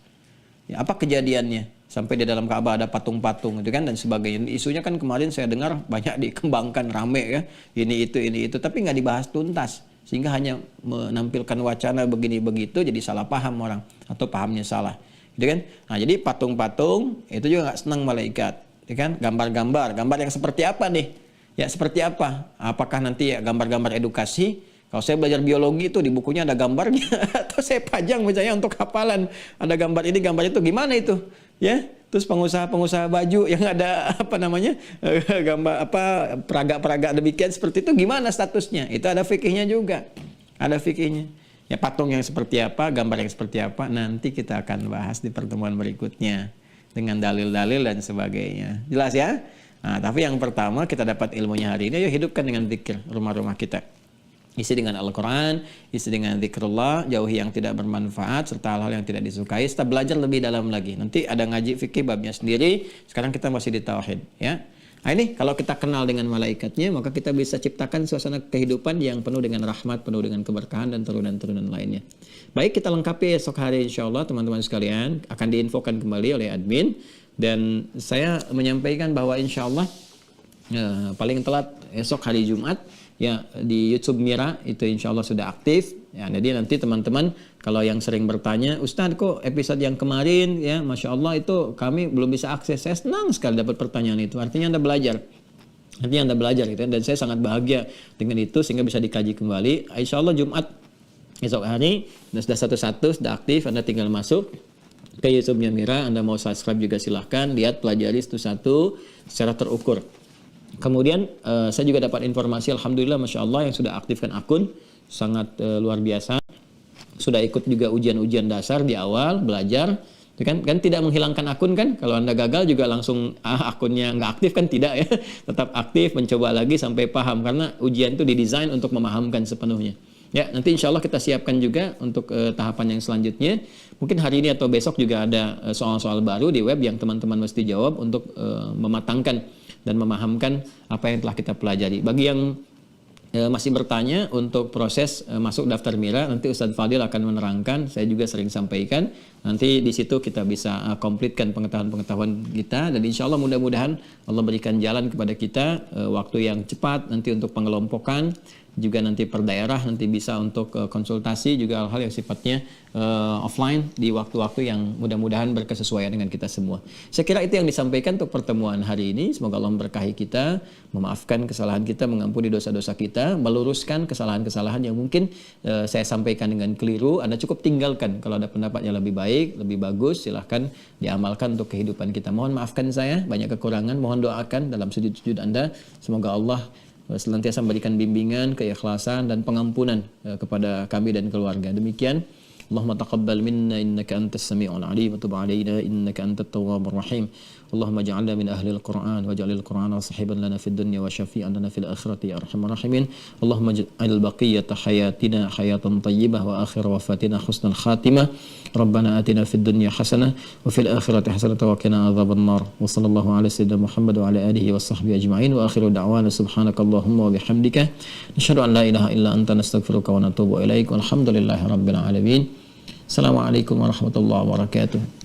B: Ya, apa kejadiannya? Sampai di dalam Ka'bah ada patung-patung itu kan dan sebagainya. Isunya kan kemarin saya dengar banyak dikembangkan, rame ya. Ini itu, tapi nggak dibahas tuntas. Sehingga hanya menampilkan wacana begini begitu, jadi salah paham orang atau pahamnya salah. Gitu kan? Nah, jadi patung-patung itu juga nggak senang malaikat. ya kan? Gambar yang seperti apa nih? Ya seperti apa? Apakah nanti ya gambar-gambar edukasi? Kalau saya belajar biologi itu di bukunya ada gambarnya, atau saya pajang misalnya untuk hafalan, ada gambar ini, gambar itu, gimana itu? Ya, terus pengusaha-pengusaha baju yang ada apa namanya gambar apa peraga-peraga demikian seperti itu, gimana statusnya? Itu ada fikihnya juga, ada fikihnya. Ya patung yang seperti apa, gambar yang seperti apa, nanti kita akan bahas di pertemuan berikutnya dengan dalil-dalil dan sebagainya. Jelas ya? Nah, tapi yang pertama kita dapat ilmunya hari ini, yuk hidupkan dengan zikir rumah-rumah kita. Isi dengan Al-Quran, isi dengan zikrullah, jauhi yang tidak bermanfaat, serta hal-hal yang tidak disukai, serta belajar lebih dalam lagi. Nanti ada ngaji fikih babnya sendiri, sekarang kita masih di tauhid. Ya. Nah ini kalau kita kenal dengan malaikatnya, maka kita bisa ciptakan suasana kehidupan yang penuh dengan rahmat, penuh dengan keberkahan dan turunan-turunan lainnya. Baik, kita lengkapi esok hari insyaAllah teman-teman sekalian, akan diinfokan kembali oleh admin. Dan saya menyampaikan bahwa insya Allah paling telat esok hari Jumat ya di YouTube Mira itu insya Allah sudah aktif ya. Jadi nanti teman-teman kalau yang sering bertanya, Ustadz kok episode yang kemarin ya Masya Allah itu kami belum bisa akses, saya senang sekali dapat pertanyaan itu, artinya Anda belajar gitu ya. Dan saya sangat bahagia dengan itu sehingga bisa dikaji kembali. Insya Allah Jumat esok hari sudah satu-satu sudah aktif, Anda tinggal masuk ke YouTube-nya Mira, Anda mau subscribe juga silahkan, lihat, pelajari satu-satu secara terukur. Kemudian saya juga dapat informasi, Alhamdulillah Masya Allah yang sudah aktifkan akun, sangat luar biasa. Sudah ikut juga ujian-ujian dasar di awal, belajar. Kan tidak menghilangkan akun kan, kalau Anda gagal juga langsung akunnya nggak aktif kan, tidak ya. Tetap aktif, mencoba lagi sampai paham, karena ujian itu didesain untuk memahamkan sepenuhnya. Ya, nanti insya Allah kita siapkan juga untuk tahapan yang selanjutnya. Mungkin hari ini atau besok juga ada soal-soal baru di web yang teman-teman mesti jawab untuk mematangkan dan memahamkan apa yang telah kita pelajari. Bagi yang masih bertanya untuk proses masuk daftar Mira, nanti Ustadz Fadil akan menerangkan, saya juga sering sampaikan. Nanti di situ kita bisa komplitkan pengetahuan-pengetahuan kita, dan insya Allah mudah-mudahan Allah berikan jalan kepada kita waktu yang cepat nanti untuk pengelompokan, juga nanti per daerah nanti bisa untuk konsultasi, juga hal-hal yang sifatnya offline di waktu-waktu yang mudah-mudahan berkesesuaian dengan kita semua. Saya kira itu yang disampaikan untuk pertemuan hari ini. Semoga Allah memberkahi kita, memaafkan kesalahan kita, mengampuni dosa-dosa kita, meluruskan kesalahan-kesalahan yang mungkin saya sampaikan dengan keliru. Anda cukup tinggalkan, kalau ada pendapat yang lebih baik, lebih bagus, silahkan diamalkan untuk kehidupan kita. Mohon maafkan saya, banyak kekurangan, mohon doakan dalam sujud-sujud Anda. Semoga Allah senantiasa memberikan bimbingan, keikhlasan dan pengampunan kepada kami dan keluarga. Demikian, Allahumma taqabbal minna innaka antas sami'ul alim wa tub 'alaina innaka antat tawwabur rahim. Allahumma ij'alna min ahli al-Qur'an waj'alil Qur'ana sahiban lana fid dunya wa syafi'an lana fil akhirati ya arhamar rahimin. Allahumma ij'al baqiyata hayatina hayatan thayyibah wa akhir wafatina husnal khatimah. Rabbana atina fid dunya hasanah wa fil akhirati hasanah wa qina adzaban nar. Wa sallallahu ala sayyidina Muhammad wa ala alihi wa sahbihi ajma'in wa akhiru da'wana subhanakallahumma wa bihamdika nashhadu an la ilaha illa anta nastaghfiruka wa natubu ilaik. Walhamdulillahirabbil alamin. Assalamualaikum warahmatullahi wabarakatuh.